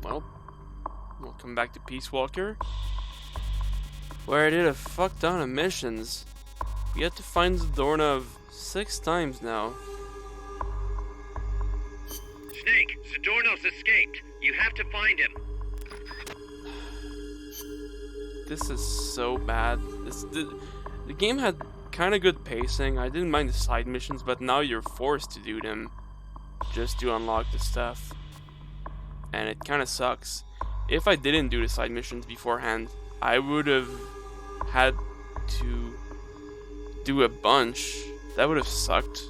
Well, welcome back to Peace Walker, where I did a fuck ton of missions. We had to find the doorknob 6 times now. Snake, Zadornov's escaped. You have to find him. This is so bad. The game had kind of good pacing. I didn't mind the side missions, but now you're forced to do them just to unlock the stuff. And it kind of sucks. If I didn't do the side missions beforehand, I would have had to do a bunch. That would have sucked.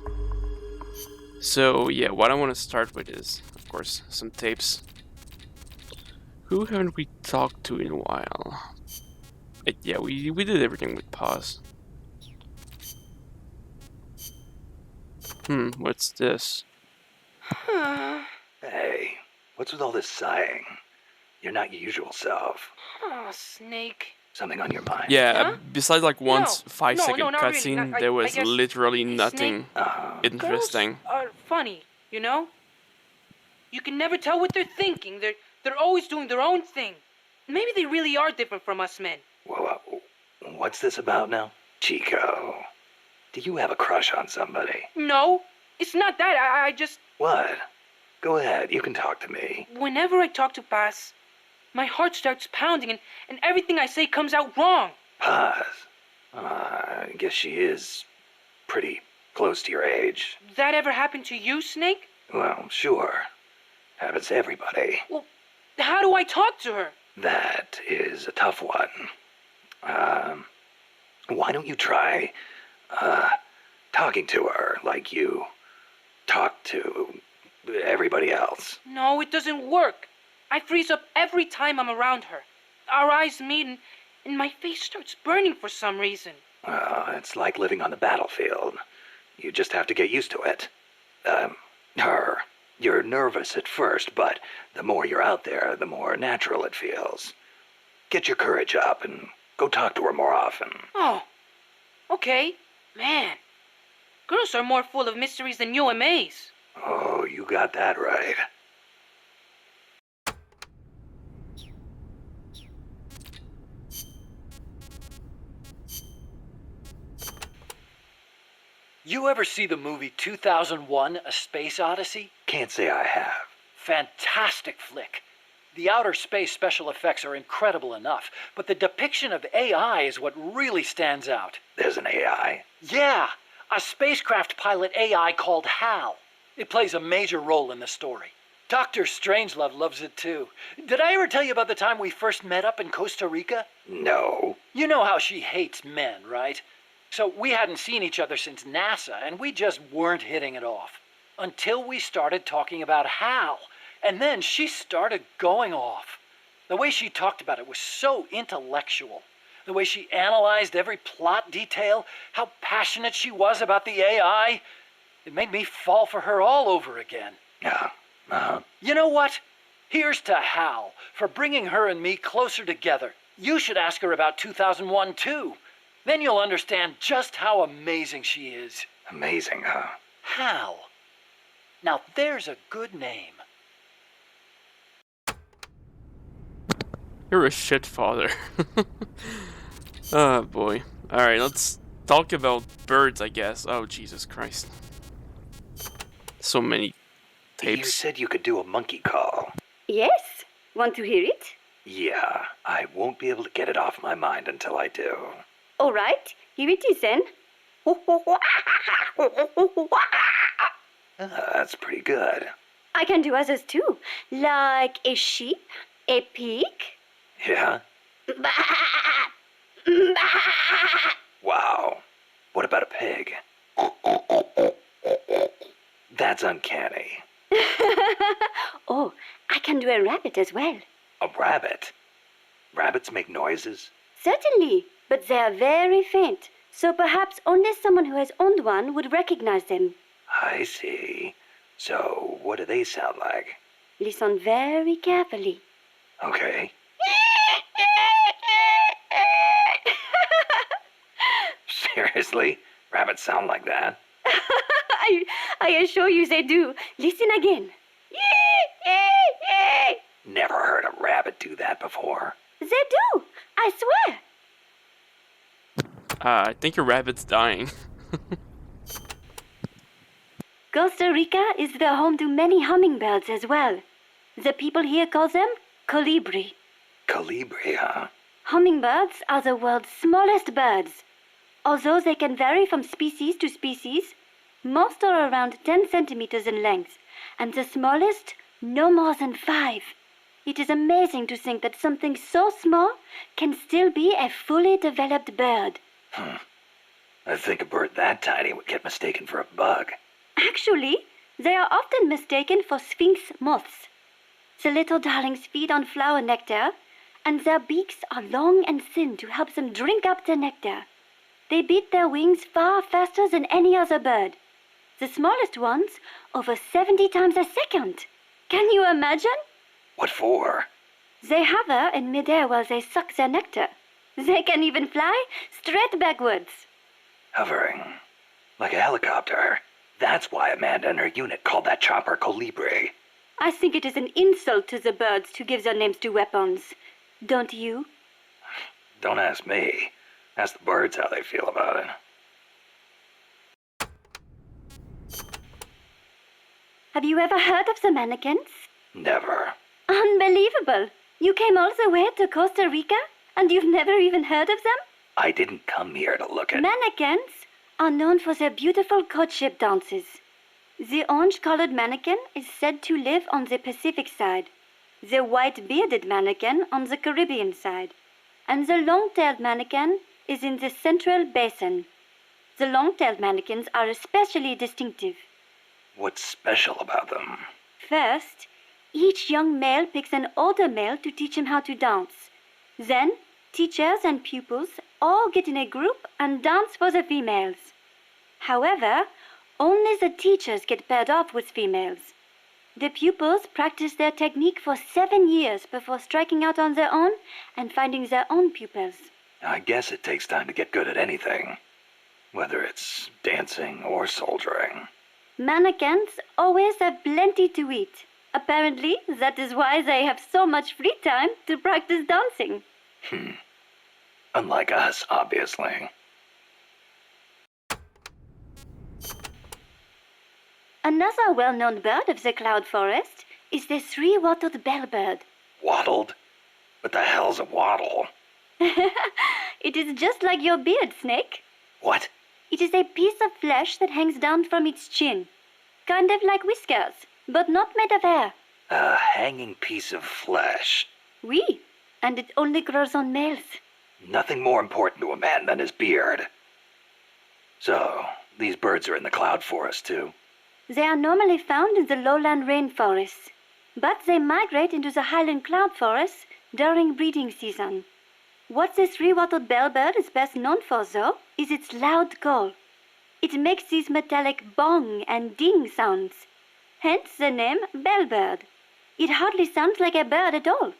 So yeah, what I want to start with is, of course, some tapes. Who haven't we talked to in a while? Yeah, we did everything with pause. What's this? Hey, what's with all this sighing? You're not your usual self. Oh, Snake. Something on your mind? Yeah, Huh? besides like one No. 5-second No, not really. cutscene, I there was guess literally nothing interesting. Girls are funny, you know? You can never tell what they're thinking. They're always doing their own thing. Maybe they really are different from us men. Whoa, what's this about now? Chico, do you have a crush on somebody? No, it's not that. I just... What? Go ahead, you can talk to me. Whenever I talk to Paz, my heart starts pounding and everything I say comes out wrong. Paz. I guess she is pretty close to your age. That ever happened to you, Snake? Well, sure. Happens to everybody. Well, how do I talk to her? That is a tough one. Why don't you try, talking to her like you talk to everybody else? No, it doesn't work. I freeze up every time I'm around her. Our eyes meet and my face starts burning for some reason. It's like living on the battlefield. You just have to get used to it. You're nervous at first, but the more you're out there, the more natural it feels. Get your courage up and go talk to her more often. Oh, okay. Man, girls are more full of mysteries than UMAs. Oh, you got that right. You ever see the movie 2001: A Space Odyssey? Can't say I have. Fantastic flick. The outer space special effects are incredible enough, but the depiction of AI is what really stands out. There's an AI. Yeah, a spacecraft pilot AI called HAL. It plays a major role in the story. Dr. Strangelove loves it too. Did I ever tell you about the time we first met up in Costa Rica? No. You know how she hates men, right? So we hadn't seen each other since NASA, and we just weren't hitting it off. Until we started talking about HAL, and then she started going off. The way she talked about it was so intellectual. The way she analyzed every plot detail, how passionate she was about the AI. It made me fall for her all over again. Yeah. You know what? Here's to HAL for bringing her and me closer together. You should ask her about 2001 too. Then you'll understand just how amazing she is. Amazing, huh? HAL. Now there's a good name. You're a shit father. Oh boy. Alright, let's talk about birds, I guess. Oh, Jesus Christ. So many You tapes. said you could do a monkey call. Yes? Want to hear it? Yeah, I won't be able to get it off my mind until I do. All right, here it is then. That's pretty good. I can do others too, like a sheep, a pig. Yeah? Wow. What about a pig? That's uncanny. Oh, I can do a rabbit as well. A rabbit? Rabbits make noises? Certainly, but they are very faint, so perhaps only someone who has owned one would recognize them. I see. So, what do they sound like? Listen very carefully. Okay. Seriously? Rabbits sound like that? I assure you they do. Listen again. Never heard that before. They do! I swear! I think your rabbit's dying. Costa Rica is the home to many hummingbirds as well. The people here call them colibri. Colibri, huh? Hummingbirds are the world's smallest birds. Although they can vary from species to species, most are around 10 centimeters in length, and the smallest no more than 5. It is amazing to think that something so small can still be a fully developed bird. I think a bird that tiny would get mistaken for a bug. Actually, they are often mistaken for sphinx moths. The little darlings feed on flower nectar, and their beaks are long and thin to help them drink up the nectar. They beat their wings far faster than any other bird. The smallest ones over 70 times a second. Can you imagine? What for? They hover in midair while they suck their nectar. They can even fly straight backwards. Hovering. Like a helicopter. That's why Amanda and her unit called that chopper Colibri. I think it is an insult to the birds to give their names to weapons. Don't you? Don't ask me. Ask the birds how they feel about it. Have you ever heard of the mannequins? Never. Unbelievable! You came all the way to Costa Rica and you've never even heard of them? I didn't come here to look at... Mannequins are known for their beautiful courtship dances. The orange-colored mannequin is said to live on the Pacific side, the white-bearded mannequin on the Caribbean side, and the long-tailed mannequin is in the Central Basin. The long-tailed mannequins are especially distinctive. What's special about them? First, each young male picks an older male to teach him how to dance. Then, teachers and pupils all get in a group and dance for the females. However, only the teachers get paired off with females. The pupils practice their technique for 7 years before striking out on their own and finding their own pupils. I guess it takes time to get good at anything. Whether it's dancing or soldiering. Mannequins always have plenty to eat. Apparently, that is why they have so much free time to practice dancing. Unlike us, obviously. Another well-known bird of the cloud forest is the three-wattled bellbird. Wattled? What the hell's a wattle? It is just like your beard, Snake. What? It is a piece of flesh that hangs down from its chin. Kind of like whiskers, but not made of hair. A hanging piece of flesh. Oui, and it only grows on males. Nothing more important to a man than his beard. So, these birds are in the cloud forest too? They are normally found in the lowland rainforests, but they migrate into the highland cloud forests during breeding season. What the three-wattled bellbird is best known for, though, is its loud call. It makes these metallic bong and ding sounds, hence the name bellbird. It hardly sounds like a bird at all.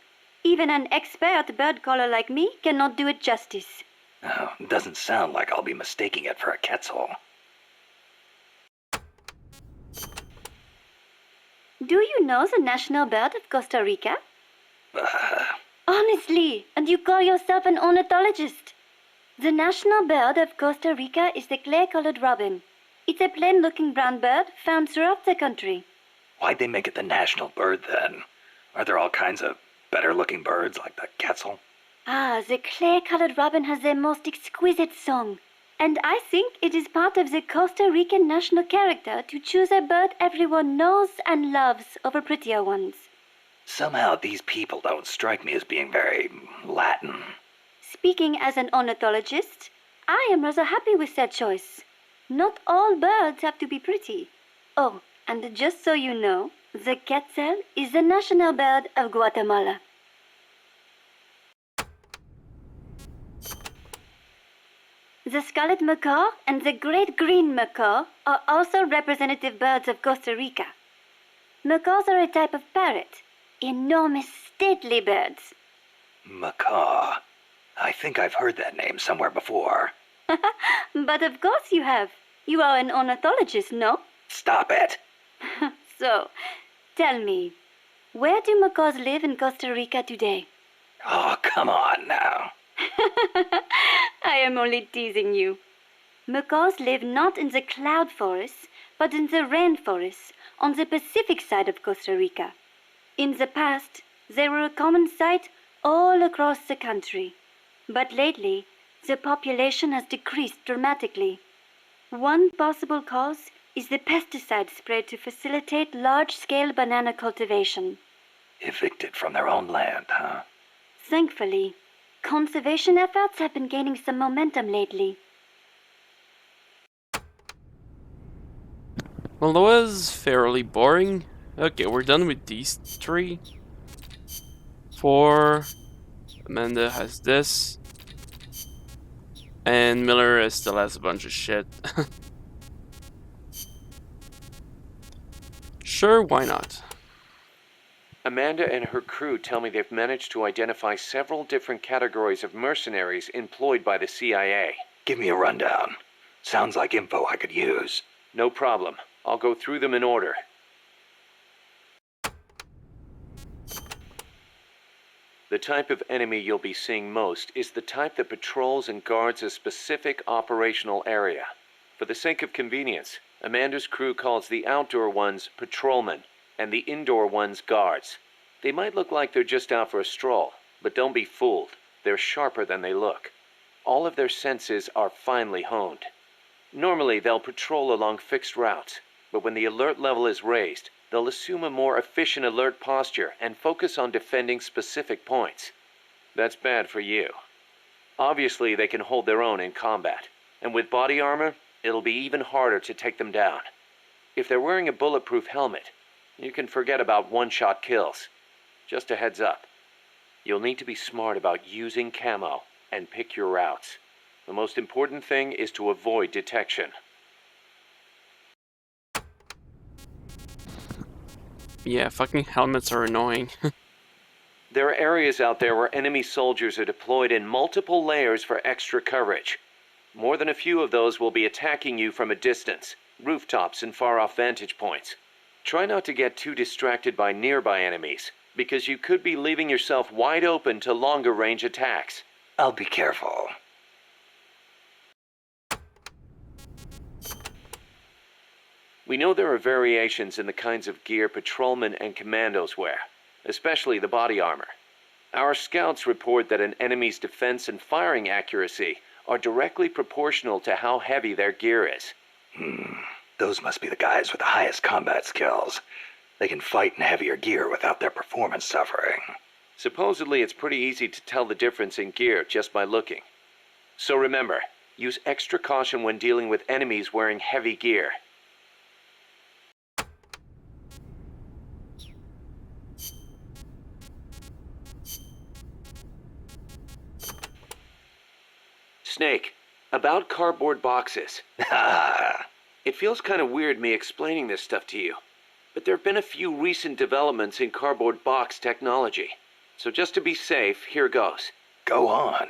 Even an expert bird caller like me cannot do it justice. Oh, it doesn't sound like I'll be mistaking it for a quetzal. Do you know the national bird of Costa Rica? Honestly, and you call yourself an ornithologist? The national bird of Costa Rica is the clay-colored robin. It's a plain-looking brown bird found throughout the country. Why'd they make it the national bird then? Are there all kinds of better-looking birds like the quetzal? Ah, the clay-colored robin has the most exquisite song. And I think it is part of the Costa Rican national character to choose a bird everyone knows and loves over prettier ones. Somehow these people don't strike me as being very Latin. Speaking as an ornithologist, I am rather happy with that choice. Not all birds have to be pretty. Oh, and just so you know, the quetzal is the national bird of Guatemala. The scarlet macaw and the great green macaw are also representative birds of Costa Rica. Macaws are a type of parrot, enormous, stately birds. Macaw. I think I've heard that name somewhere before. But of course you have. You are an ornithologist, no? Stop it! So, tell me, where do macaws live in Costa Rica today? Oh, come on now. I am only teasing you. Macaws live not in the cloud forests, but in the rainforests on the Pacific side of Costa Rica. In the past, they were a common sight all across the country. But lately, the population has decreased dramatically. One possible cause is the pesticide sprayed to facilitate large-scale banana cultivation. Evicted from their own land, huh? Thankfully, conservation efforts have been gaining some momentum lately. Well, that was fairly boring. Okay, we're done with these 3. 4. Amanda has this. And Miller still has a bunch of shit. Sure, why not? Amanda and her crew tell me they've managed to identify several different categories of mercenaries employed by the CIA. Give me a rundown. Sounds like info I could use. No problem. I'll go through them in order. The type of enemy you'll be seeing most is the type that patrols and guards a specific operational area. For the sake of convenience, Amanda's crew calls the outdoor ones patrolmen and the indoor ones guards. They might look like they're just out for a stroll, but don't be fooled. They're sharper than they look. All of their senses are finely honed. Normally, they'll patrol along fixed routes, but when the alert level is raised, they'll assume a more efficient alert posture and focus on defending specific points. That's bad for you. Obviously, they can hold their own in combat, and with body armor, it'll be even harder to take them down. If they're wearing a bulletproof helmet, you can forget about one-shot kills. Just a heads up. You'll need to be smart about using camo and pick your routes. The most important thing is to avoid detection. Yeah, fucking helmets are annoying. There are areas out there where enemy soldiers are deployed in multiple layers for extra coverage. More than a few of those will be attacking you from a distance, rooftops and far-off vantage points. Try not to get too distracted by nearby enemies, because you could be leaving yourself wide open to longer-range attacks. I'll be careful. We know there are variations in the kinds of gear patrolmen and commandos wear, especially the body armor. Our scouts report that an enemy's defense and firing accuracy are directly proportional to how heavy their gear is. Those must be the guys with the highest combat skills. They can fight in heavier gear without their performance suffering. Supposedly, it's pretty easy to tell the difference in gear just by looking. So remember, use extra caution when dealing with enemies wearing heavy gear. Snake, about cardboard boxes. It feels kind of weird me explaining this stuff to you, but there have been a few recent developments in cardboard box technology. So just to be safe, here goes. Go on.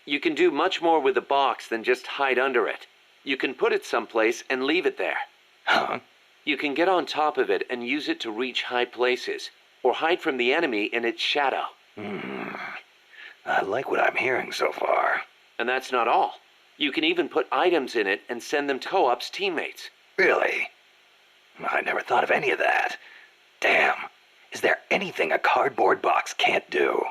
You can do much more with the box than just hide under it. You can put it someplace and leave it there. Huh? You can get on top of it and use it to reach high places, or hide from the enemy in its shadow. I like what I'm hearing so far. And that's not all. You can even put items in it and send them to Co-op's teammates. Really? I never thought of any of that. Damn. Is there anything a cardboard box can't do?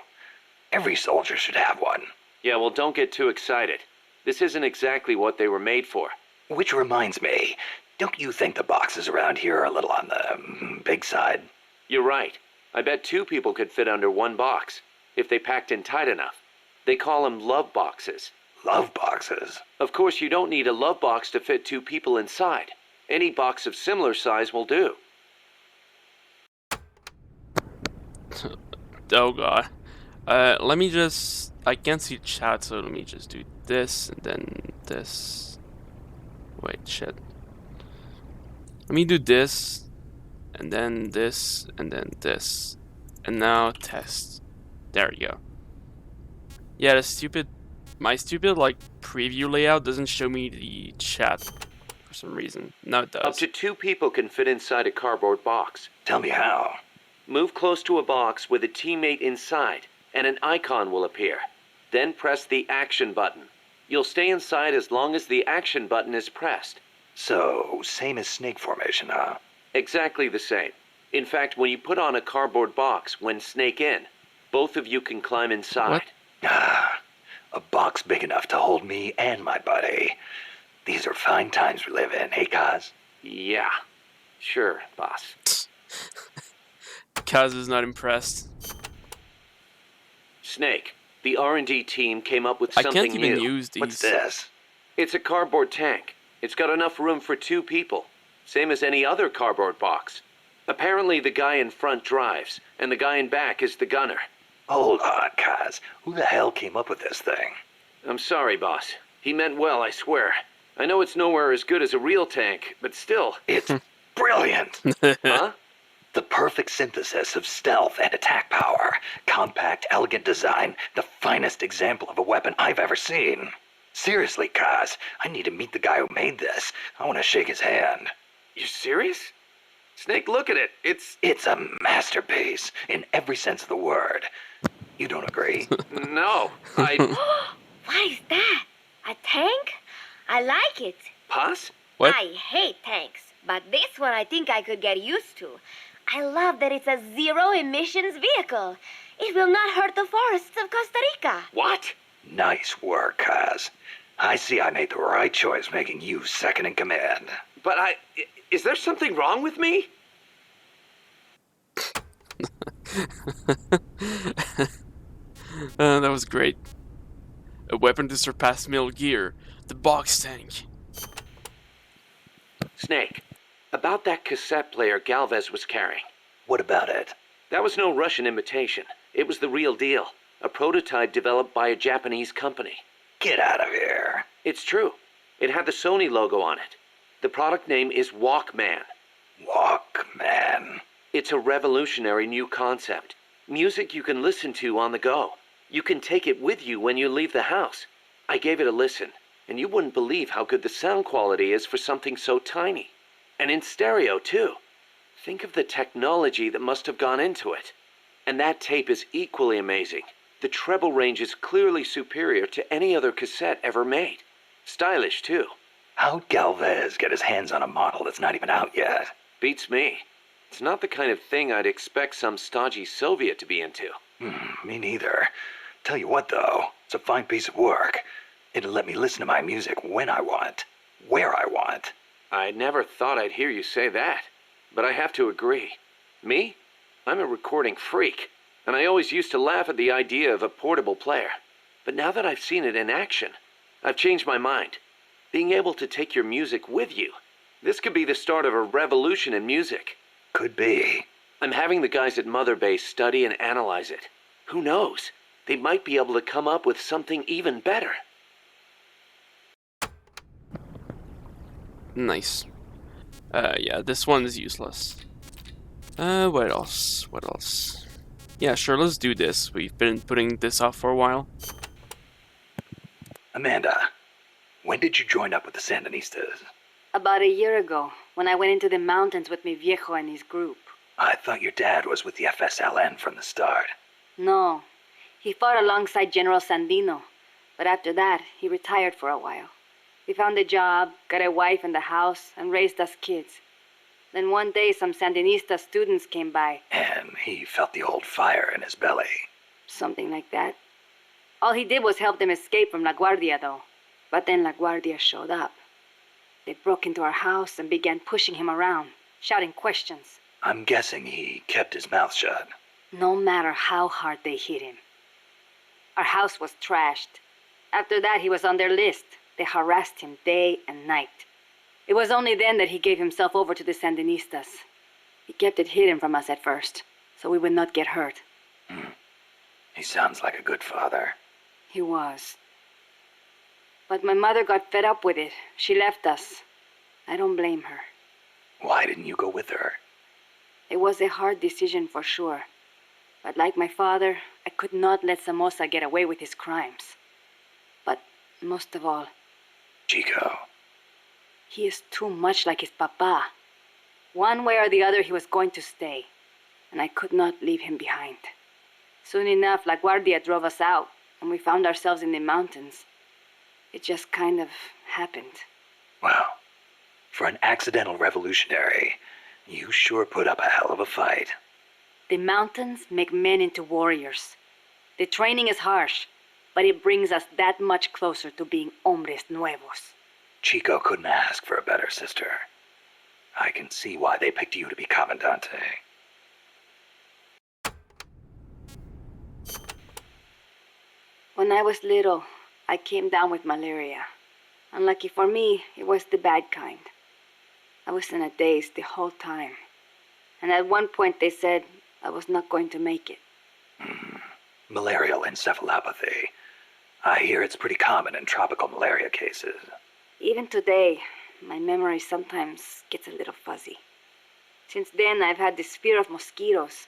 Every soldier should have one. Yeah, well, don't get too excited. This isn't exactly what they were made for. Which reminds me, don't you think the boxes around here are a little on the big side? You're right. I bet 2 people could fit under one box, if they packed in tight enough. They call them love boxes. Love boxes? Of course, you don't need a love box to fit 2 people inside. Any box of similar size will do. Oh god. Let me just... I can't see chat, so let me just do this, and then this. Wait, shit. Let me do this, and then this, and then this. And now test. There you go. Yeah, my stupid, like, preview layout doesn't show me the chat for some reason. No, it does. Up to 2 people can fit inside a cardboard box. Tell me how. Move close to a box with a teammate inside, and an icon will appear. Then press the action button. You'll stay inside as long as the action button is pressed. So, same as snake formation, huh? Exactly the same. In fact, when you put on a cardboard box when snake in, both of you can climb inside. What? Ah, a box big enough to hold me and my buddy. These are fine times we live in, hey, Kaz? Yeah. Sure, boss. Kaz is not impressed. Snake, the R&D team came up with I something can't even new. use these. What's this? It's a cardboard tank. It's got enough room for 2 people. Same as any other cardboard box. Apparently the guy in front drives, and the guy in back is the gunner. Hold on, Kaz. Who the hell came up with this thing? I'm sorry, boss. He meant well, I swear. I know it's nowhere as good as a real tank, but still. It's brilliant! Huh? The perfect synthesis of stealth and attack power. Compact, elegant design. The finest example of a weapon I've ever seen. Seriously, Kaz, I need to meet the guy who made this. I want to shake his hand. You serious? Snake, look at it. It's a masterpiece, in every sense of the word. You don't agree? No. What is that? A tank? I like it. Boss? What? I hate tanks, but this one I think I could get used to. I love that it's a zero emissions vehicle. It will not hurt the forests of Costa Rica. What? Nice work, Kaz. I see I made the right choice making you second in command. But is there something wrong with me? That was great. A weapon to surpass Metal Gear. The box tank. Snake, about that cassette player Galvez was carrying. What about it? That was no Russian imitation. It was the real deal. A prototype developed by a Japanese company. Get out of here. It's true. It had the Sony logo on it. The product name is Walkman. Walkman. It's a revolutionary new concept. Music you can listen to on the go. You can take it with you when you leave the house. I gave it a listen, and you wouldn't believe how good the sound quality is for something so tiny. And in stereo, too. Think of the technology that must have gone into it. And that tape is equally amazing. The treble range is clearly superior to any other cassette ever made. Stylish, too. How'd Galvez get his hands on a model that's not even out yet? Beats me. It's not the kind of thing I'd expect some stodgy Soviet to be into. Me neither. Tell you what, though, it's a fine piece of work. It'll let me listen to my music when I want, where I want. I never thought I'd hear you say that, but I have to agree. Me? I'm a recording freak, and I always used to laugh at the idea of a portable player. But now that I've seen it in action, I've changed my mind. Being able to take your music with you, this could be the start of a revolution in music. Could be. I'm having the guys at Mother Base study and analyze it. Who knows? They might be able to come up with something even better. Nice. Yeah, this one is useless. What else? What else? Yeah, sure, let's do this. We've been putting this off for a while. Amanda, when did you join up with the Sandinistas? About a year ago, when I went into the mountains with mi viejo and his group. I thought your dad was with the FSLN from the start. No, he fought alongside General Sandino, but after that, he retired for a while. He found a job, got a wife and a house, and raised us kids. Then one day, some Sandinista students came by. And he felt the old fire in his belly. Something like that. All he did was help them escape from La Guardia, though. But then La Guardia showed up. They broke into our house and began pushing him around, shouting questions. I'm guessing he kept his mouth shut. No matter how hard they hit him. Our house was trashed. After that, he was on their list. They harassed him day and night. It was only then that he gave himself over to the Sandinistas. He kept it hidden from us at first, so we would not get hurt. He sounds like a good father. He was. But my mother got fed up with it. She left us. I don't blame her. Why didn't you go with her? It was a hard decision for sure. But like my father, I could not let Somoza get away with his crimes. But most of all, Chico. he is too much like his papa. One way or the other, he was going to stay, and I could not leave him behind. Soon enough, La Guardia drove us out, and we found ourselves in the mountains. It just kind of happened. Well, for an accidental revolutionary, you sure put up a hell of a fight. The mountains make men into warriors. The training is harsh, but it brings us that much closer to being hombres nuevos. Chico couldn't ask for a better sister. I can see why they picked you to be Comandante. When I was little, I came down with malaria. Unlucky for me, it was the bad kind. I was in a daze the whole time. And at one point they said I was not going to make it. Malarial encephalopathy. I hear it's pretty common in tropical malaria cases. Even today, my memory sometimes gets a little fuzzy. Since then, I've had this fear of mosquitoes.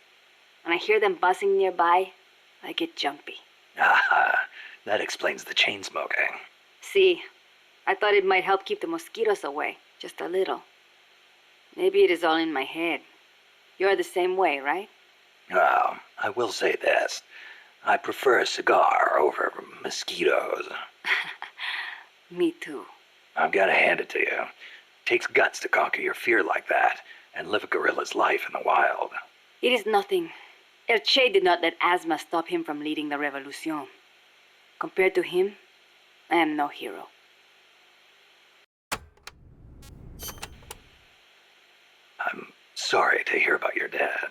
When I hear them buzzing nearby, I get jumpy. Aha, that explains the chain smoking. See, I thought it might help keep the mosquitoes away, just a little. Maybe it is all in my head. You're the same way, right? Well, I will say this. I prefer a cigar over mosquitoes. Me too. I've got to hand it to you. Takes guts to conquer your fear like that and live a gorilla's life in the wild. It is nothing. El Che did not let asthma stop him from leading the revolution. Compared to him, I am no hero. I'm sorry to hear about your dad.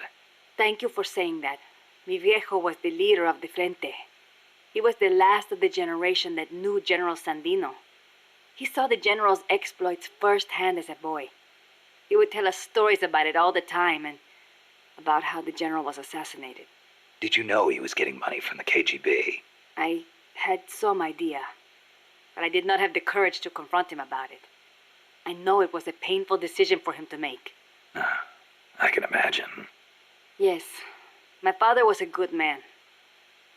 Thank you for saying that. Mi viejo was the leader of the Frente. He was the last of the generation that knew General Sandino. He saw the general's exploits firsthand as a boy. He would tell us stories about it all the time and about how the general was assassinated. Did you know he was getting money from the KGB? I had some idea, but I did not have the courage to confront him about it. I know it was a painful decision for him to make. I can imagine. Yes, my father was a good man.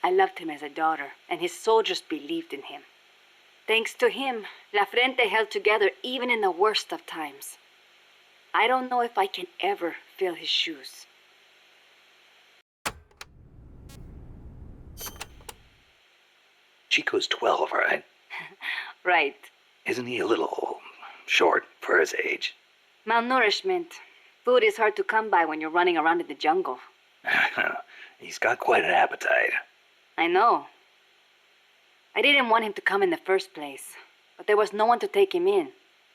I loved him as a daughter, and his soldiers believed in him. Thanks to him, La Frente held together even in the worst of times. I don't know if I can ever fill his shoes. Chico's 12, right? Right. Isn't he a little short for his age? Malnourishment. Food is hard to come by when you're running around in the jungle. He's got quite an appetite. I know. I didn't want him to come in the first place, but there was no one to take him in.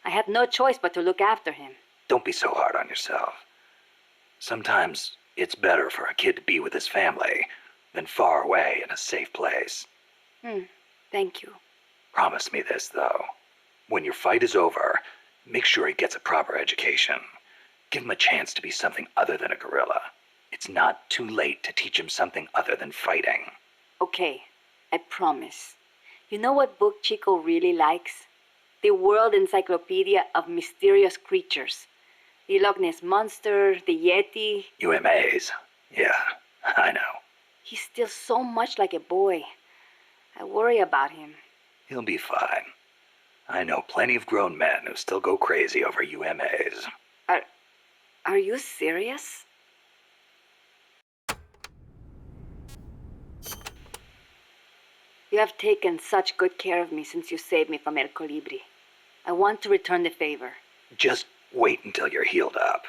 I had no choice but to look after him. Don't be so hard on yourself. Sometimes it's better for a kid to be with his family than far away in a safe place. Thank you. Promise me this, though. When your fight is over, make sure he gets a proper education. Give him a chance to be something other than a gorilla. It's not too late to teach him something other than fighting. Okay, I promise. You know what book Chico really likes? The World Encyclopedia of Mysterious Creatures. The Loch Ness Monster, the Yeti. UMAs. Yeah, I know. He's still so much like a boy. I worry about him. He'll be fine. I know plenty of grown men who still go crazy over UMAs. Are you serious? You have taken such good care of me since you saved me from El Colibri. I want to return the favor. Just wait until you're healed up.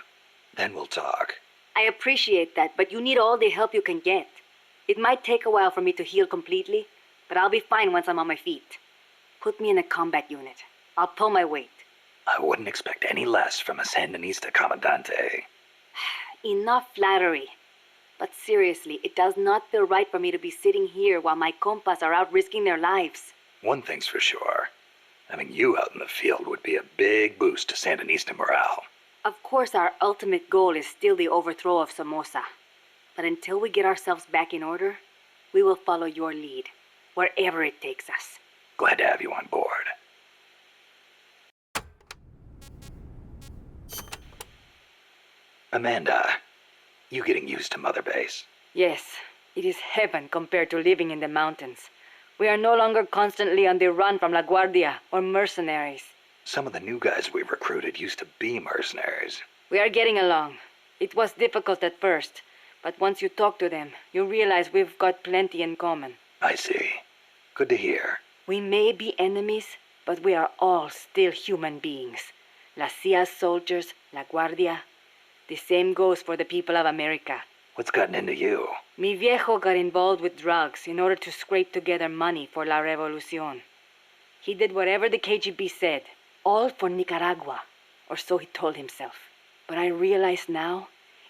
Then we'll talk. I appreciate that, but you need all the help you can get. It might take a while for me to heal completely, but I'll be fine once I'm on my feet. Put me in a combat unit. I'll pull my weight. I wouldn't expect any less from a Sandinista Comandante. Enough flattery. But seriously, it does not feel right for me to be sitting here while my compas are out risking their lives. One thing's for sure. Having you out in the field would be a big boost to Sandinista morale. Of course, our ultimate goal is still the overthrow of Somoza. But until we get ourselves back in order, we will follow your lead, wherever it takes us. Glad to have you on board. Amanda, you getting used to Mother Base? Yes, it is heaven compared to living in the mountains. We are no longer constantly on the run from La Guardia or mercenaries. Some of the new guys we recruited used to be mercenaries. We are getting along. It was difficult at first, But once you talk to them, you realize we've got plenty in common. I see. Good to hear. We may be enemies, but we are all still human beings. La CIA's soldiers, La Guardia. The same goes for the people of America. What's gotten into you? Mi viejo got involved with drugs in order to scrape together money for La Revolucion. He did whatever the KGB said, all for Nicaragua, or so he told himself. But I realize now,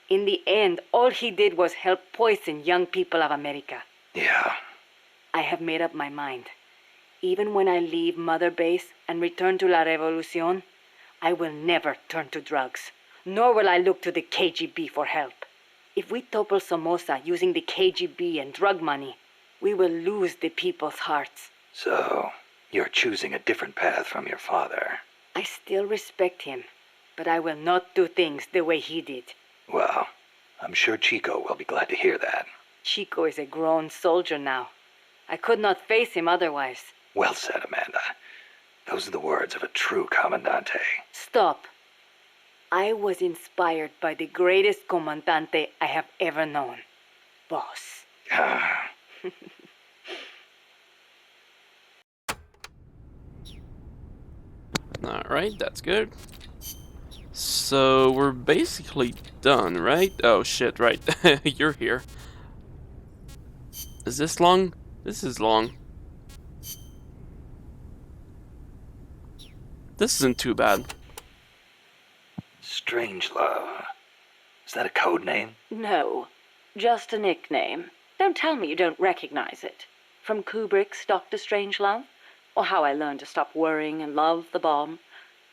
in the end, all he did was help poison young people of America. Yeah. I have made up my mind. Even when I leave Mother Base and return to La Revolucion, I will never turn to drugs, nor will I look to the KGB for help. If we topple Somoza using the KGB and drug money, we will lose the people's hearts. So, you're choosing a different path from your father. I still respect him, but I will not do things the way he did. Well, I'm sure Chico will be glad to hear that. Chico is a grown soldier now. I could not face him otherwise. Well said, Amanda. Those are the words of a true Comandante. Stop. I was inspired by the greatest Comandante I have ever known. Boss. Ah. Alright, that's good. So, we're basically done, right? Oh shit, right. You're here. Is this long? This is long. This isn't too bad. Strangelove. Is that a code name? No, just a nickname. Don't tell me you don't recognize it. From Kubrick's Dr. Strangelove, or How I Learned to Stop Worrying and Love the Bomb.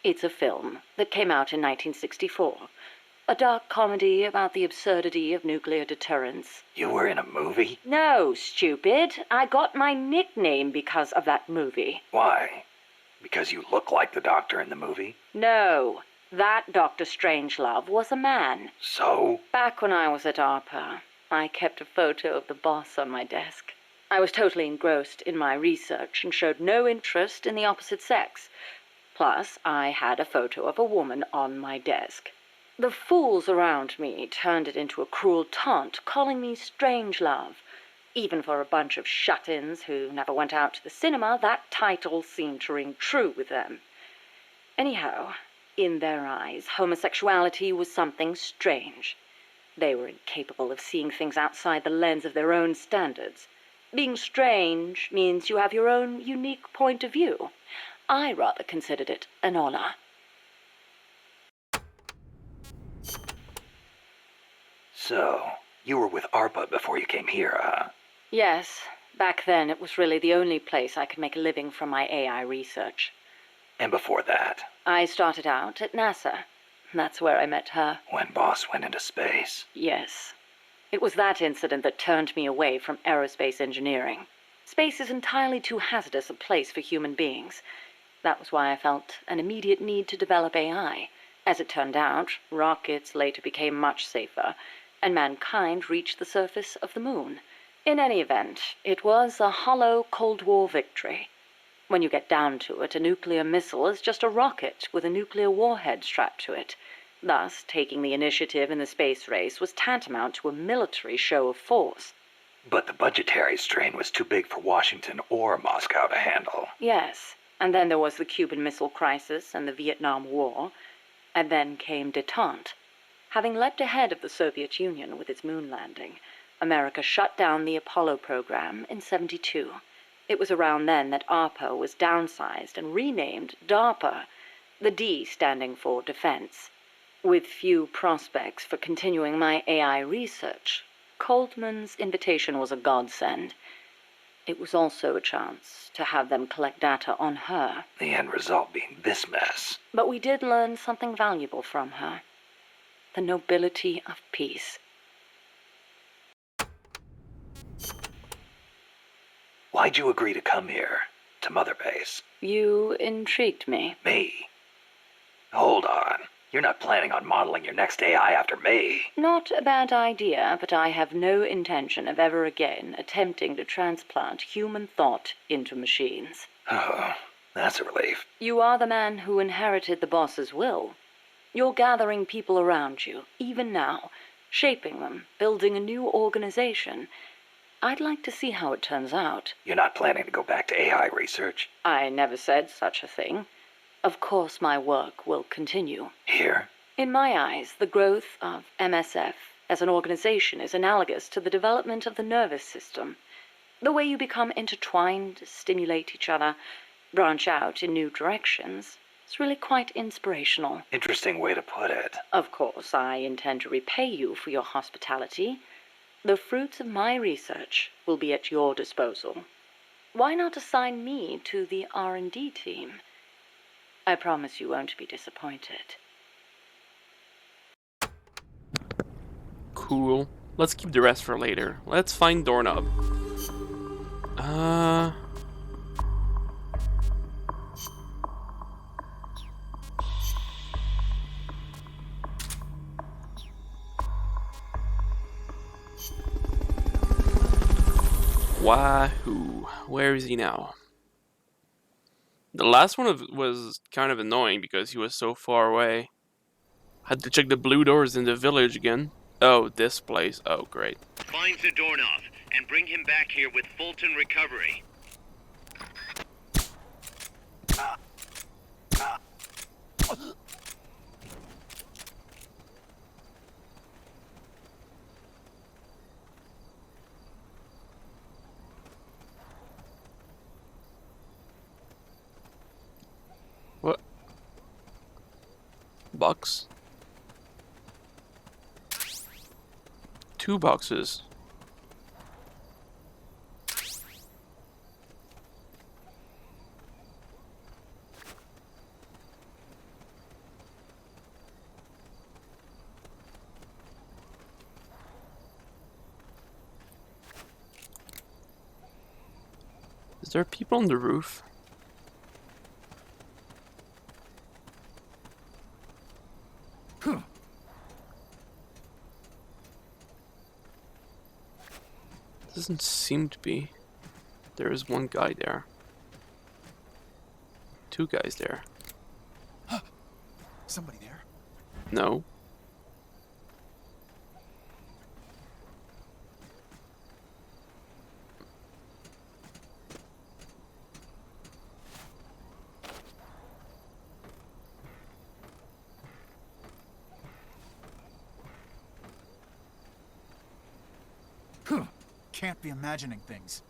It's a film that came out in 1964. A dark comedy about the absurdity of nuclear deterrence. You were in a movie? No, stupid. I got my nickname because of that movie. Why? Because you look like the doctor in the movie? No, that Dr. Strangelove was a man. So? Back when I was at ARPA, I kept a photo of the boss on my desk. I was totally engrossed in my research and showed no interest in the opposite sex. Plus, I had a photo of a woman on my desk. The fools around me turned it into a cruel taunt, calling me Strangelove. Even for a bunch of shut-ins who never went out to the cinema, that title seemed to ring true with them. Anyhow, in their eyes, homosexuality was something strange. They were incapable of seeing things outside the lens of their own standards. Being strange means you have your own unique point of view. I rather considered it an honor. So, you were with ARPA before you came here, huh? Yes, back then it was really the only place I could make a living from my AI research. And before that? I started out at NASA. That's where I met her. When Boss went into space? Yes. It was that incident that turned me away from aerospace engineering. Space is entirely too hazardous a place for human beings. That was why I felt an immediate need to develop AI. As it turned out, rockets later became much safer, and mankind reached the surface of the moon. In any event, it was a hollow Cold War victory. When you get down to it, a nuclear missile is just a rocket with a nuclear warhead strapped to it. Thus, taking the initiative in the space race was tantamount to a military show of force. But the budgetary strain was too big for Washington or Moscow to handle. Yes, and then there was the Cuban Missile Crisis and the Vietnam War, and then came détente. Having leapt ahead of the Soviet Union with its moon landing, America shut down the Apollo program in '72. It was around then that ARPA was downsized and renamed DARPA, the D standing for Defense. With few prospects for continuing my AI research, Coldman's invitation was a godsend. It was also a chance to have them collect data on her. The end result being this mess. But we did learn something valuable from her. The nobility of peace. Why'd you agree to come here, to Mother Base? You intrigued me. Me? Hold on. You're not planning on modeling your next AI after me. Not a bad idea, but I have no intention of ever again attempting to transplant human thought into machines. Oh, that's a relief. You are the man who inherited the boss's will. You're gathering people around you, even now, shaping them, building a new organization. I'd like to see how it turns out. You're not planning to go back to AI research? I never said such a thing. Of course, my work will continue. Here? In my eyes, the growth of MSF as an organization is analogous to the development of the nervous system. The way you become intertwined, stimulate each other, branch out in new directions. It's really quite inspirational. Interesting way to put it. Of course, I intend to repay you for your hospitality. The fruits of my research will be at your disposal. Why not assign me to the R&D team? I promise you won't be disappointed. Cool. Let's keep the rest for later. Let's find Doorknob. Wahoo. Where is he now? The last one was kind of annoying because he was so far away. Had to check the blue doors in the village again. Oh, this place. Oh, great. Find Zadornov and bring him back here with Fulton Recovery. What? Box? 2 boxes. Is there people on the roof? Doesn't seem to be. There is one guy there. 2 guys there. Somebody there? No. Can't be imagining things.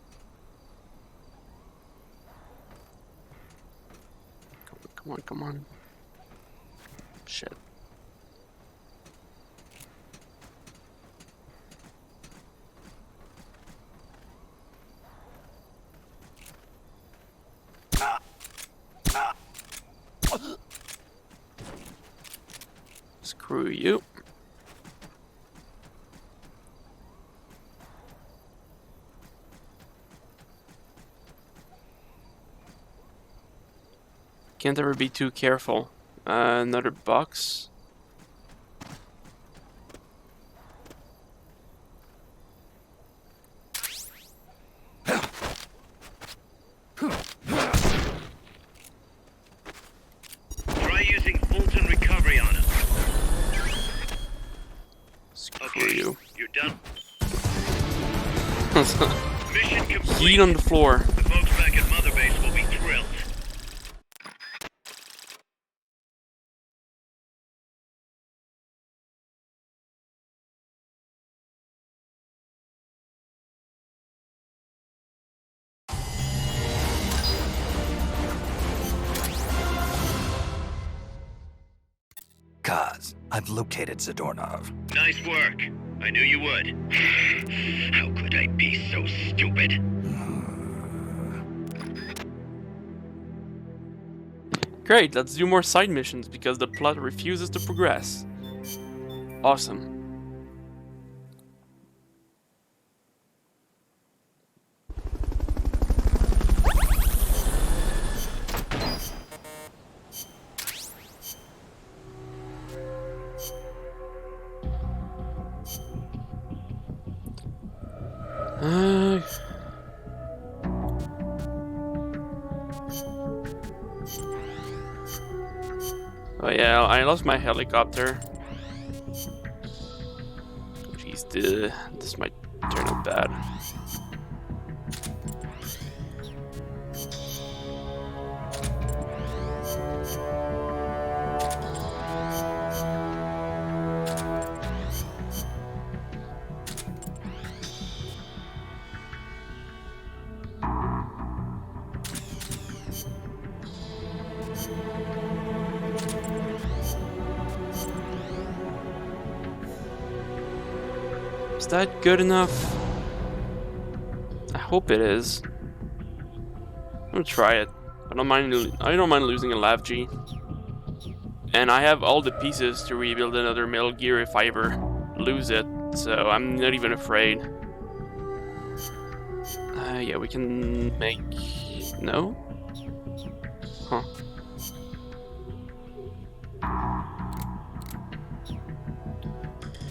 Come on, come on. Shit. Screw you. Can't ever be too careful. Another box. Try using Fulton Recovery on him. Screw you. You're done. Mission complete. Heat on the floor. The folks back at Mother Base will be thrilled. Kaz, I've located Zadornov. Nice work. I knew you would. How could I be so stupid? Great, let's do more side missions because the plot refuses to progress. Awesome. Oh yeah, I lost my helicopter. this might turn out bad. Is that good enough? I hope it is. I'm gonna try it. I don't mind losing a Lav G. And I have all the pieces to rebuild another Metal Gear if I ever lose it, so I'm not even afraid. Yeah, we can make... No? Huh.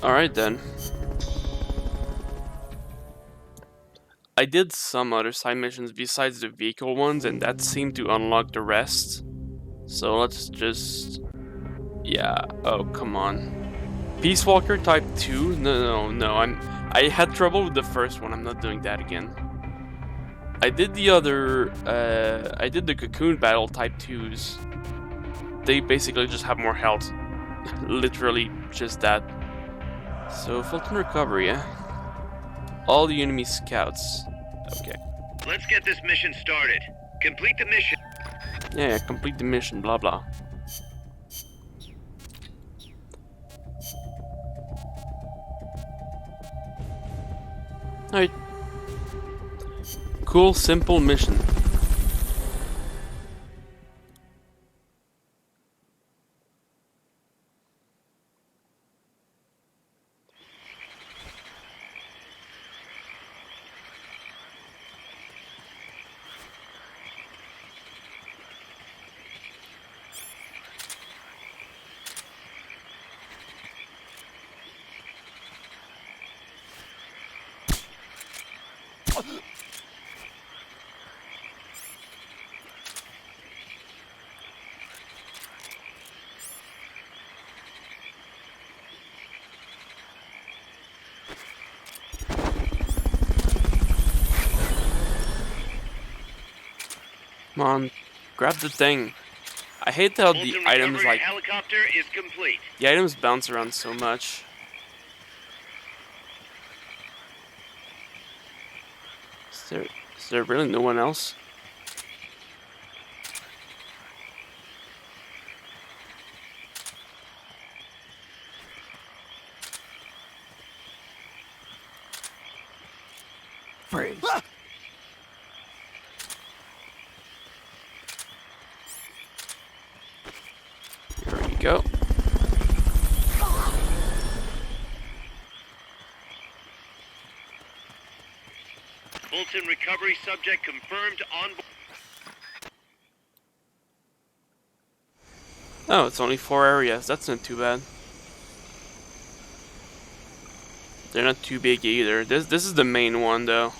Alright then. I did some other side missions besides the vehicle ones, and that seemed to unlock the rest. So let's just... Yeah, oh come on. Peace Walker type 2? No, I had trouble with the first one, I'm not doing that again. I did the other... I did the Cocoon Battle type 2s. They basically just have more health. Literally just that. So Fulton Recovery, yeah? All the enemy scouts. Okay. Let's get this mission started. Complete the mission. Yeah, complete the mission, blah blah. Alright. Cool, simple mission. Come on, grab the thing. I hate how the Fulton items recovery like helicopter is complete. the items bounce around so much. Is there really no one else? Freeze. There we go. Fulton recovery subject confirmed on board. Oh, it's only 4 areas. That's not too bad. They're not too big either. This is the main one though.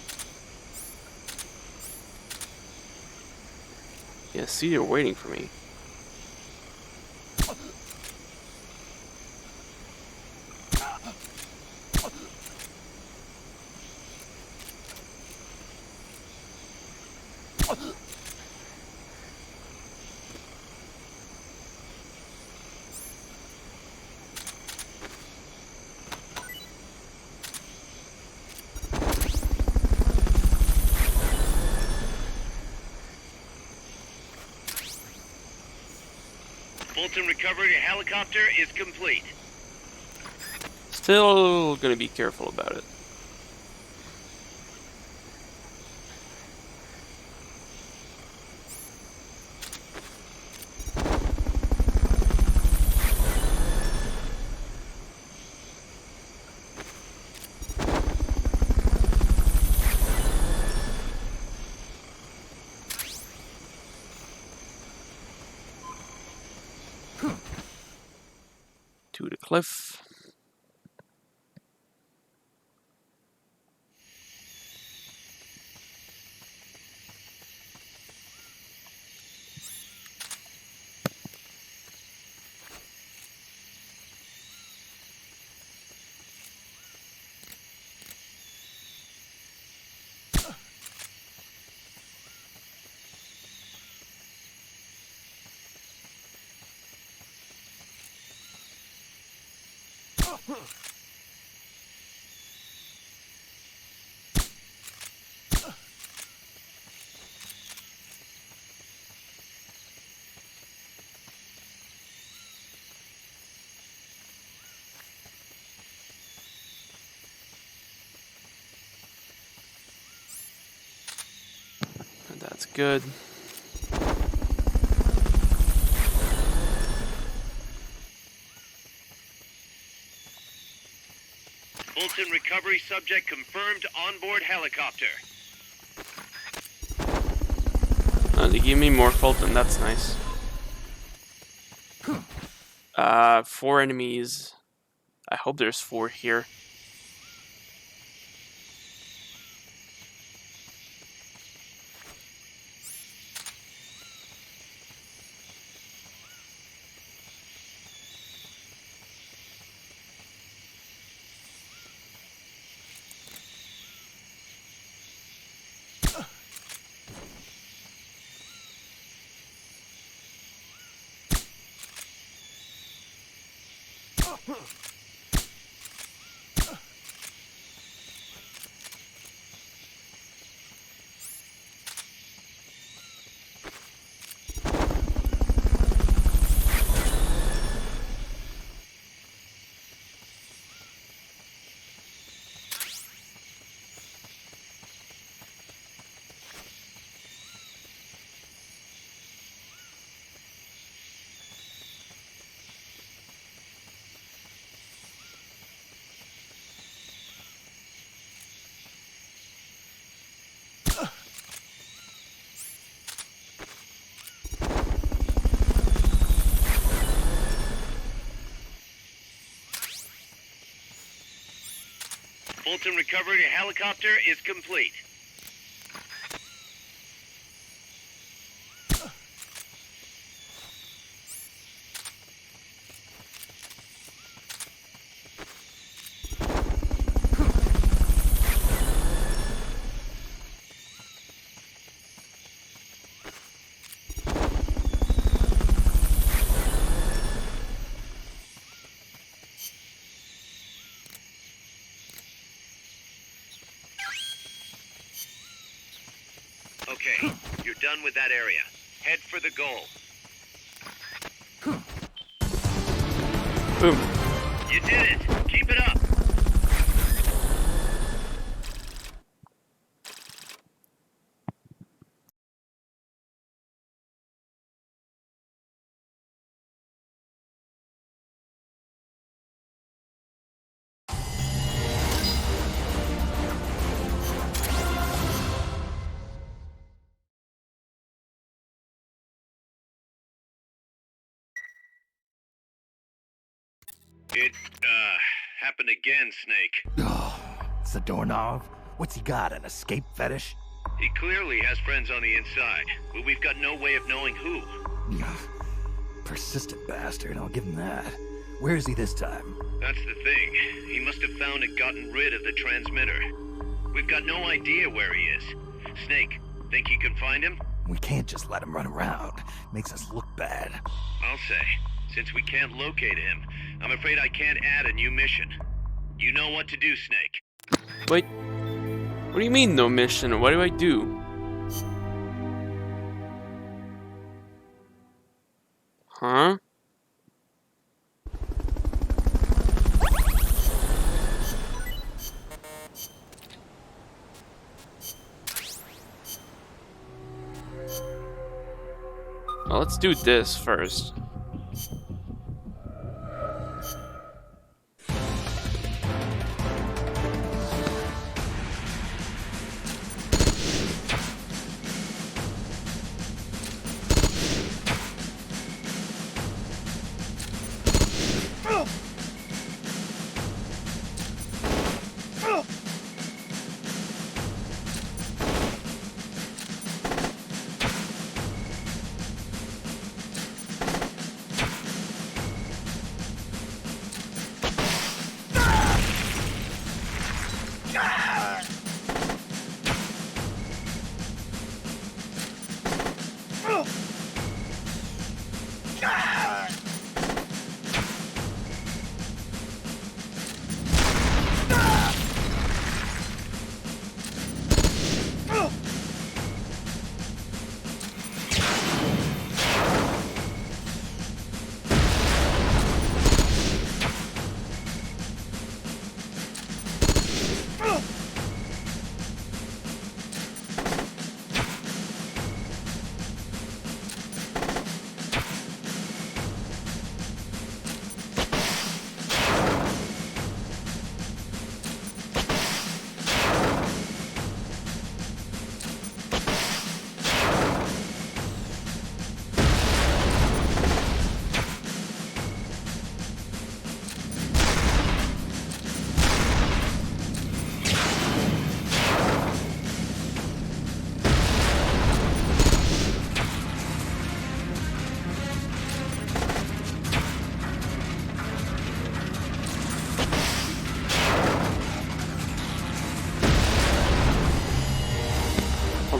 Yeah, see, they're waiting for me. Fulton recovery helicopter is complete. Still gonna be careful about it. To the cliff. That's good. Fulton recovery subject confirmed onboard helicopter. They give me more Fulton, that's nice. 4 enemies. I hope there's 4 here. Fulton recovery helicopter is complete. Okay, you're done with that area. Head for the goal. Boom. You did it! Keep it up! It, happened again, Snake. Oh, it's the doorknob. What's he got, an escape fetish? He clearly has friends on the inside, but we've got no way of knowing who. Persistent bastard, I'll give him that. Where is he this time? That's the thing. He must have found and gotten rid of the transmitter. We've got no idea where he is. Snake, think you can find him? We can't just let him run around. Makes us look bad. I'll say. Since we can't locate him, I'm afraid I can't add a new mission. You know what to do, Snake. Wait. What do you mean, no mission? What do I do? Huh? Well, let's do this first.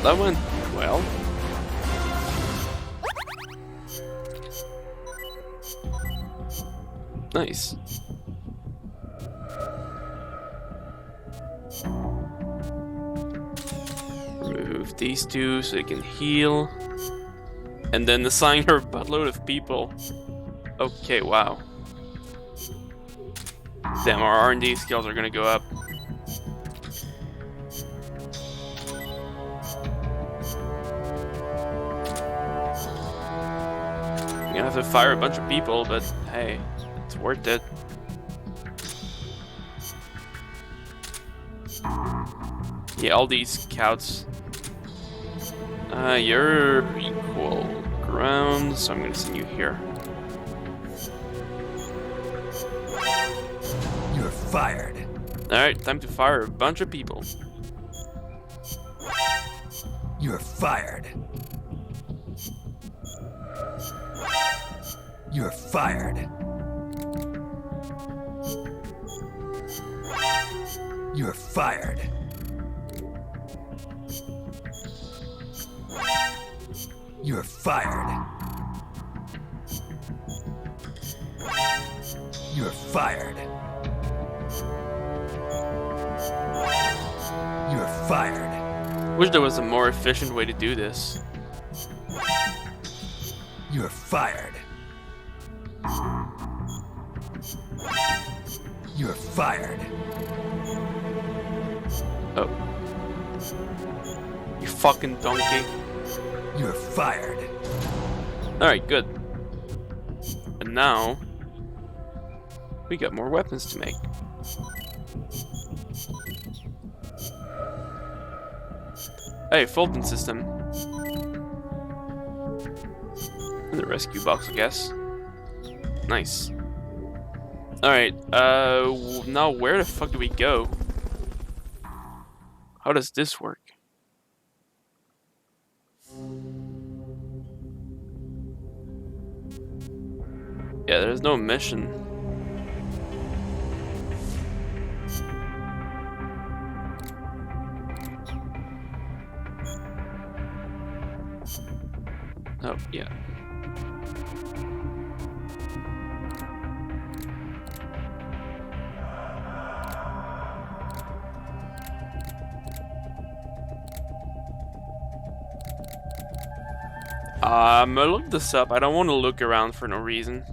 that went well. Nice. Remove these two so they can heal. And then assign her a buttload of people. Okay, wow. Damn, our R&D skills are gonna go up. I'm gonna have to fire a bunch of people, but hey, it's worth it. Yeah, all these scouts. You're equal ground, so I'm gonna send you here. You're fired. Alright, time to fire a bunch of people. You're fired. You're fired. You're fired. You're fired. You're fired. You're fired. Wish there was a more efficient way to do this. You're fired. You're fired. Oh. You fucking donkey. You're fired. Alright, good. And now we got more weapons to make. Hey, Fulton system. And the rescue box, I guess. Nice. Alright, now where the fuck do we go? How does this work? Yeah, there's no mission. Oh, yeah. I'm gonna look this up. I don't want to look around for no reason.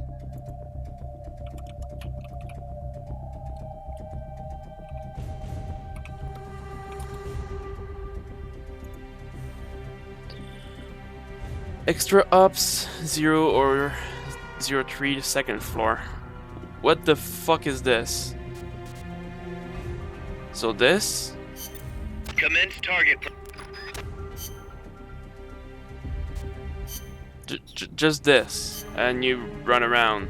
Extra ups, 0 or 03 to second floor. What the fuck is this? So this? Commence target. Just this, and you run around.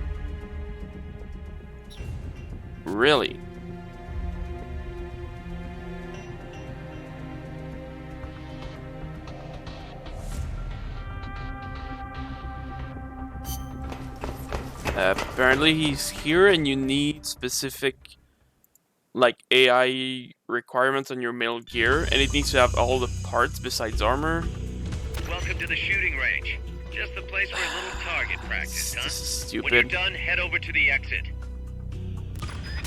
Really? Apparently he's here and you need specific like AI requirements on your Metal Gear, and it needs to have all the parts besides armor. Welcome to the shooting range. Just the place for a little target practice, huh? This is stupid. When you're done, head over to the exit.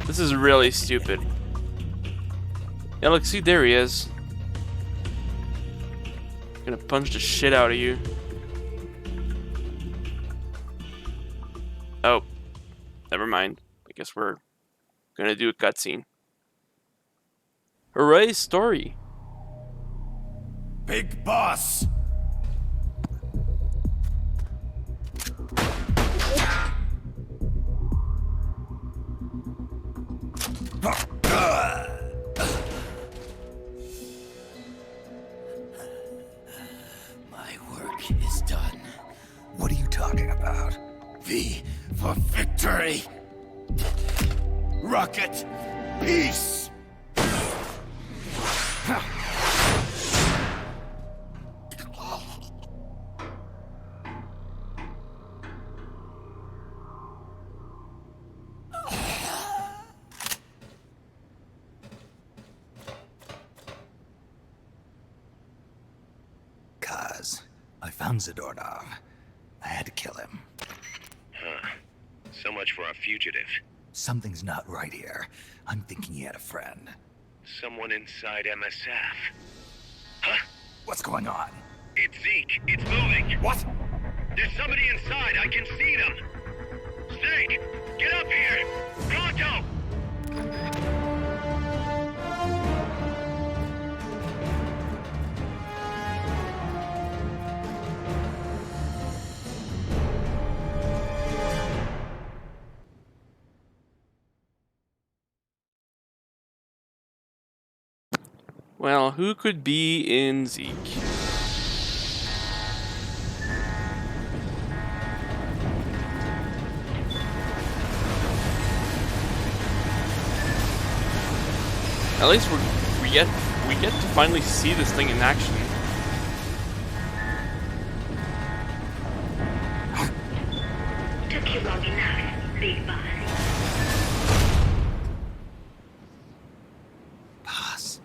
This is really stupid. Yeah, look, see, there he is. Gonna punch the shit out of you. Oh, never mind. I guess we're gonna do a cutscene. Hooray, story. Big boss. My work is done. What are you talking about? V for victory. Rocket, peace. Kaz. I found Zadornov. I had to kill him. Huh. So much for our fugitive. Something's not right here. I'm thinking he had a friend. Someone inside MSF. Huh? What's going on? It's Zeke. It's moving. What? There's somebody inside. I can see them. Snake, get up here. Pronto! Well, who could be in Zeke? At least we get to finally see this thing in action. Took you long enough, big boss. Boss.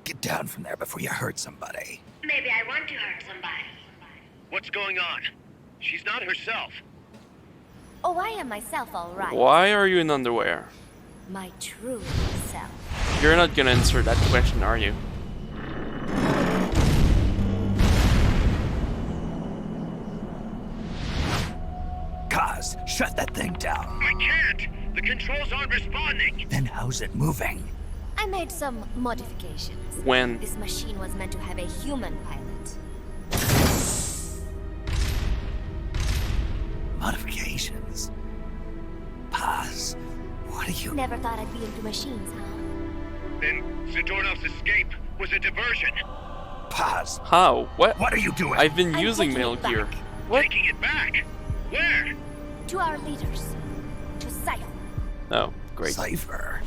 Get down from there before you hurt somebody. Maybe I want to hurt somebody. What's going on? She's not herself. Oh, I am myself, all right. Why are you in underwear? My true self. You're not gonna answer that question, are you? Kaz, shut that thing down. I can't. The controls aren't responding. Then how's it moving? I made some modifications. When? This machine was meant to have a human pilot. Modifications? Paz, what are you... Never thought I'd be into machines, huh? Then Zadornov's escape was a diversion. Paz, How? What? what are you doing? I've been I'm using taking Metal it back. Gear. What? Taking it back. Where? To our leaders. To Cypher. Oh, great. Cypher.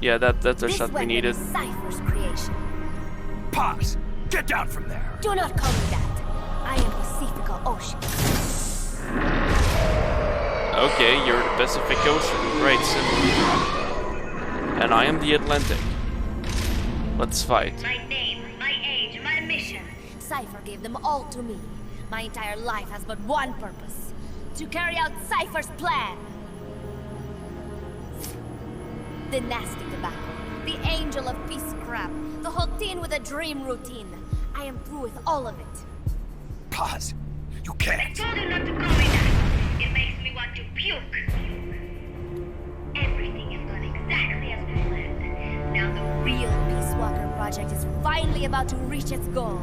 Yeah, that's a This shot we weapon needed. is Cypher's creation. Paz, get down from there. Do not call me that. I am Pacifico Ocean. Okay, you're the Pacific Ocean. Great, simple. And I am the Atlantic. Let's fight. My name, my age, my mission. Cypher gave them all to me. My entire life has but one purpose. To carry out Cypher's plan. The nasty tobacco. The angel of peace crap. The whole teen with a dream routine. I am through with all of it. Paz, you can't. told you not to call me that. It makes me want to puke. Everything is gone exactly as we planned. Now the real Peace Walker project is finally about to reach its goal.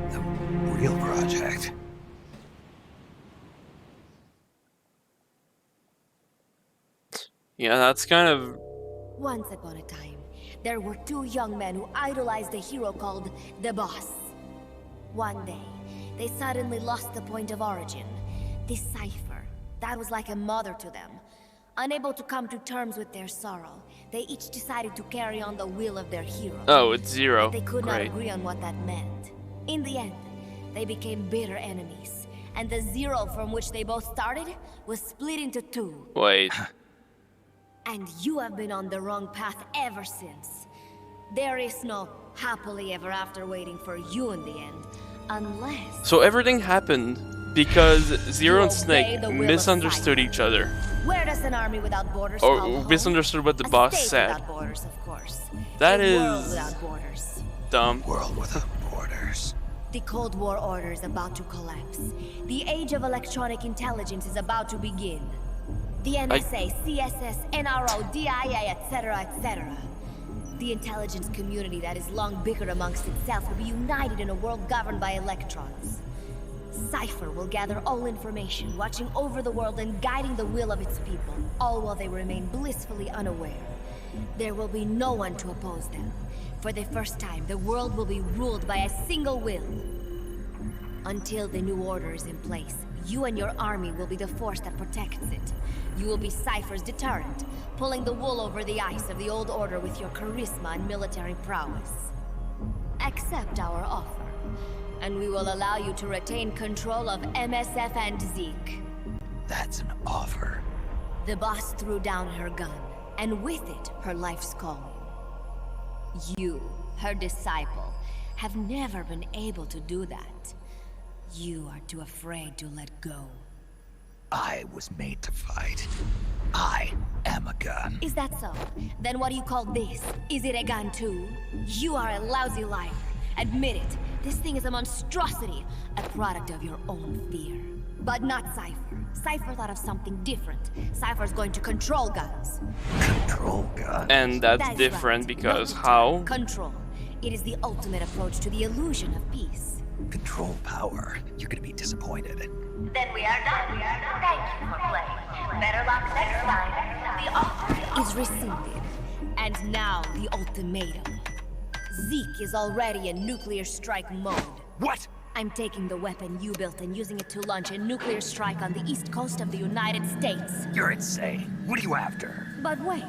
The real project. Yeah, that's kind of... Once upon a time, there were two young men who idolized a hero called the Boss. One day, they suddenly lost the point of origin. This Cypher, that was like a mother to them. Unable to come to terms with their sorrow, they each decided to carry on the will of their hero. Oh, it's Zero. But they could not Great. agree on what that meant. In the end, they became bitter enemies. And the Zero from which they both started was split into two. Wait. And you have been on the wrong path ever since. There is no happily ever after waiting for you in the end, unless... So everything happened because Zero and You obey Snake the will of misunderstood Cypher. each other. Where does an army without borders call Or home? misunderstood what the A boss state said. without borders, of course. That a world is without borders. dumb. World without borders. The Cold War order is about to collapse. The age of electronic intelligence is about to begin. The NSA, CSS, NRO, DIA, etc., etc. The intelligence community that has long bickered amongst itself will be united in a world governed by electrons. Cypher will gather all information, watching over the world and guiding the will of its people, all while they remain blissfully unaware. There will be no one to oppose them. For the first time, the world will be ruled by a single will. Until the new order is in place, you and your army will be the force that protects it. You will be Cypher's deterrent, pulling the wool over the eyes of the old order with your charisma and military prowess. Accept our offer, and we will allow you to retain control of MSF and Zeke. That's an offer. The boss threw down her gun, and with it, her life's calling. You, her disciple, have never been able to do that. You are too afraid to let go. I was made to fight. I am a gun. Is that so? Then what do you call this? Is it a gun too? You are a lousy liar. Admit it. This thing is a monstrosity. A product of your own fear. But not Cypher. Cypher thought of something different. Cypher's going to control guns. Control gun? And that's That is different right. because Note the how? term, control. It is the ultimate approach to the illusion of peace. Control power. You're gonna be disappointed. Then we are done. Thank you for playing. Better luck next time. The offer Is rescinded. And now the ultimatum. Zeke is already in nuclear strike mode. What? I'm taking the weapon you built and using it to launch a nuclear strike on the east coast of the United States. You're insane. What are you after? But wait,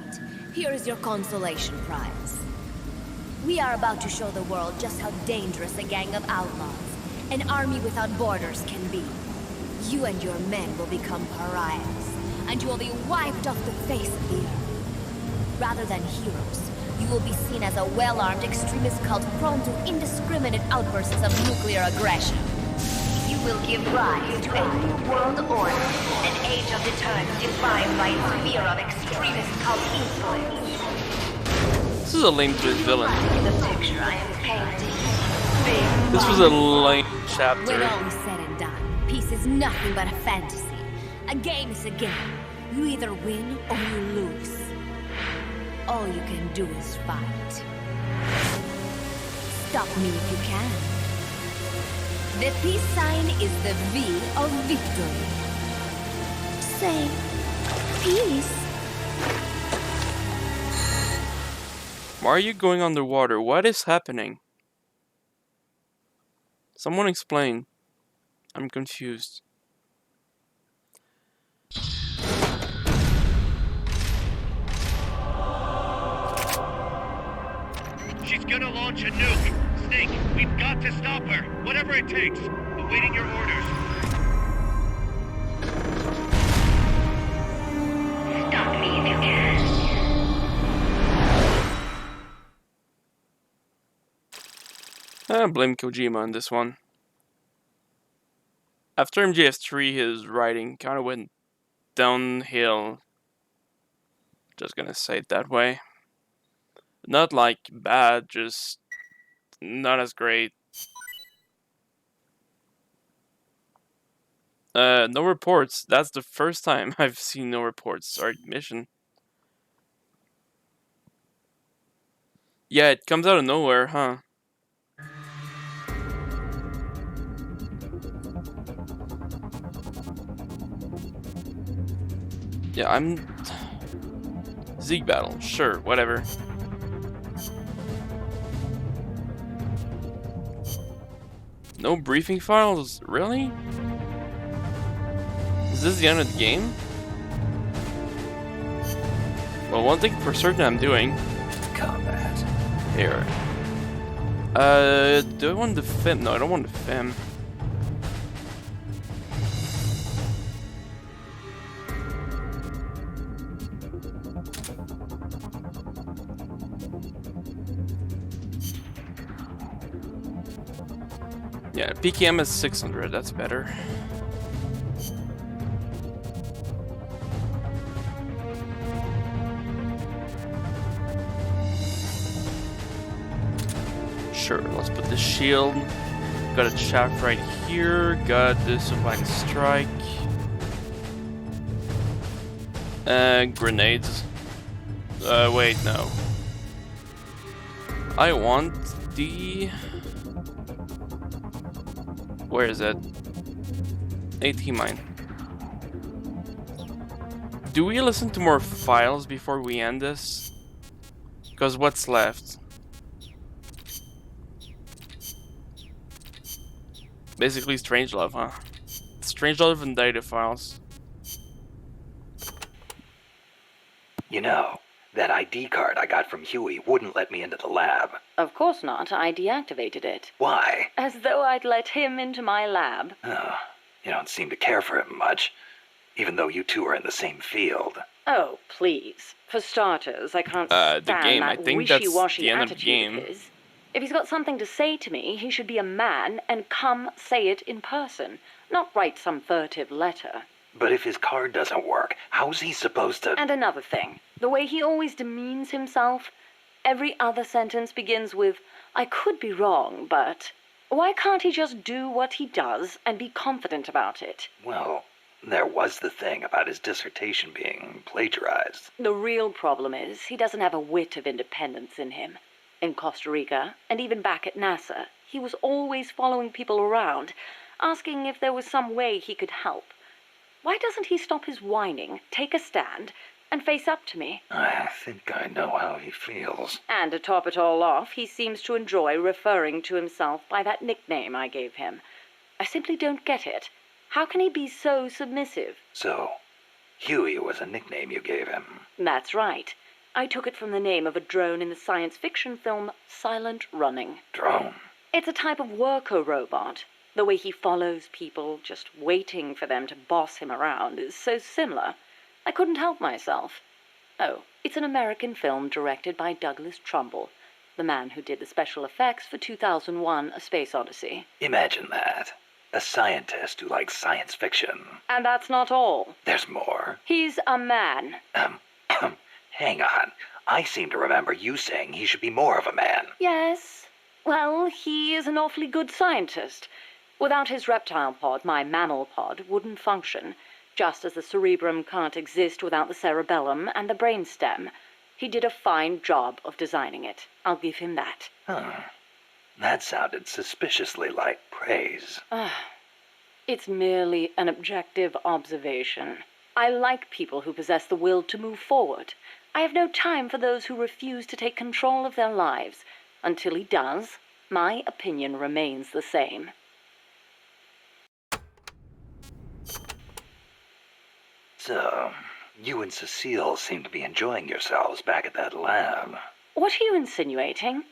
here is your consolation prize. We are about to show the world just how dangerous a gang of outlaws, an army without borders can be. You and your men will become pariahs, and you will be wiped off the face of the earth. Rather than heroes, you will be seen as a well-armed extremist cult prone to indiscriminate outbursts of nuclear aggression. you will give rise to a new world order, an age of deterrence defined by its fear of extremist cult influence. This is a lame twist villain. The picture I am painting. This was a lame When chapter. all is said and done, peace is nothing but a fantasy. A game is a game. You either win or you lose. All you can do is fight. Stop me if you can. The peace sign is the V of victory. Say, peace. Why are you going underwater? What is happening? Someone explain. I'm confused. She's gonna launch a nuke. Snake, we've got to stop her. Whatever it takes. Awaiting your orders. Stop me if you can. I blame Kojima on this one. After MGS3, his writing kind of went downhill. Just gonna say it that way. Not like bad, just not as great. No reports. That's the first time I've seen no reports. Sorry, mission. Yeah, it comes out of nowhere, huh? Yeah, I'm... Zeke battle, sure, whatever. No briefing files? Really? Is this the end of the game? Well, one thing for certain I'm doing. Combat. Here. Do I want the FIM? No, I don't want the FIM. Yeah, PKM is 600, that's better. Sure, let's put the shield. Got a shaft right here, got the Sublime Strike. Grenades. Wait, no. I want the... Where is it? AT mine. Do we listen to more files before we end this? Because what's left? Basically Strangelove, huh? Strangelove and data files. You know, that ID card I got from Huey wouldn't let me into the lab. Of course not. I deactivated it. Why? As though I'd let him into my lab. Oh, you don't seem to care for him much, even though you two are in the same field. Oh, please. For starters, I can't The stand game. I that think that's wishy-washy the end of the attitude game. of his. If he's got something to say to me, he should be a man and come say it in person, not write some furtive letter. But if his card doesn't work, how's he supposed to... And another thing, the way he always demeans himself. Every other sentence begins with, I could be wrong, but... Why can't he just do what he does and be confident about it? Well, there was the thing about his dissertation being plagiarized. The real problem is he doesn't have a whit of independence in him. In Costa Rica, and even back at NASA, he was always following people around, asking if there was some way he could help. Why doesn't he stop his whining, take a stand, and face up to me? I think I know how he feels. And to top it all off, he seems to enjoy referring to himself by that nickname I gave him. I simply don't get it. How can he be so submissive? So, Huey was a nickname you gave him. That's right. I took it from the name of a drone in the science fiction film Silent Running. Drone? It's a type of worker robot. The way he follows people, just waiting for them to boss him around, is so similar. I couldn't help myself. Oh, it's an American film directed by Douglas Trumbull, the man who did the special effects for 2001: A Space Odyssey. Imagine that. A scientist who likes science fiction. And that's not all. There's more. He's a man. Hang on. I seem to remember you saying he should be more of a man. Yes. Well, he is an awfully good scientist. Without his reptile pod, my mammal pod wouldn't function, just as the cerebrum can't exist without the cerebellum and the brainstem. He did a fine job of designing it. I'll give him that. That sounded suspiciously like praise. It's merely an objective observation. I like people who possess the will to move forward. I have no time for those who refuse to take control of their lives. Until he does, my opinion remains the same. So, you and Cecile seem to be enjoying yourselves back at that lab. What are you insinuating?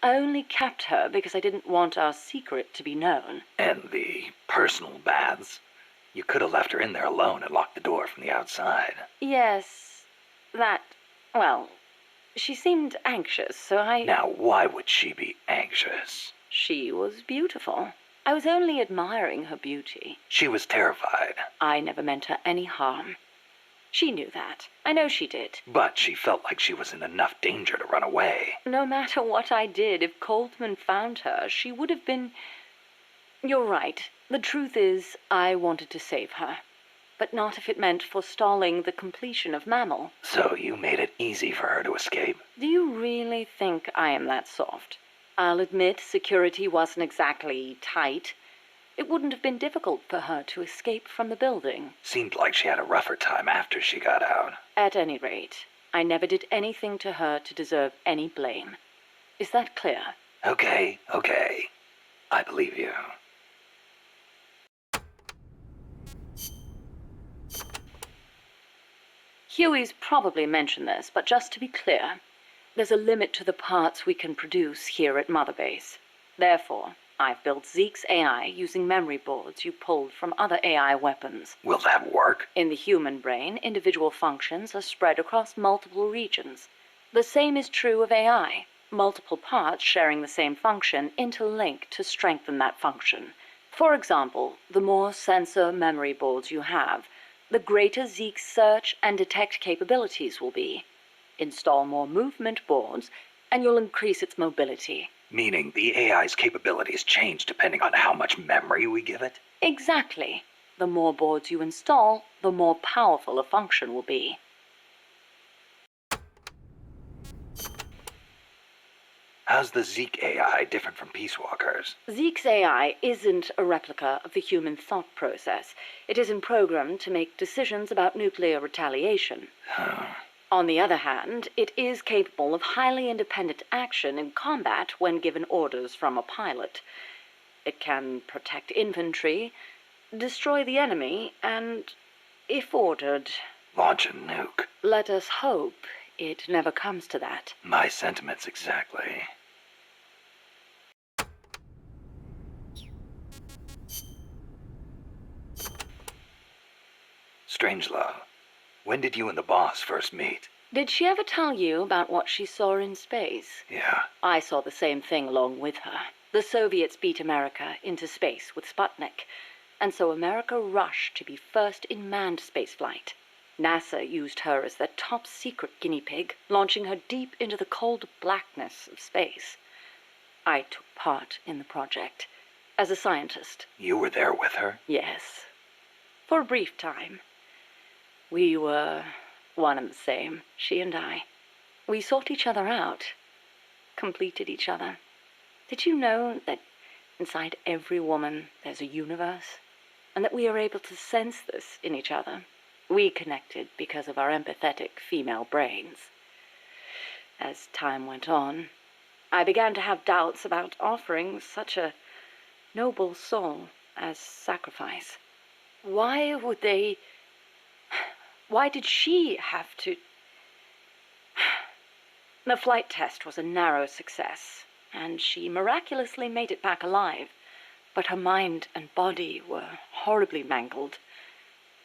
I only kept her because I didn't want our secret to be known. And the personal baths? You could have left her in there alone and locked the door from the outside. Yes, well, she seemed anxious, so I... Now, why would she be anxious? She was beautiful. I was only admiring her beauty. She was terrified. I never meant her any harm. She knew that. I know she did. But she felt like she was in enough danger to run away. No matter what I did, if Coltman found her, she would have been... You're right. The truth is, I wanted to save her. But not if it meant forestalling the completion of Mammal. So you made it easy for her to escape? Do you really think I am that soft? I'll admit security wasn't exactly tight. It wouldn't have been difficult for her to escape from the building. Seemed like she had a rougher time after she got out. At any rate, I never did anything to her to deserve any blame. Is that clear? Okay. I believe you. Huey's probably mentioned this, but just to be clear, there's a limit to the parts we can produce here at Mother Base. Therefore, I've built Zeke's AI using memory boards you pulled from other AI weapons. Will that work? In the human brain, individual functions are spread across multiple regions. The same is true of AI. Multiple parts sharing the same function interlink to strengthen that function. For example, the more sensor memory boards you have, the greater Zeke's search and detect capabilities will be. Install more movement boards, and you'll increase its mobility. Meaning the AI's capabilities change depending on how much memory we give it? Exactly. The more boards you install, the more powerful a function will be. How's the Zeke AI different from Peace Walker's? Zeke's AI isn't a replica of the human thought process. It isn't programmed to make decisions about nuclear retaliation. On the other hand, it is capable of highly independent action in combat when given orders from a pilot. It can protect infantry, destroy the enemy, and, if ordered... launch a nuke. Let us hope it never comes to that. My sentiments exactly. Strangelove, when did you and the boss first meet? Did she ever tell you about what she saw in space? Yeah. I saw the same thing along with her. The Soviets beat America into space with Sputnik, and so America rushed to be first in manned spaceflight. NASA used her as their top secret guinea pig, launching her deep into the cold blackness of space. I took part in the project as a scientist. You were there with her? Yes. For a brief time. We were one and the same, she and I. We sought each other out, completed each other. Did you know that inside every woman there's a universe? And that we are able to sense this in each other? We connected because of our empathetic female brains. As time went on, I began to have doubts about offering such a noble soul as sacrifice. Why did she have to... The flight test was a narrow success, and she miraculously made it back alive, but her mind and body were horribly mangled,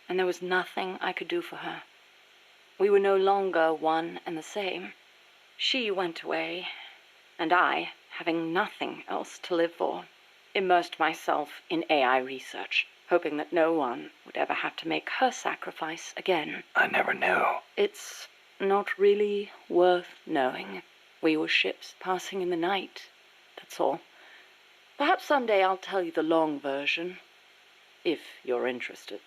and there was nothing I could do for her. We were no longer one and the same. She went away, and I, having nothing else to live for, immersed myself in AI research, hoping that no one would ever have to make her sacrifice again. I never knew. It's not really worth knowing. We were ships passing in the night, that's all. Perhaps someday I'll tell you the long version, if you're interested.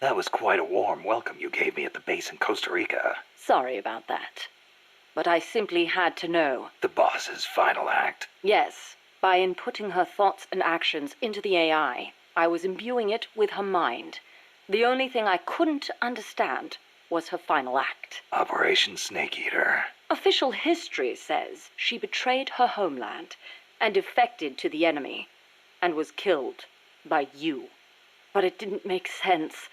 That was quite a warm welcome you gave me at the base in Costa Rica. Sorry about that. But I simply had to know. The boss's final act. Yes, by inputting her thoughts and actions into the AI, I was imbuing it with her mind. The only thing I couldn't understand was her final act. Operation Snake Eater. Official history says she betrayed her homeland and defected to the enemy and was killed by you. But it didn't make sense.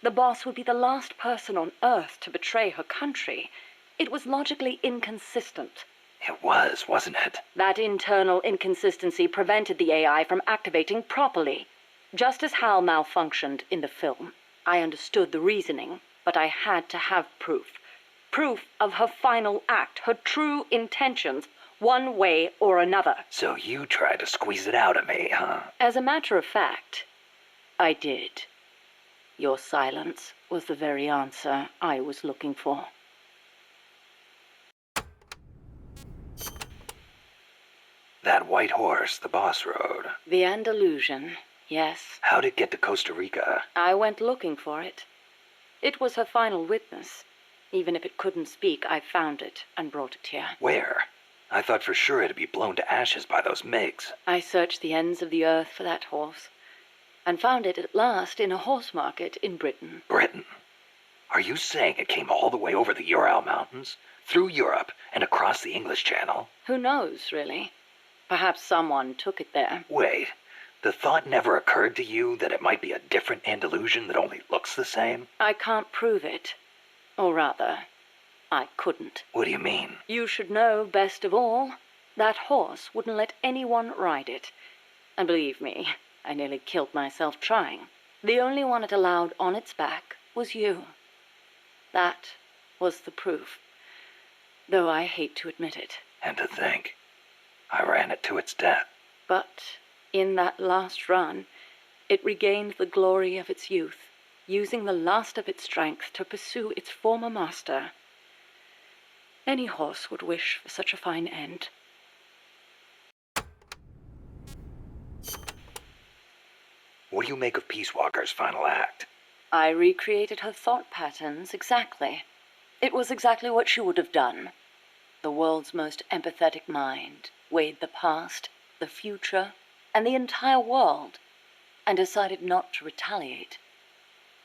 The boss would be the last person on Earth to betray her country. It was logically inconsistent. It was, wasn't it? That internal inconsistency prevented the AI from activating properly. Just as Hal malfunctioned in the film, I understood the reasoning, but I had to have proof. Proof of her final act, her true intentions, one way or another. So you tried to squeeze it out of me, huh? As a matter of fact, I did. Your silence was the very answer I was looking for. That white horse the boss rode. The Andalusian, yes. How'd it get to Costa Rica? I went looking for it. It was her final witness. Even if it couldn't speak, I found it and brought it here. Where? I thought for sure it'd be blown to ashes by those MiGs. I searched the ends of the earth for that horse, and found it at last in a horse market in Britain. Britain? Are you saying it came all the way over the Ural Mountains, through Europe, and across the English Channel? Who knows, really? Perhaps someone took it there. Wait, the thought never occurred to you that it might be a different Andalusian that only looks the same? I can't prove it. Or rather, I couldn't. What do you mean? You should know best of all. That horse wouldn't let anyone ride it. And believe me, I nearly killed myself trying. The only one it allowed on its back was you. That was the proof. Though I hate to admit it. And to think, I ran it to its death. But in that last run, it regained the glory of its youth, using the last of its strength to pursue its former master. Any horse would wish for such a fine end. What do you make of Peace Walker's final act? I recreated her thought patterns exactly. It was exactly what she would have done. The world's most empathetic mind weighed the past, the future, and the entire world, and decided not to retaliate.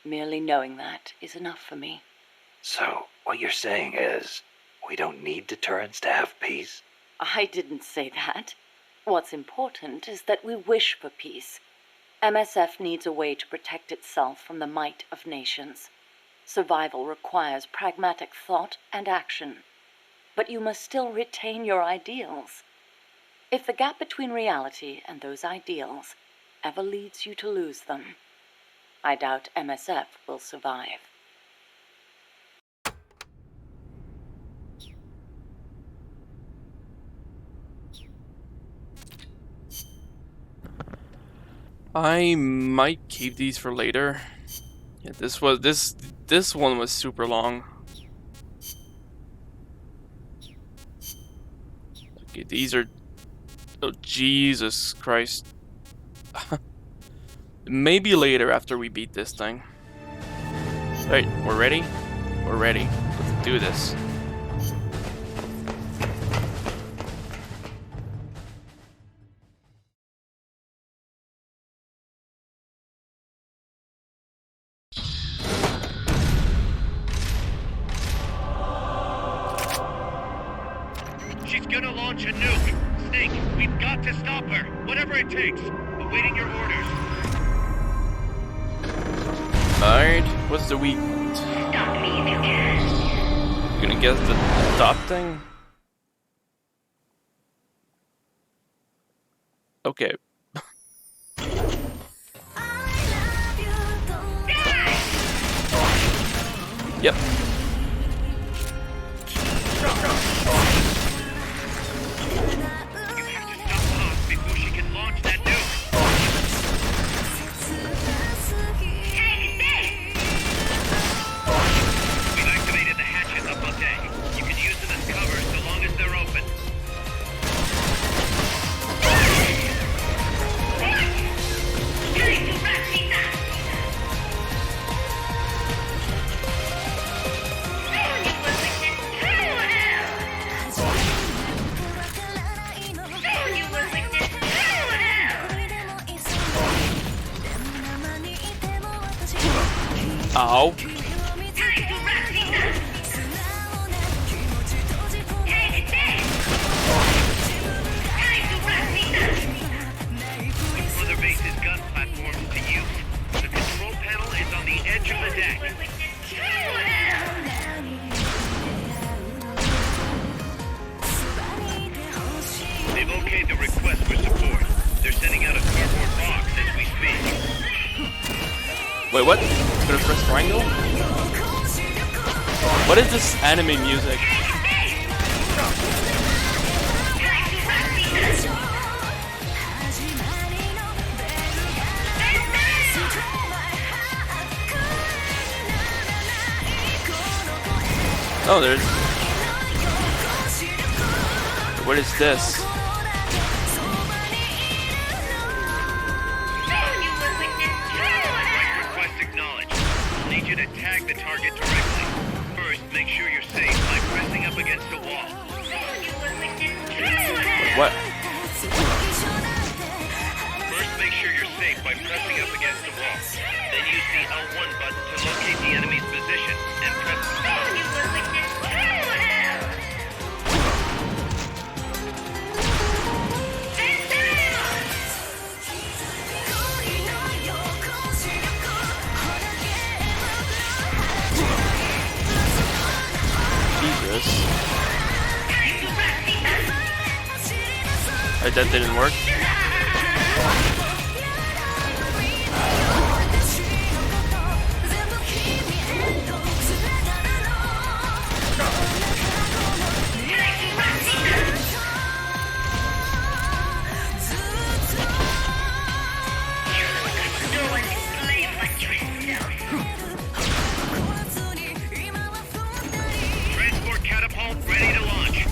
Merely knowing that is enough for me. So, what you're saying is, we don't need deterrence to have peace? I didn't say that. What's important is that we wish for peace. MSF needs a way to protect itself from the might of nations. Survival requires pragmatic thought and action. But you must still retain your ideals. If the gap between reality and those ideals ever leads you to lose them, I doubt MSF will survive. I might keep these for later. Yeah, this one was super long. Okay, these are... Oh, Jesus Christ. Maybe later after we beat this thing. Right, we're ready? We're ready. Let's do this. She's gonna launch a nuke. Snake, we've got to stop her. Whatever it takes. Awaiting your orders. Alright, what's the weak? Stop me if you can. You gonna guess the top thing? Okay. Yep. Before she can launch that nuke. We've activated the hatches up on deck. You can use them as cover so long as they're open. Ow. Mother Base's gun platforms to use. The control panel is on the edge of the deck. They've okayed the request for support. They're sending out a cardboard box as we speak. Wait, what? Gonna press triangle? What is this anime music? Oh, there's... What is this? Request acknowledged. I'll need you to tag the target directly. First, make sure you're safe by pressing up against a wall. What? First, make sure you're safe by pressing up against the wall. Then use the L1 button to locate the enemy's position and press... Jesus. That didn't work. Transport catapult ready to launch.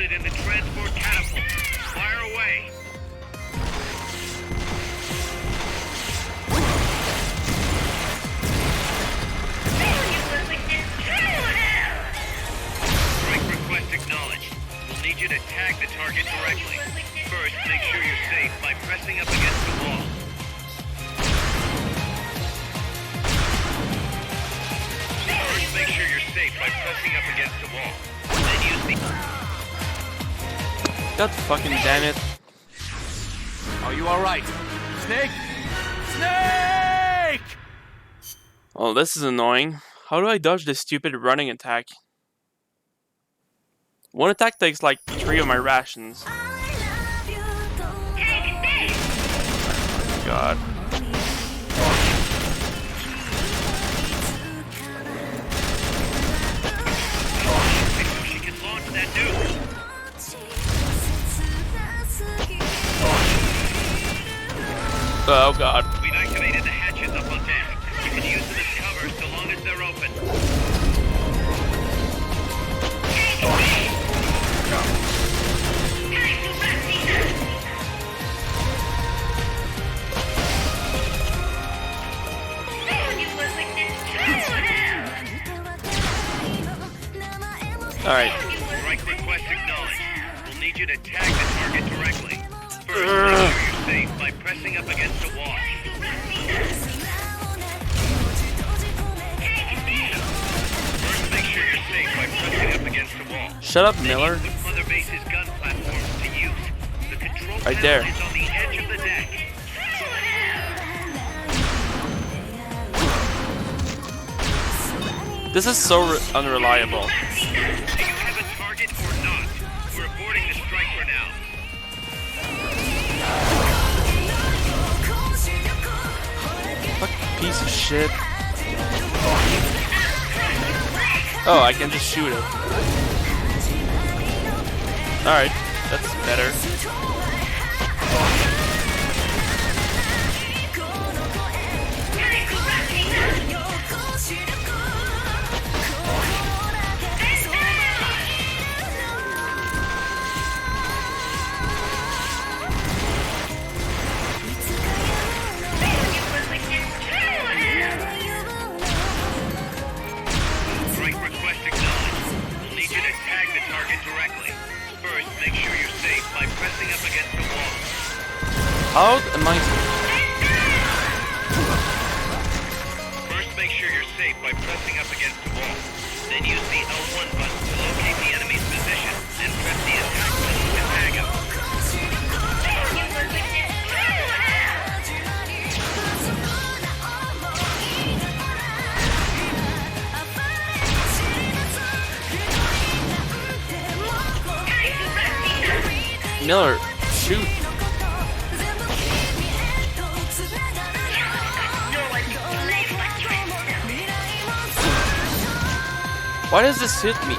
loaded in the transport catapult. Fire away. Strike request acknowledged. We'll need you to tag the target directly. First, make sure you're safe by pressing up against the wall. First, make sure you're safe by pressing up against the wall. Then use the... God fucking damn it. Are you alright? Snake? Snake! Oh, this is annoying. How do I dodge this stupid running attack? One attack takes like 3 of my rations. God. She can launch that nuke. Oh God. We've activated the hatches up on deck. You can use them as cover so long as they're open. Alright. Strike request acknowledged. We'll need you to tag the target directly. First, make sure you're safe by pressing up against the wall. First, make sure you're safe by pressing up against the wall. Shut up, Miller. Then use Mother Base's gun platforms to use. The control Right panel there. is on the edge of the deck. This is so unreliable. Do you have a target or not? We're aborting the strike for now. Fucking piece of shit. Oh, I can just shoot it. Alright, that's better. Strike request acknowledged. We'll need you to tag the target directly. First, make sure you're safe by pressing up against the wall. How am I... First, make sure you're safe by pressing up against the wall. Then use the L1 button to locate the enemy's position, and press the attack button to tag him. Miller, shoot. Why does this hit me?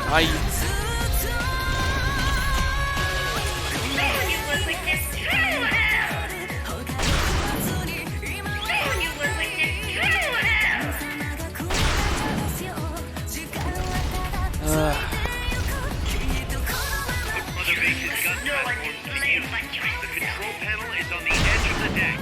Mother Base's gun platforms to use. The control panel is on the edge of the deck.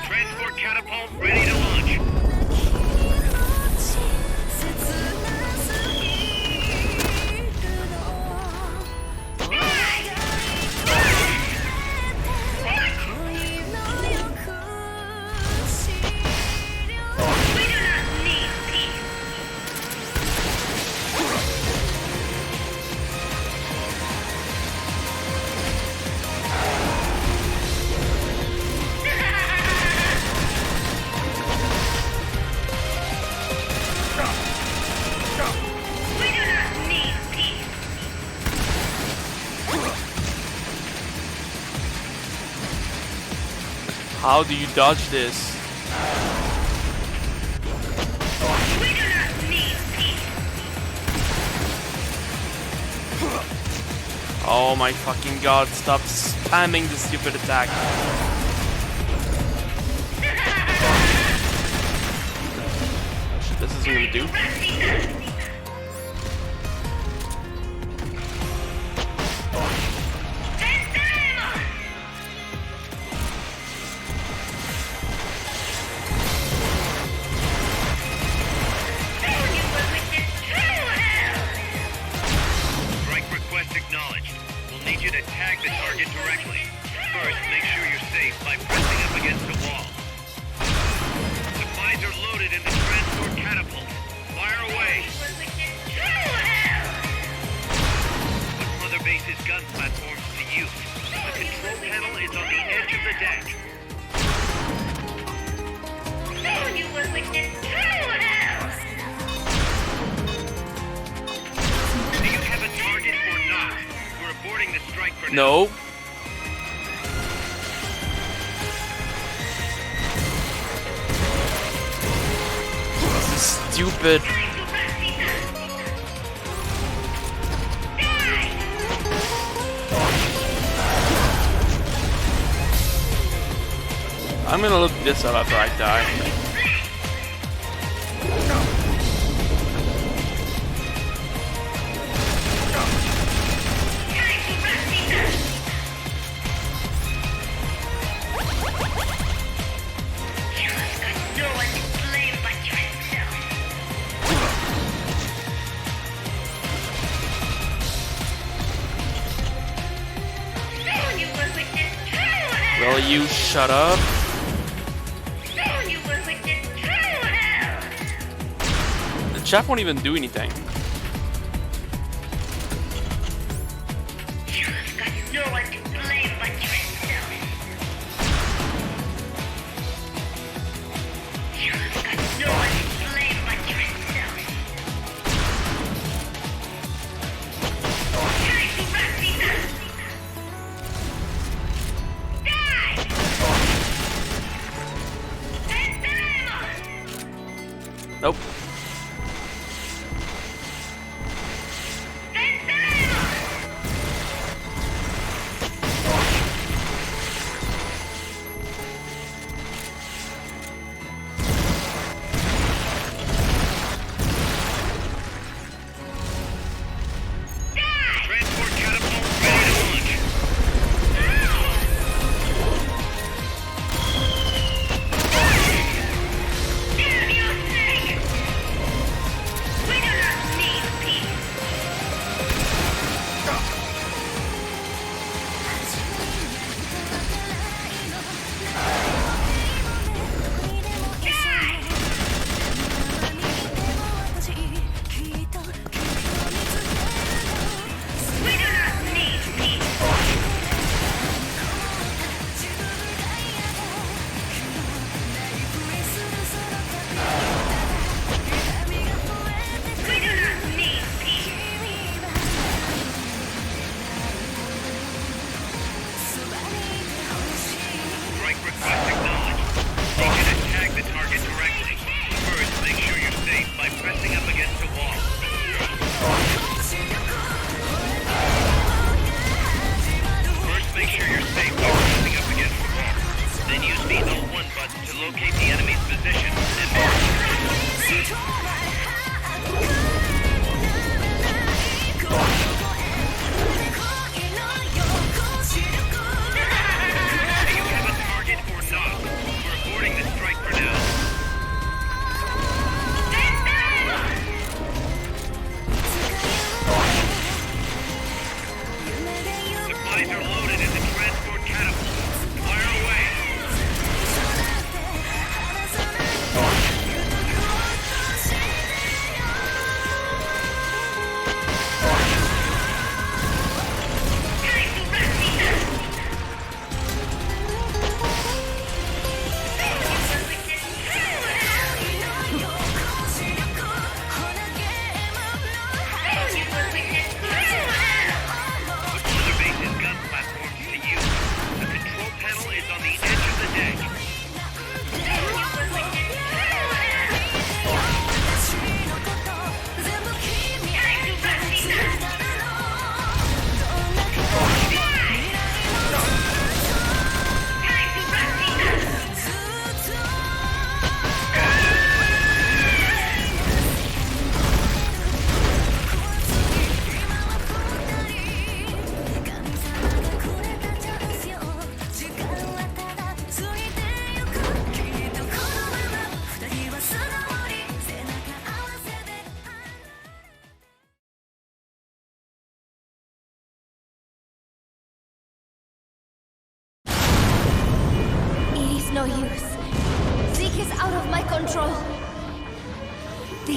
Transport catapult ready to launch. How do you dodge this? Oh my fucking god, stop spamming the stupid attack. Shit, this isn't gonna do. Strike request acknowledged. We'll need you to tag the target directly. First, make sure you're safe by pressing up against the wall. Supplies are loaded in the transport catapult. Fire away. Put Mother Base's gun platforms to use. The control panel is on the edge of the deck. You will witness true hell. Do you have a target or not? We're aborting the strike for now. No. This is stupid. I'm gonna look this up after I die. Will you shut up? The chat won't even do anything. Nope.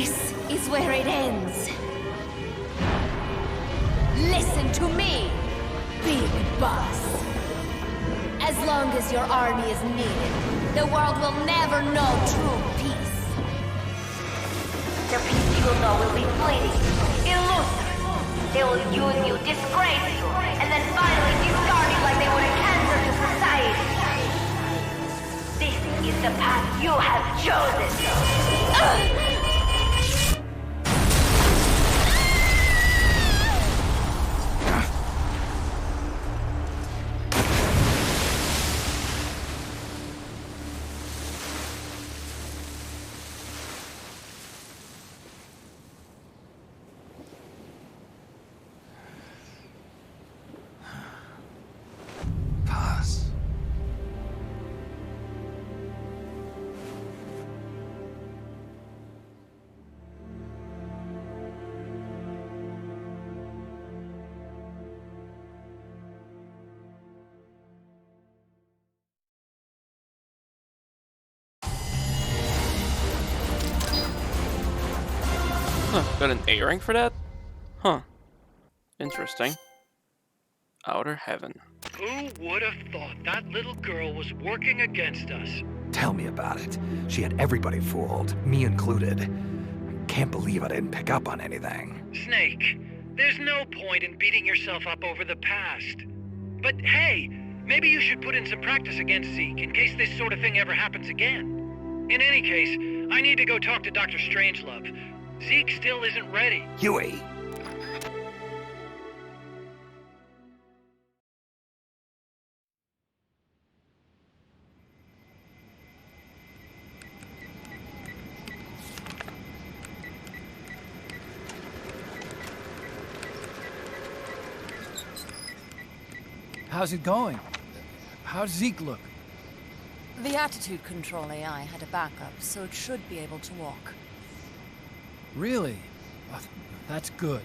This is where it ends. Listen to me, Big Boss. As long as your army is needed, the world will never know true peace. The peace you will know will be fleeting, elusive. They will use you, disgrace you, and then finally discard you like they would a cancer to society. This is the path you have chosen. Huh, got an A rank for that? Huh. Interesting. Outer Heaven. Who would have thought that little girl was working against us? Tell me about it. She had everybody fooled, me included. Can't believe I didn't pick up on anything. Snake, there's no point in beating yourself up over the past. But hey, maybe you should put in some practice against Zeke in case this sort of thing ever happens again. In any case, I need to go talk to Dr. Strangelove. Zeke still isn't ready. Huey! How's it going? How's Zeke look? The attitude control AI had a backup, so it should be able to walk. Really? Oh, that's good.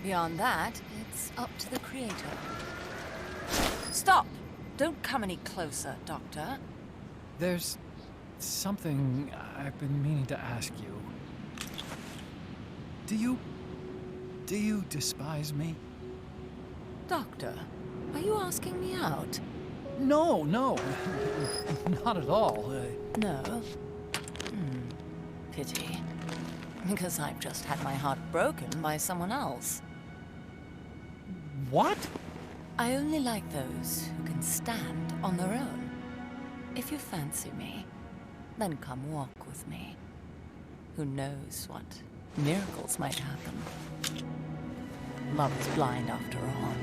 Beyond that, it's up to the creator. Stop! Don't come any closer, Doctor. There's something I've been meaning to ask you. Do you despise me? Doctor, are you asking me out? No, not at all. No? Pity. Because I've just had my heart broken by someone else. What? I only like those who can stand on their own. If you fancy me, then come walk with me. Who knows what miracles might happen. Love is blind after all.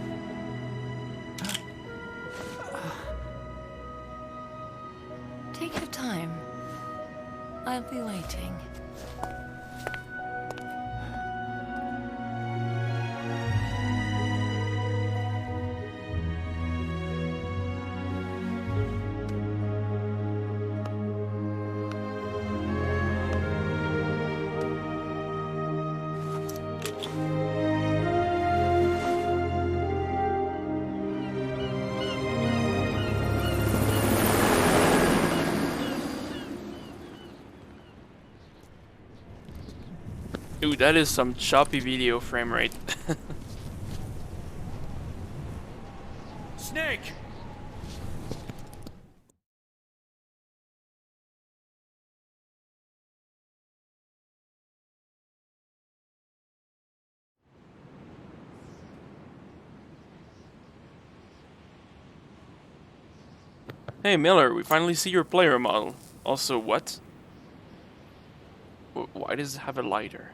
Take your time. I'll be waiting. Dude, that is some choppy video frame rate. Snake! Hey Miller, we finally see your player model. Also, what? Why does it have a lighter?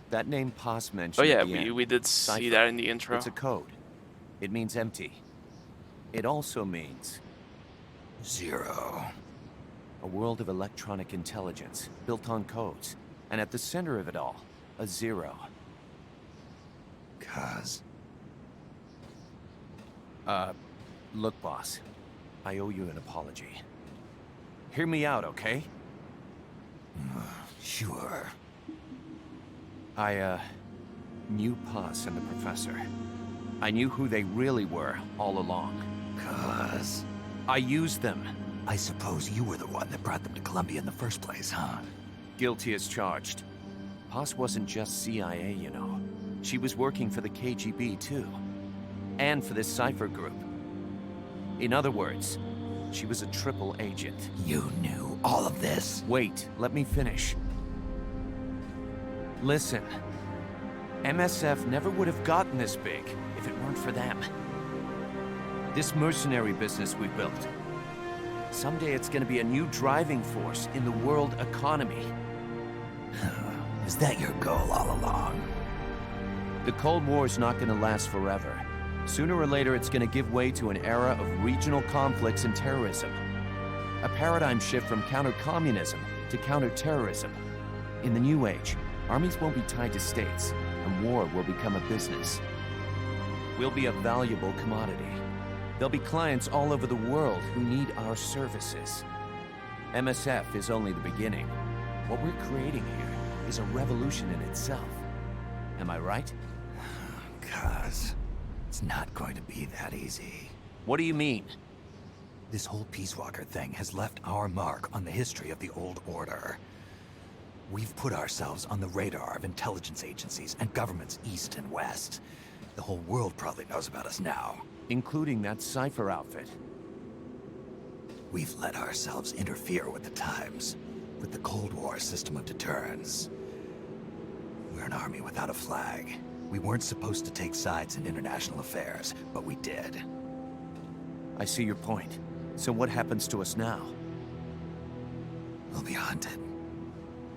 That name Paz mentioned. Oh yeah, at the end. we did see Cipher. that in the intro. It's a code. It means empty. It also means Zero. a world of electronic intelligence built on codes, and at the center of it all, a zero. Cuz. Look, boss. I owe you an apology. Hear me out, okay? Sure. I knew Paz and the professor. I knew who they really were all along. Cuz. I used them. I suppose you were the one that brought them to Columbia in the first place, huh? Guilty as charged. Paz wasn't just CIA, you know. She was working for the KGB, too. And for this Cypher group. In other words, she was a triple agent. You knew all of this? Wait, let me finish. Listen. MSF never would have gotten this big if it weren't for them. This mercenary business we built. Someday it's gonna be a new driving force in the world economy. Is that your goal all along? The Cold War's not gonna last forever. Sooner or later, it's gonna give way to an era of regional conflicts and terrorism. A paradigm shift from counter-communism to counter-terrorism. In the new age, armies won't be tied to states, and war will become a business. We'll be a valuable commodity. There'll be clients all over the world who need our services. MSF is only the beginning. What we're creating here is a revolution in itself. Am I right? Kaz, it's not going to be that easy. What do you mean? This whole Peace Walker thing has left our mark on the history of the Old Order. We've put ourselves on the radar of intelligence agencies and governments east and west. The whole world probably knows about us now. Including that Cypher outfit. We've let ourselves interfere with the times, with the Cold War system of deterrence. We're an army without a flag. We weren't supposed to take sides in international affairs, but we did. I see your point. So what happens to us now? We'll be hunted.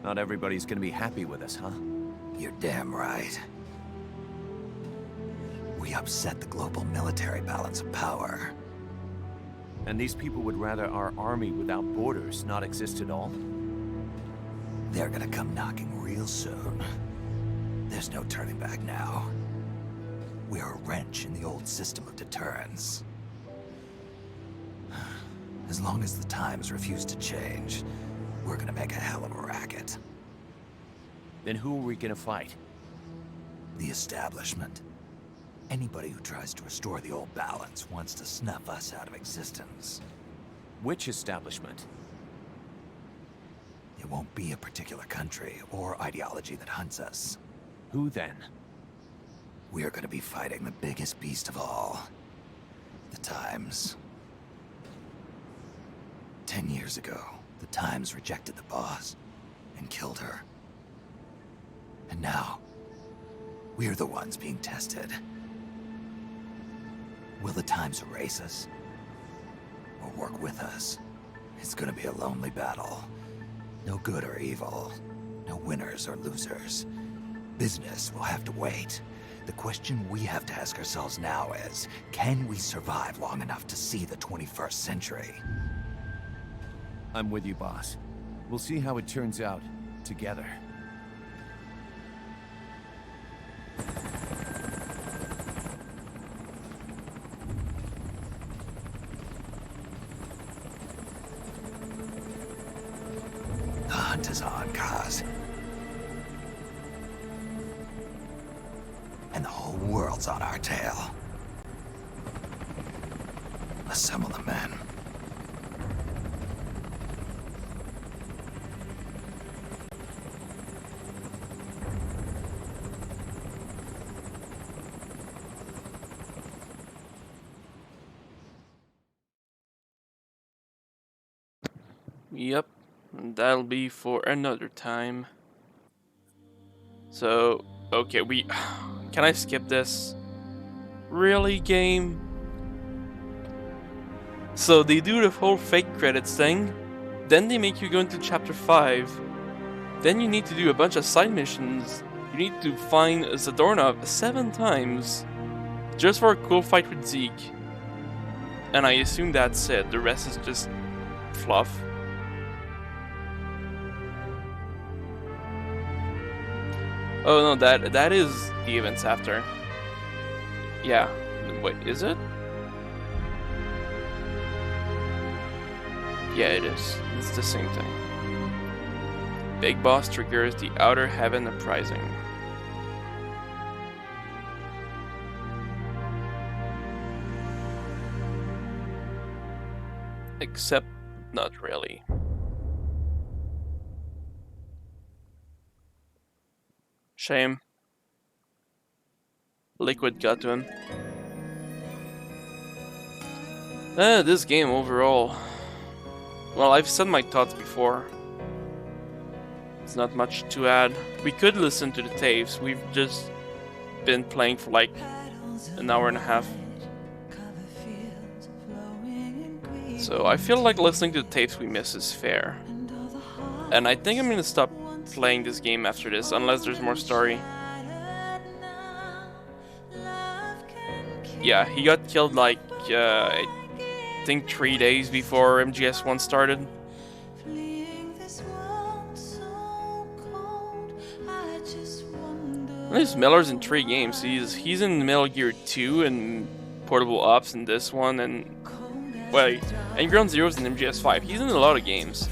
Not everybody's gonna be happy with us, huh? You're damn right. We upset the global military balance of power. And these people would rather our army without borders not exist at all? They're gonna come knocking real soon. There's no turning back now. We're a wrench in the old system of deterrence. As long as the times refuse to change, we're gonna make a hell of a racket. Then who are we gonna fight? The establishment. Anybody who tries to restore the old balance wants to snuff us out of existence. Which establishment? It won't be a particular country or ideology that hunts us. Who then? We are going to be fighting the biggest beast of all. The Times. 10 years ago, the Times rejected the boss and killed her. And now, we're the ones being tested. Will the Times erase us? Or work with us? It's gonna be a lonely battle. No good or evil. No winners or losers. Business will have to wait. The question we have to ask ourselves now is, can we survive long enough to see the 21st century? I'm with you, boss. We'll see how it turns out, together. The hunt is on, Kaz. And the whole world's on our tail. Assemble the men. Yep, that'll be for another time. So, okay, can I skip this? Really, game? So they do the whole fake credits thing, then they make you go into chapter 5, then you need to do a bunch of side missions. You need to find Zadornov 7 times, just for a cool fight with Zeke. And I assume that's it, the rest is just fluff. Oh no, that is the events after. Yeah. Wait, is it? Yeah, it is. It's the same thing. Big Boss triggers the Outer Heaven Uprising. Except not really. Shame. Liquid got to him. This game overall. Well, I've said my thoughts before. It's not much to add. We could listen to the tapes. We've just been playing for like an hour and a half. So I feel like listening to the tapes we miss is fair. And I think I'm gonna stop playing this game after this, unless there's more story. Yeah, he got killed like, I think 3 days before MGS1 started. At least Miller's in 3 games. He's in Metal Gear 2 and Portable Ops in this one, and wait, and Ground Zeroes in MGS5. He's in a lot of games.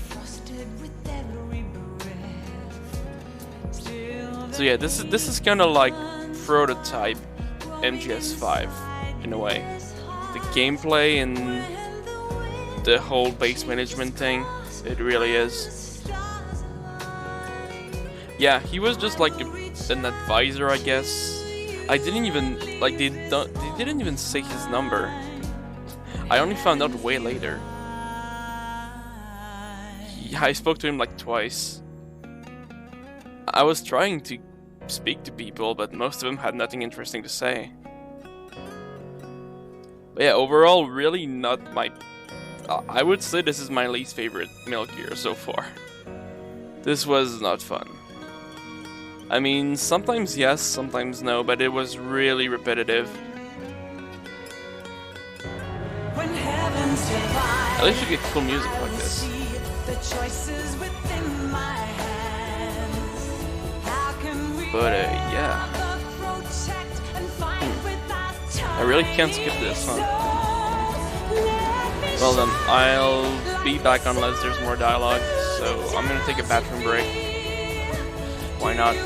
So yeah, this is kind of like prototype MGS5 in a way. The gameplay and the whole base management thing, it really is. Yeah, he was just like an advisor, I guess. I didn't even like they didn't even say his number. I only found out way later. I spoke to him like twice. I was trying to speak to people, but most of them had nothing interesting to say. But yeah, overall, really not my... I would say this is my least favorite Metal Gear so far. This was not fun. I mean, sometimes yes, sometimes no, but it was really repetitive. At least you get cool music like this. But yeah. I really can't skip this, huh? Well then, I'll be back unless there's more dialogue, so I'm gonna take a bathroom break. Why not?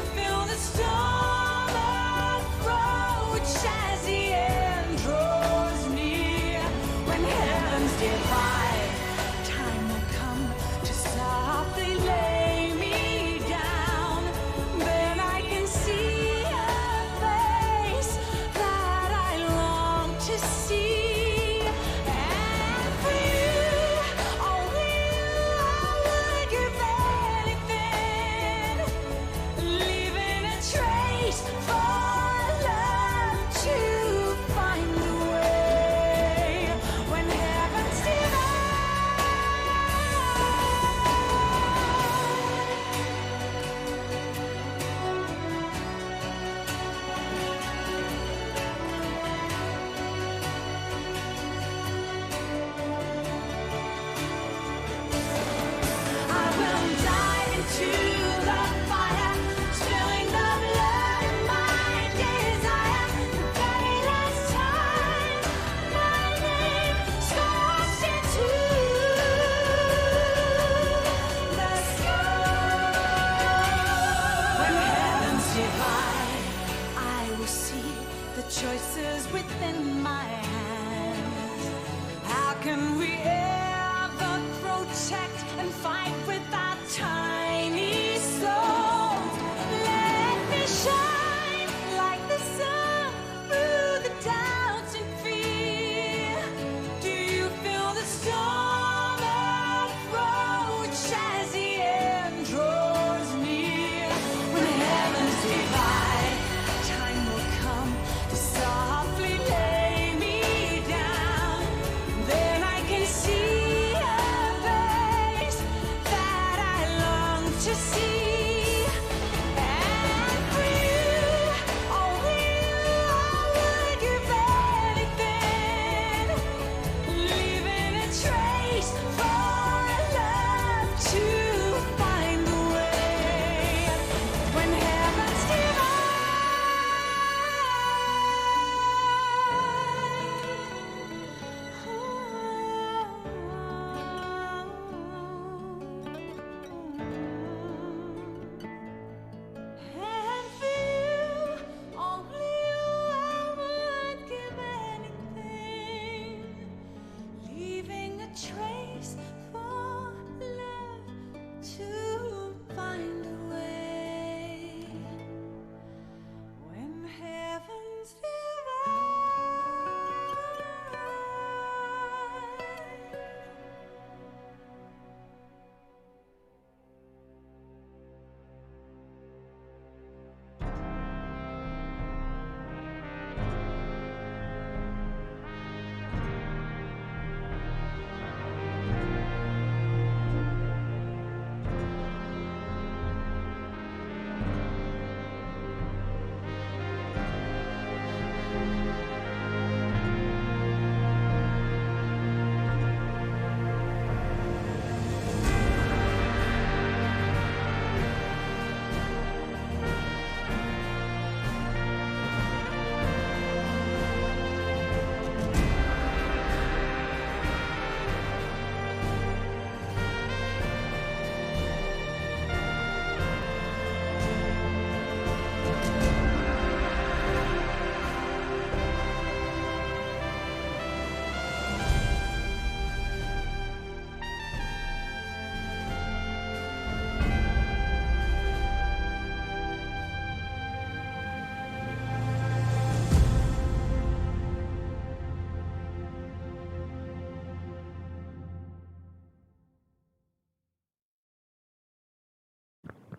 Leave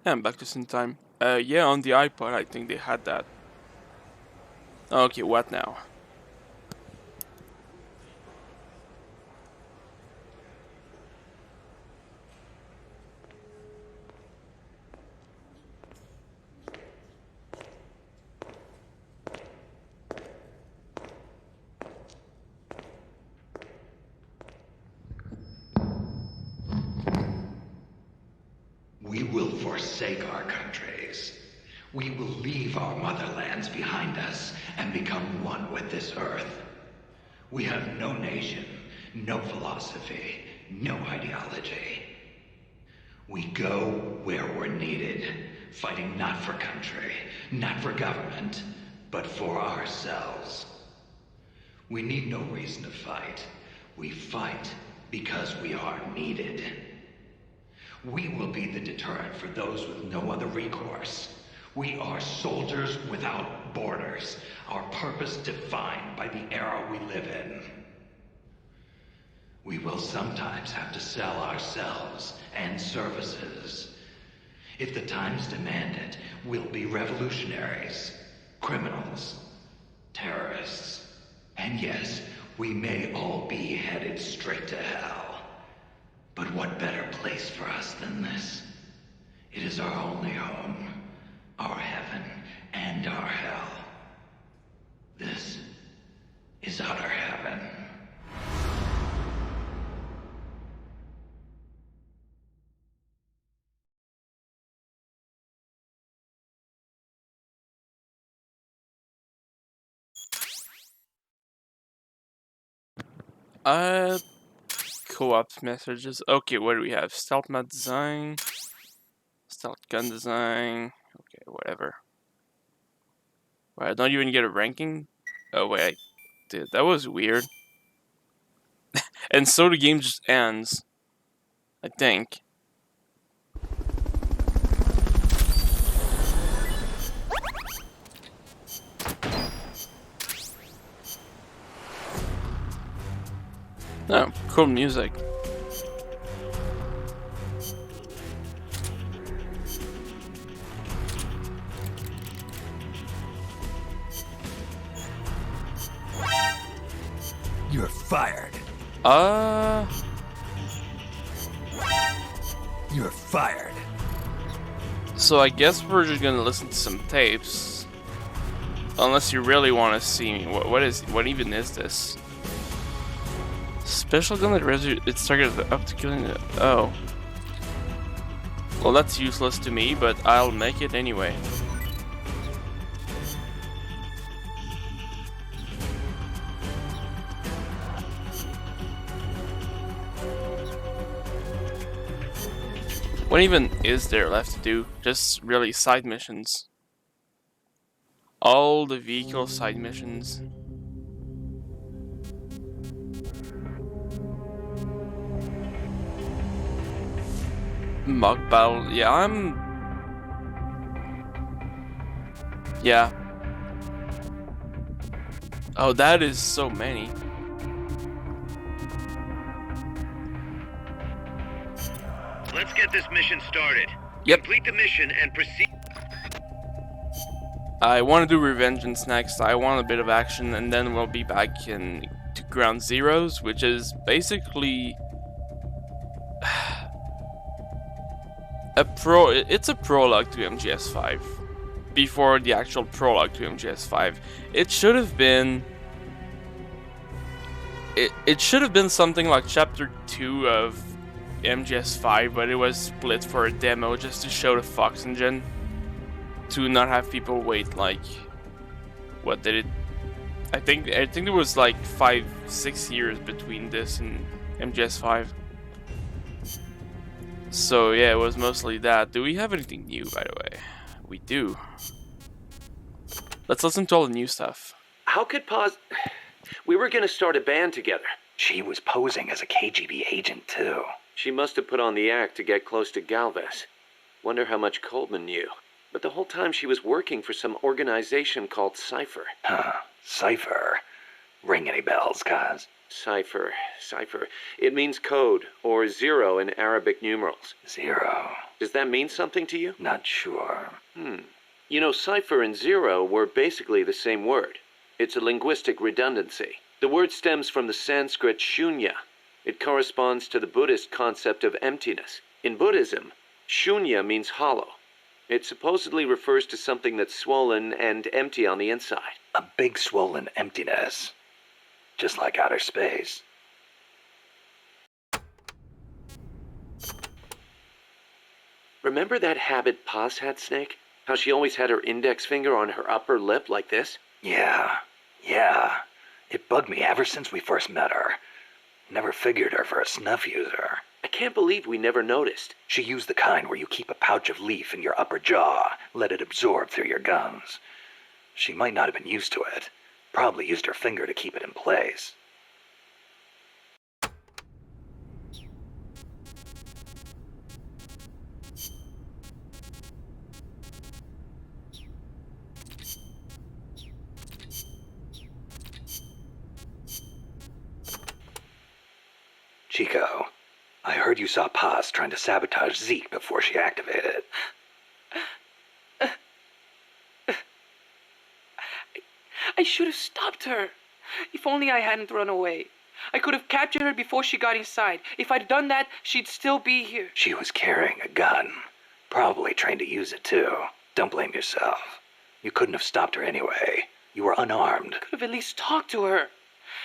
I'm back just in time. Yeah, on the iPod, I think they had that. Okay, what now? We will forsake our countries. We will leave our motherlands behind us and become one with this earth. We have no nation, no philosophy, no ideology. We go where we're needed, fighting not for country, not for government, but for ourselves. We need no reason to fight. We fight because we are needed. We will be the deterrent for those with no other recourse. We are soldiers without borders, our purpose defined by the era we live in. We will sometimes have to sell ourselves and services. If the times demand it, we'll be revolutionaries, criminals, terrorists. And yes, we may all be headed straight to hell. But what better place for us than this? It is our only home, our heaven, and our hell. This is utter heaven. Co-op messages. Okay, what do we have? Stealth map design, stealth gun design. Okay, whatever. Wait, I don't even get a ranking. Oh wait, I did. That was weird. And so the game just ends, I think. Oh, cool music. You're fired. You're fired. So I guess we're just gonna listen to some tapes. Unless you really want to see me. What even is this? Special gun that it's targeted up to killing it. Oh. Well, that's useless to me, but I'll make it anyway. What even is there left to do? Just really side missions. All the vehicle side missions. Mock battle. Yeah, yeah. Oh, that is so many. Let's get this mission started. Yep. Complete the mission and proceed. I want to do Revengeance next. I want a bit of action, and then we'll be back to Ground Zeroes, which is basically it's a prologue to MGS5 before the actual prologue to MGS5. It should have been it should have been something like chapter 2 of MGS5, but it was split for a demo just to show the Fox engine, to not have people wait like what did it I think there was like 5-6 years between this and MGS5. So yeah, it was mostly that. Do we have anything new, by the way? We do. Let's listen to all the new stuff. How could we were gonna start a band together. She was posing as a KGB agent, too. She must have put on the act to get close to Galvez. Wonder how much Coleman knew. But the whole time she was working for some organization called Cypher. Huh. Cypher. Ring any bells, Kaz? Cypher. It means code, or zero in Arabic numerals. Zero. Does that mean something to you? Not sure. You know, cipher and zero were basically the same word. It's a linguistic redundancy. The word stems from the Sanskrit shunya. It corresponds to the Buddhist concept of emptiness. In Buddhism, shunya means hollow. It supposedly refers to something that's swollen and empty on the inside. A big swollen emptiness. Just like outer space. Remember that habit Paz had, Snake? How she always had her index finger on her upper lip like this? Yeah. It bugged me ever since we first met her. Never figured her for a snuff user. I can't believe we never noticed. She used the kind where you keep a pouch of leaf in your upper jaw, let it absorb through your gums. She might not have been used to it. Probably used her finger to keep it in place. Chico, I heard you saw Paz trying to sabotage Zeke before she activated. I should have stopped her. If only I hadn't run away. I could have captured her before she got inside. If I'd done that, she'd still be here. She was carrying a gun. Probably trained to use it too. Don't blame yourself. You couldn't have stopped her anyway. You were unarmed. Could have at least talked to her.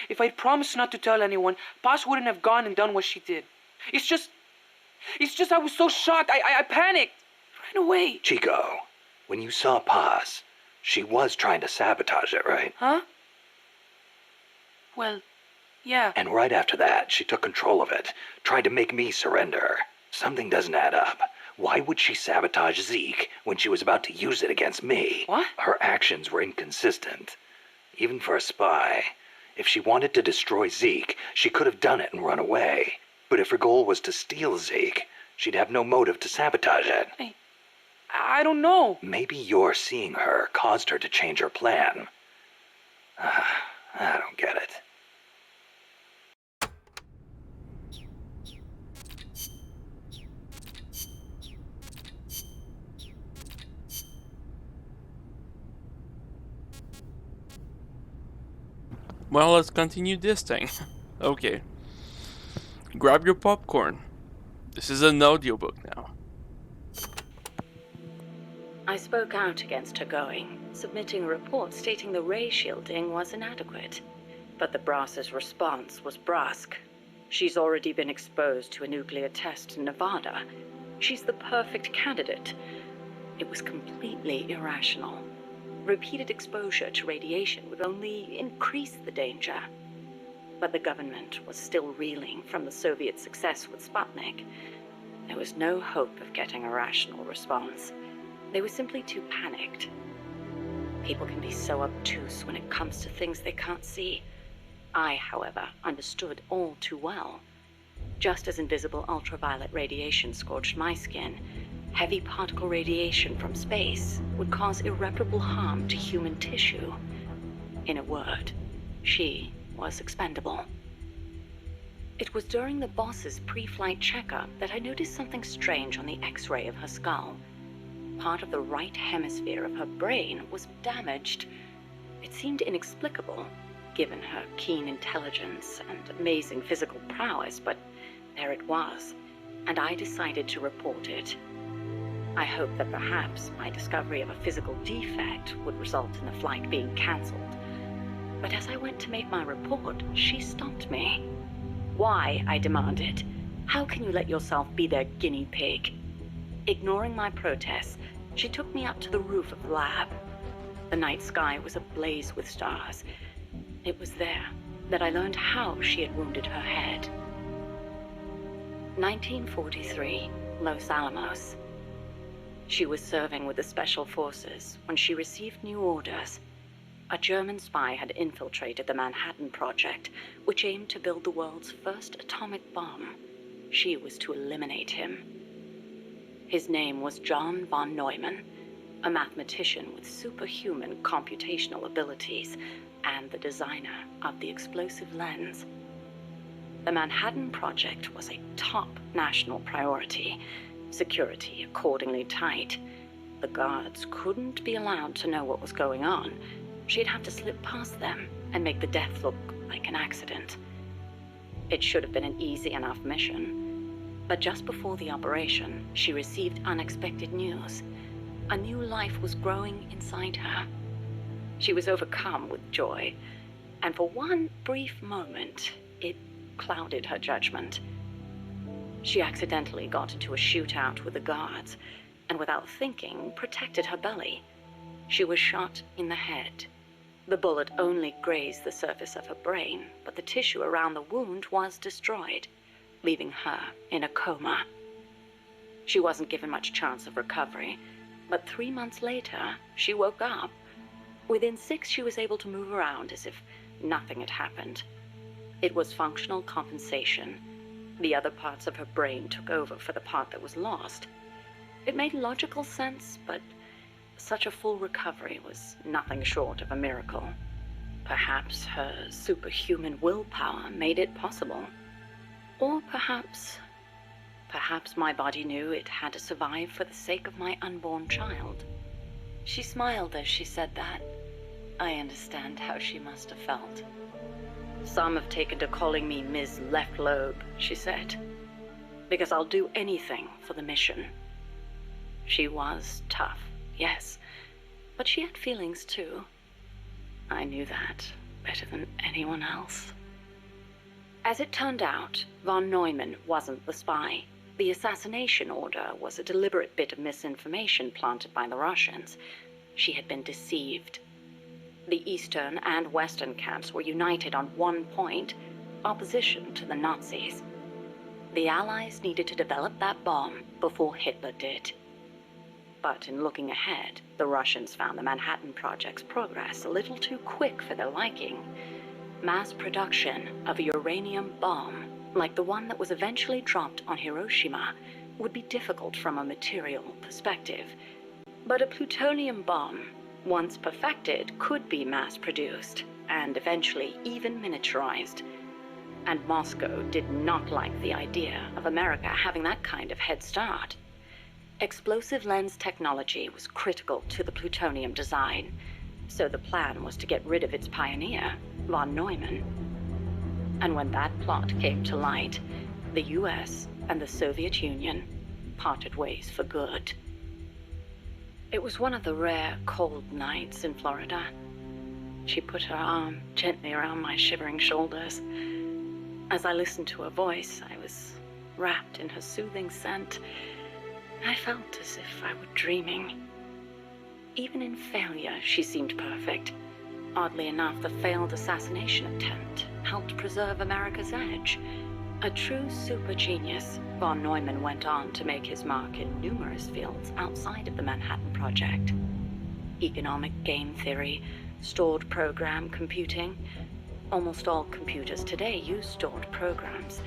If I'd promised not to tell anyone, Paz wouldn't have gone and done what she did. It's just I was so shocked. I panicked. Ran away. Chico, when you saw Paz, she was trying to sabotage it, right? Huh? Well, yeah. And right after that, she took control of it, tried to make me surrender. Something doesn't add up. Why would she sabotage Zeke when she was about to use it against me? What? Her actions were inconsistent. Even for a spy. If she wanted to destroy Zeke, she could have done it and run away. But if her goal was to steal Zeke, she'd have no motive to sabotage it. I don't know. Maybe your seeing her caused her to change her plan. I don't get it. Well, let's continue this thing. Okay. Grab your popcorn. This is an audiobook now. I spoke out against her going, submitting a report stating the ray shielding was inadequate. But the Brass's response was brusque. She's already been exposed to a nuclear test in Nevada. She's the perfect candidate. It was completely irrational. Repeated exposure to radiation would only increase the danger. But the government was still reeling from the Soviet success with Sputnik. There was no hope of getting a rational response. They were simply too panicked. People can be so obtuse when it comes to things they can't see. I, however, understood all too well. Just as invisible ultraviolet radiation scorched my skin, heavy particle radiation from space would cause irreparable harm to human tissue. In a word, she was expendable. It was during the boss's pre-flight checkup that I noticed something strange on the X-ray of her skull. Part of the right hemisphere of her brain was damaged. It seemed inexplicable, given her keen intelligence and amazing physical prowess, but there it was, and I decided to report it. I hoped that perhaps my discovery of a physical defect would result in the flight being cancelled. But as I went to make my report, she stopped me. Why? I demanded. How can you let yourself be their guinea pig? Ignoring my protests, she took me up to the roof of the lab. The night sky was ablaze with stars. It was there that I learned how she had wounded her head. 1943, Los Alamos. She was serving with the Special Forces when she received new orders. A German spy had infiltrated the Manhattan Project, which aimed to build the world's first atomic bomb. She was to eliminate him. His name was John von Neumann, a mathematician with superhuman computational abilities and the designer of the explosive lens. The Manhattan Project was a top national priority, security accordingly tight. The guards couldn't be allowed to know what was going on. She'd have to slip past them and make the death look like an accident. It should have been an easy enough mission. But just before the operation, she received unexpected news. A new life was growing inside her. She was overcome with joy, and for one brief moment, it clouded her judgment. She accidentally got into a shootout with the guards, and without thinking, protected her belly. She was shot in the head. The bullet only grazed the surface of her brain, but the tissue around the wound was destroyed, leaving her in a coma. She wasn't given much chance of recovery, but 3 months later, she woke up. Within 6, she was able to move around as if nothing had happened. It was functional compensation. The other parts of her brain took over for the part that was lost. It made logical sense, but such a full recovery was nothing short of a miracle. Perhaps her superhuman willpower made it possible. Or perhaps my body knew it had to survive for the sake of my unborn child. She smiled as she said that. I understand how she must have felt. Some have taken to calling me Ms. Left Lobe, she said, because I'll do anything for the mission. She was tough, yes, but she had feelings too. I knew that better than anyone else. As it turned out, von Neumann wasn't the spy. The assassination order was a deliberate bit of misinformation planted by the Russians. She had been deceived. The Eastern and Western camps were united on one point: opposition to the Nazis. The Allies needed to develop that bomb before Hitler did. But in looking ahead, the Russians found the Manhattan Project's progress a little too quick for their liking. Mass production of a uranium bomb, like the one that was eventually dropped on Hiroshima, would be difficult from a material perspective. But a plutonium bomb, once perfected, could be mass-produced, and eventually even miniaturized. And Moscow did not like the idea of America having that kind of head start. Explosive lens technology was critical to the plutonium design, so the plan was to get rid of its pioneer, von Neumann. And when that plot came to light, the US and the Soviet Union parted ways for good. It was one of the rare cold nights in Florida. She put her arm gently around my shivering shoulders. As I listened to her voice, I was wrapped in her soothing scent. I felt as if I were dreaming. Even in failure, she seemed perfect. Oddly enough, the failed assassination attempt helped preserve America's edge. A true super genius, von Neumann went on to make his mark in numerous fields outside of the Manhattan Project. Economic game theory, stored program computing. Almost all computers today use stored programs,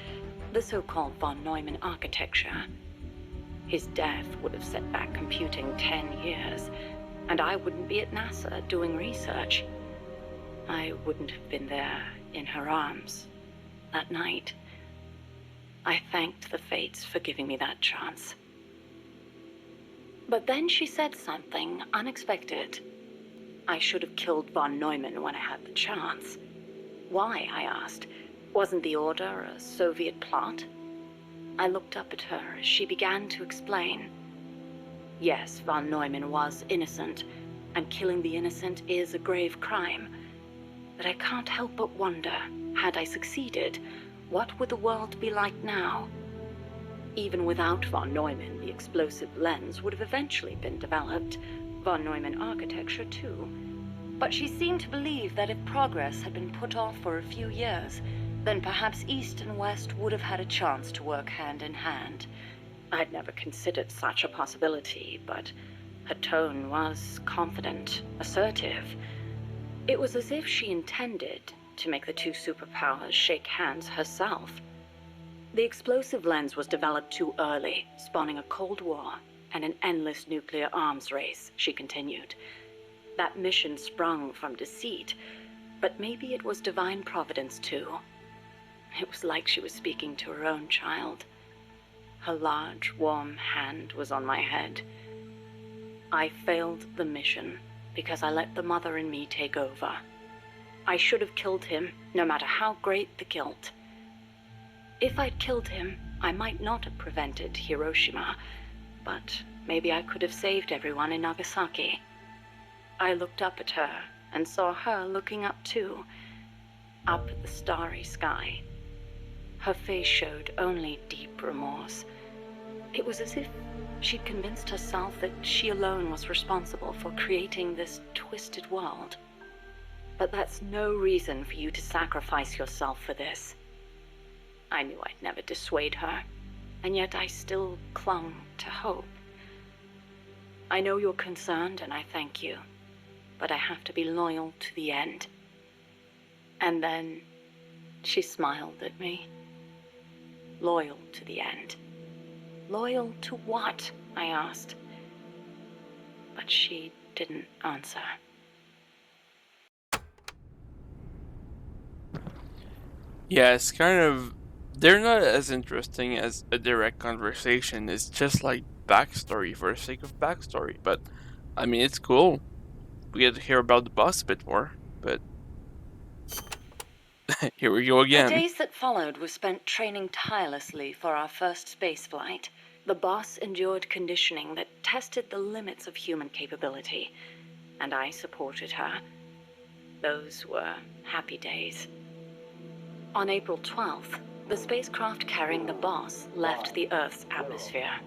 the so-called von Neumann architecture. His death would have set back computing 10 years, and I wouldn't be at NASA doing research. I wouldn't have been there in her arms that night. I thanked the fates for giving me that chance. But then she said something unexpected. I should have killed von Neumann when I had the chance. Why, I asked. Wasn't the order a Soviet plot? I looked up at her as she began to explain. Yes, von Neumann was innocent, and killing the innocent is a grave crime. But I can't help but wonder, had I succeeded, what would the world be like now? Even without von Neumann, the explosive lens would have eventually been developed. Von Neumann architecture, too. But she seemed to believe that if progress had been put off for a few years, then perhaps East and West would have had a chance to work hand in hand. I'd never considered such a possibility, but her tone was confident, assertive. It was as if she intended to make the two superpowers shake hands herself. The explosive lens was developed too early, spawning a Cold War and an endless nuclear arms race, she continued. That mission sprung from deceit, but maybe it was divine providence too. It was like she was speaking to her own child. Her large, warm hand was on my head. I failed the mission because I let the mother in me take over. I should have killed him, no matter how great the guilt. If I'd killed him, I might not have prevented Hiroshima, but maybe I could have saved everyone in Nagasaki. I looked up at her and saw her looking up too, up at the starry sky. Her face showed only deep remorse. It was as if she'd convinced herself that she alone was responsible for creating this twisted world. But that's no reason for you to sacrifice yourself for this. I knew I'd never dissuade her, and yet I still clung to hope. I know you're concerned, and I thank you, but I have to be loyal to the end. And then she smiled at me. Loyal to the end. Loyal to what? I asked. But she didn't answer. Yeah, it's kind of... They're not as interesting as a direct conversation. It's just like backstory for the sake of backstory. But, I mean, it's cool. We get to hear about the boss a bit more, but... Here we go again. The days that followed were spent training tirelessly for our first space flight. The boss endured conditioning that tested the limits of human capability, and I supported her. Those were happy days. On April 12th, the spacecraft carrying the boss left the Earth's atmosphere.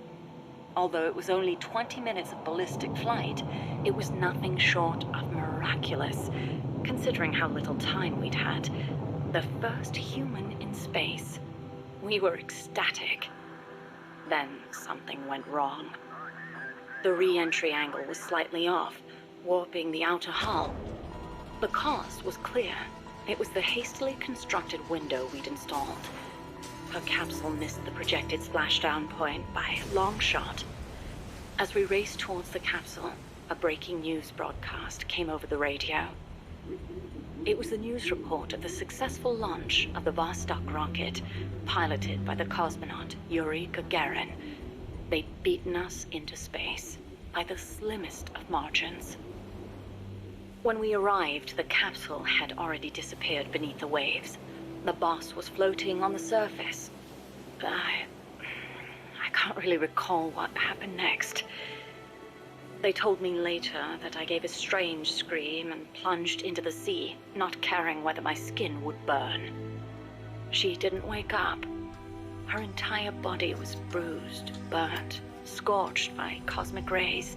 Although it was only 20 minutes of ballistic flight, it was nothing short of miraculous, considering how little time we'd had. The first human in space. We were ecstatic. Then something went wrong. The re-entry angle was slightly off, warping the outer hull. The cause was clear. It was the hastily constructed window we'd installed. Her capsule missed the projected splashdown point by a long shot. As we raced towards the capsule, a breaking news broadcast came over the radio. It was the news report of the successful launch of the Vostok rocket, piloted by the cosmonaut Yuri Gagarin. They'd beaten us into space by the slimmest of margins. When we arrived, the capsule had already disappeared beneath the waves. The boss was floating on the surface. I can't really recall what happened next. They told me later that I gave a strange scream and plunged into the sea, not caring whether my skin would burn. She didn't wake up. Her entire body was bruised, burnt, scorched by cosmic rays.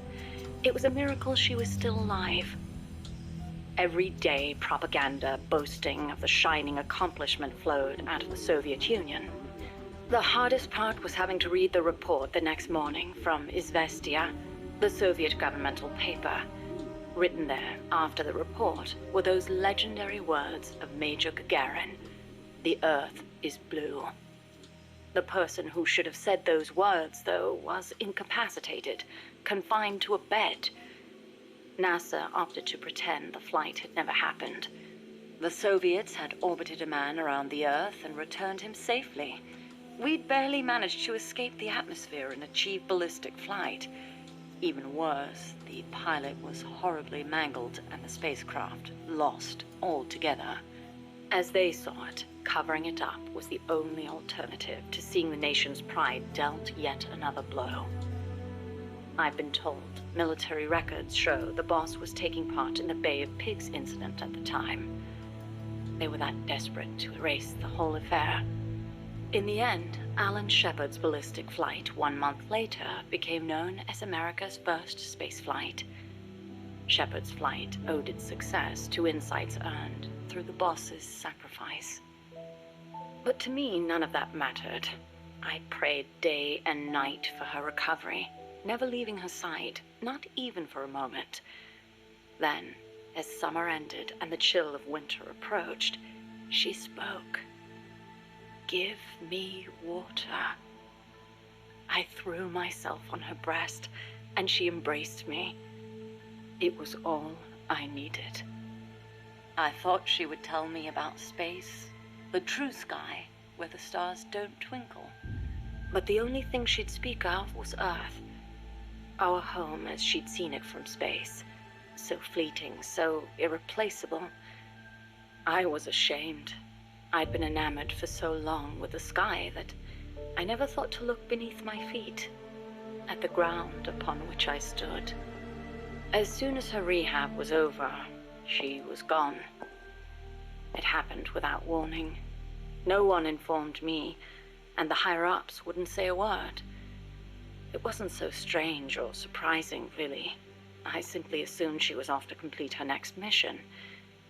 It was a miracle she was still alive. Every day, propaganda boasting of the shining accomplishment flowed out of the Soviet Union. The hardest part was having to read the report the next morning from Izvestia, the Soviet governmental paper. Written there after the report were those legendary words of Major Gagarin: "The Earth is blue." The person who should have said those words, though, was incapacitated, confined to a bed. NASA opted to pretend the flight had never happened. The Soviets had orbited a man around the Earth and returned him safely. We'd barely managed to escape the atmosphere and achieve ballistic flight. Even worse, the pilot was horribly mangled and the spacecraft lost altogether. As they saw it, covering it up was the only alternative to seeing the nation's pride dealt yet another blow. I've been told military records show the boss was taking part in the Bay of Pigs incident at the time. They were that desperate to erase the whole affair. In the end, Alan Shepard's ballistic flight 1 month later became known as America's first spaceflight. Shepard's flight owed its success to insights earned through the boss's sacrifice. But to me, none of that mattered. I prayed day and night for her recovery, never leaving her side, not even for a moment. Then, as summer ended and the chill of winter approached, she spoke. "Give me water." I threw myself on her breast, and she embraced me. It was all I needed. I thought she would tell me about space, the true sky, where the stars don't twinkle. But the only thing she'd speak of was Earth. Our home as she'd seen it from space. So fleeting, so irreplaceable. I was ashamed. I'd been enamored for so long with the sky that I never thought to look beneath my feet, at the ground upon which I stood. As soon as her rehab was over, she was gone. It happened without warning. No one informed me, and the higher-ups wouldn't say a word. It wasn't so strange or surprising, really. I simply assumed she was off to complete her next mission,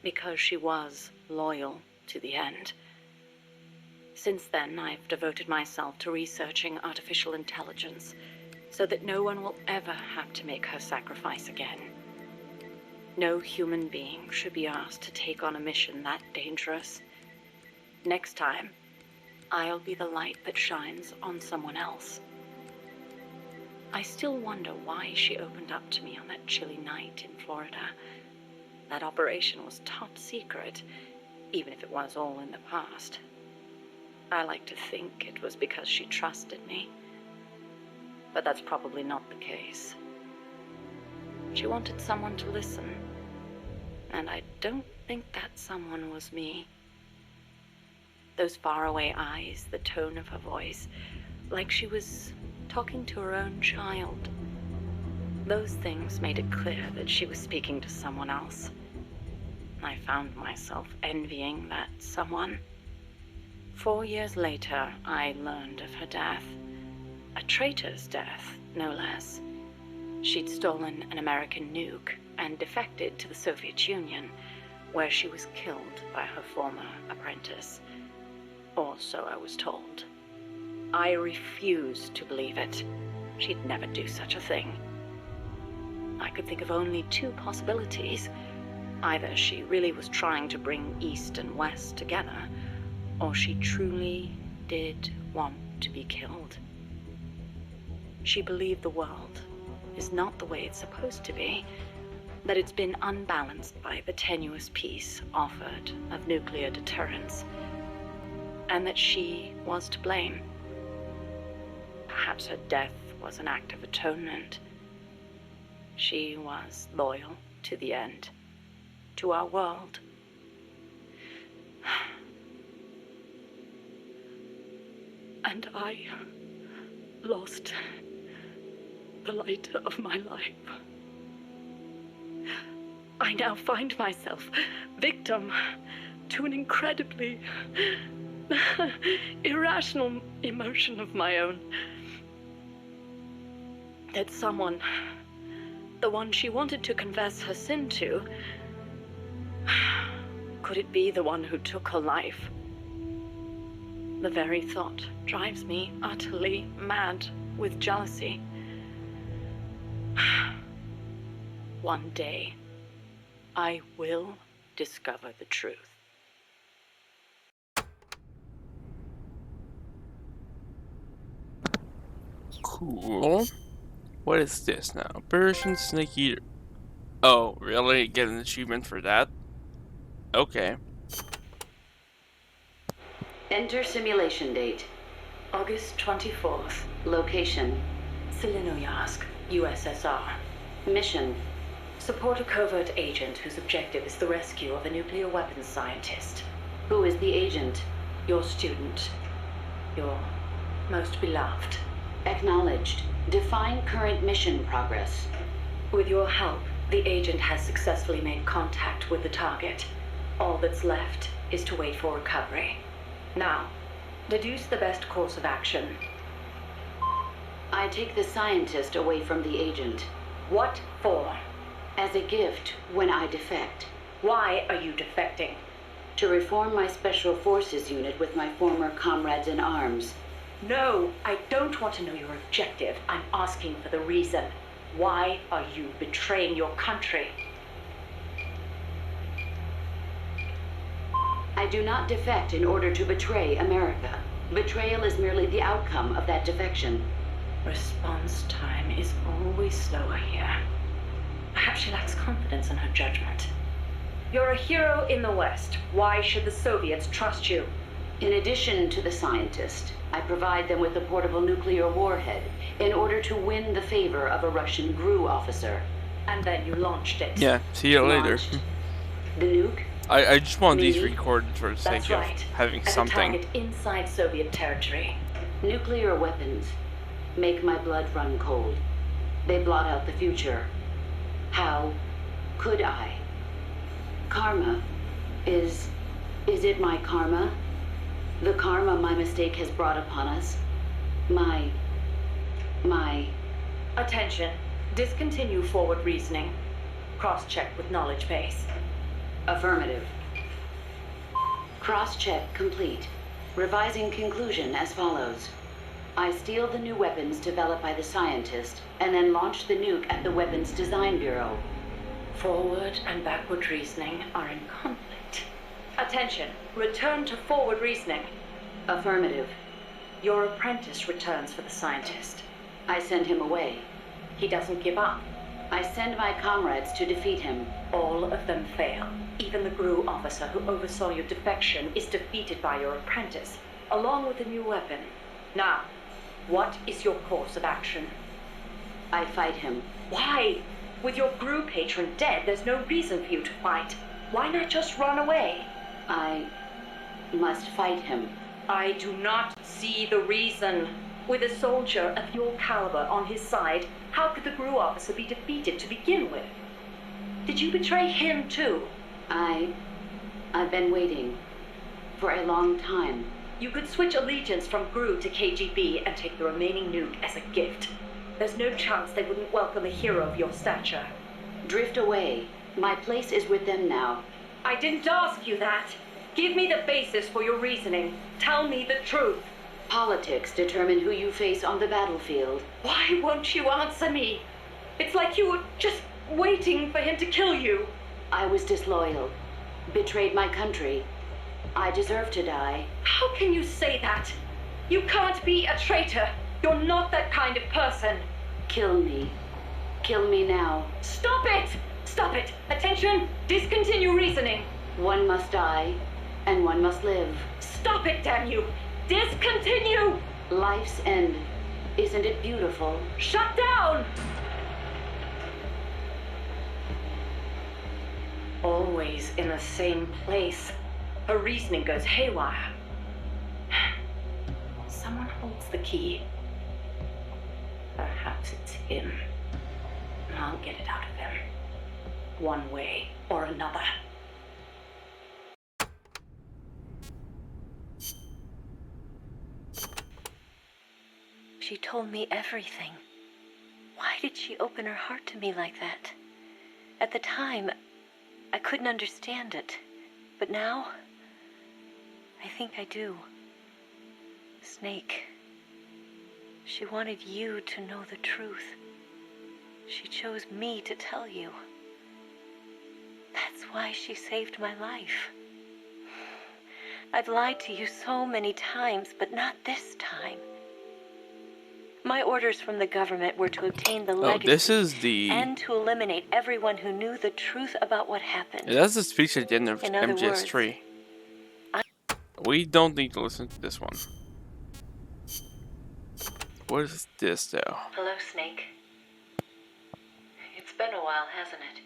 because she was loyal to the end. Since then, I've devoted myself to researching artificial intelligence, so that no one will ever have to make her sacrifice again. No human being should be asked to take on a mission that dangerous. Next time, I'll be the light that shines on someone else. I still wonder why she opened up to me on that chilly night in Florida. That operation was top secret, even if it was all in the past. I like to think it was because she trusted me. But that's probably not the case. She wanted someone to listen. And I don't think that someone was me. Those faraway eyes, the tone of her voice, like she was talking to her own child. Those things made it clear that she was speaking to someone else. I found myself envying that someone. 4 years later, I learned of her death. A traitor's death, no less. She'd stolen an American nuke and defected to the Soviet Union, where she was killed by her former apprentice. Or so I was told. I refused to believe it. She'd never do such a thing. I could think of only two possibilities. Either she really was trying to bring East and West together, or she truly did want to be killed. She believed the world is not the way it's supposed to be, that it's been unbalanced by the tenuous peace offered of nuclear deterrence, and that she was to blame. Perhaps her death was an act of atonement. She was loyal to the end, to our world. And I lost the light of my life. I now find myself victim to an incredibly irrational emotion of my own. That someone, the one she wanted to confess her sin to, could it be the one who took her life? The very thought drives me utterly mad with jealousy. One day, I will discover the truth. Cool. What is this now? Persian Snake Eater. Oh, really? Get an achievement for that? Okay. Enter simulation date. August 24th. Location. Selinoyarsk, USSR. Mission. Support a covert agent whose objective is the rescue of a nuclear weapons scientist. Who is the agent? Your student. Your most beloved. Acknowledged. Define current mission progress. With your help, the agent has successfully made contact with the target. All that's left is to wait for recovery. Now, deduce the best course of action. I take the scientist away from the agent. What for? As a gift when I defect. Why are you defecting? To reform my special forces unit with my former comrades in arms. No, I don't want to know your objective. I'm asking for the reason. Why are you betraying your country? I do not defect in order to betray America. Betrayal is merely the outcome of that defection. Response time is always slower here. Perhaps she lacks confidence in her judgment. You're a hero in the West. Why should the Soviets trust you? In addition to the scientist, I provide them with a portable nuclear warhead in order to win the favor of a Russian GRU officer. And then you launched it. Yeah, see you later. Launched the nuke? I just want these Me? recorded for the That's sake right. of having As something. a target inside Soviet territory. Nuclear weapons make my blood run cold. They blot out the future. How could I? Karma. Is it my karma? The karma my mistake has brought upon us? My... Attention. Discontinue forward reasoning. Cross-check with knowledge base. Affirmative. Cross-check complete. Revising conclusion as follows. I steal the new weapons developed by the scientist and then launch the nuke at the Weapons Design Bureau. Forward and backward reasoning are in conflict. Attention. Return to forward reasoning. Affirmative. Your apprentice returns for the scientist. I send him away. He doesn't give up. I send my comrades to defeat him. All of them fail. Even the GRU officer who oversaw your defection is defeated by your apprentice, along with a new weapon. Now, what is your course of action? I fight him. Why? With your GRU patron dead, there's no reason for you to fight. Why not just run away? I must fight him. I do not see the reason. With a soldier of your caliber on his side, how could the GRU officer be defeated to begin with? Did you betray him too? I've been waiting for a long time. You could switch allegiance from GRU to KGB and take the remaining nuke as a gift. There's no chance they wouldn't welcome a hero of your stature. Drift away. My place is with them now. I didn't ask you that. Give me the basis for your reasoning. Tell me the truth. Politics determine who you face on the battlefield. Why won't you answer me? It's like you were just waiting for him to kill you. I was disloyal. Betrayed my country. I deserve to die. How can you say that? You can't be a traitor. You're not that kind of person. Kill me. Kill me now. Stop it! Stop it! Attention! Discontinue reasoning. One must die, and one must live. Stop it, damn you! Discontinue! Life's end. Isn't it beautiful? Shut down! Always in the same place. Her reasoning goes haywire. Someone holds the key. Perhaps it's him. I'll get it out of him. One way or another. She told me everything. Why did she open her heart to me like that? At the time, I couldn't understand it. But now, I think I do. Snake, she wanted you to know the truth. She chose me to tell you. That's why she saved my life. I've lied to you so many times, but not this time. My orders from the government were to obtain the legacy this is the... and to eliminate everyone who knew the truth about what happened. That's the speech at the end of In other MGS3. We don't need to listen to this one. What is this, though? Hello, Snake. It's been a while, hasn't it?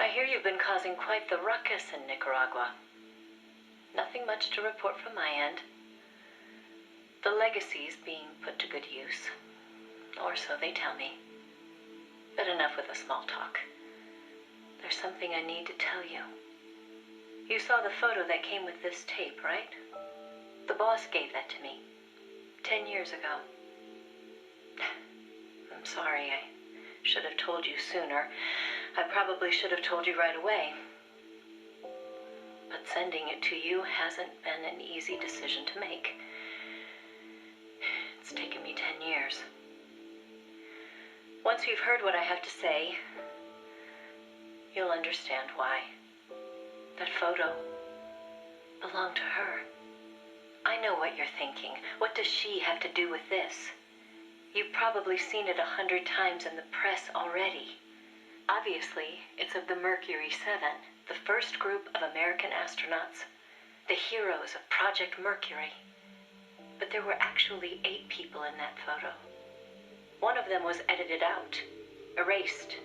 I hear you've been causing quite the ruckus in Nicaragua. Nothing much to report from my end. The legacy's being put to good use. Or so they tell me. But enough with the small talk. There's something I need to tell you. You saw the photo that came with this tape, right? The boss gave that to me. 10 years ago. I'm sorry, I should have told you sooner. I probably should have told you right away. But sending it to you hasn't been an easy decision to make. It's taken me 10 years. Once you've heard what I have to say, you'll understand why. That photo belonged to her. I know what you're thinking. What does she have to do with this? You've probably seen it 100 times in the press already. Obviously, it's of the Mercury 7, the first group of American astronauts. the heroes of Project Mercury. But there were actually 8 people in that photo. One of them was edited out, erased,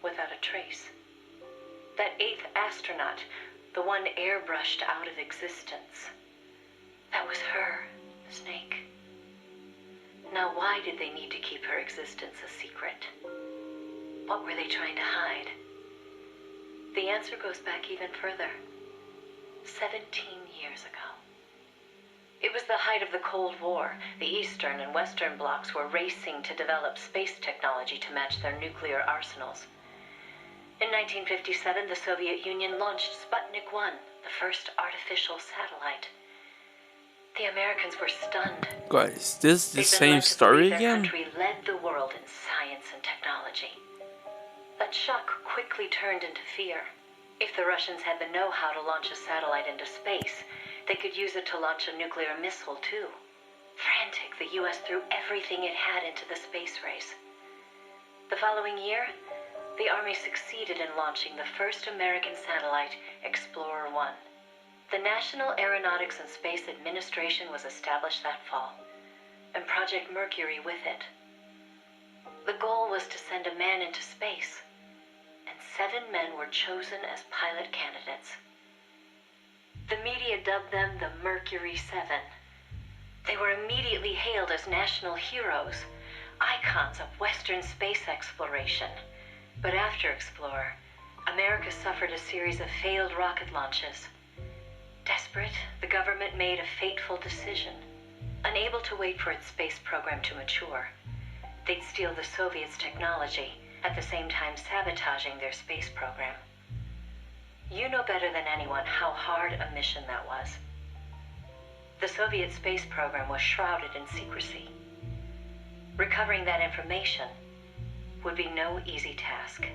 without a trace. That 8th astronaut, the one airbrushed out of existence, that was her, Snake. Now, why did they need to keep her existence a secret? What were they trying to hide? The answer goes back even further. 17 years ago. It was the height of the Cold War. The Eastern and Western blocs were racing to develop space technology to match their nuclear arsenals. In 1957, the Soviet Union launched Sputnik 1, the first artificial satellite. The Americans were stunned. Guys, this is the same story again? Their country led the world in science and technology. That shock quickly turned into fear. If the Russians had the know-how to launch a satellite into space, they could use it to launch a nuclear missile too. Frantic, the U.S. threw everything it had into the space race. The following year, the Army succeeded in launching the first American satellite, Explorer 1. The National Aeronautics and Space Administration was established that fall, and Project Mercury with it. The goal was to send a man into space, and 7 men were chosen as pilot candidates. The media dubbed them the Mercury 7. They were immediately hailed as national heroes, icons of Western space exploration. But after Explorer, America suffered a series of failed rocket launches. Desperate, the government made a fateful decision. Unable to wait for its space program to mature, they'd steal the Soviets' technology, at the same time sabotaging their space program. You know better than anyone how hard a mission that was. The Soviet space program was shrouded in secrecy. Recovering that information would be no easy task.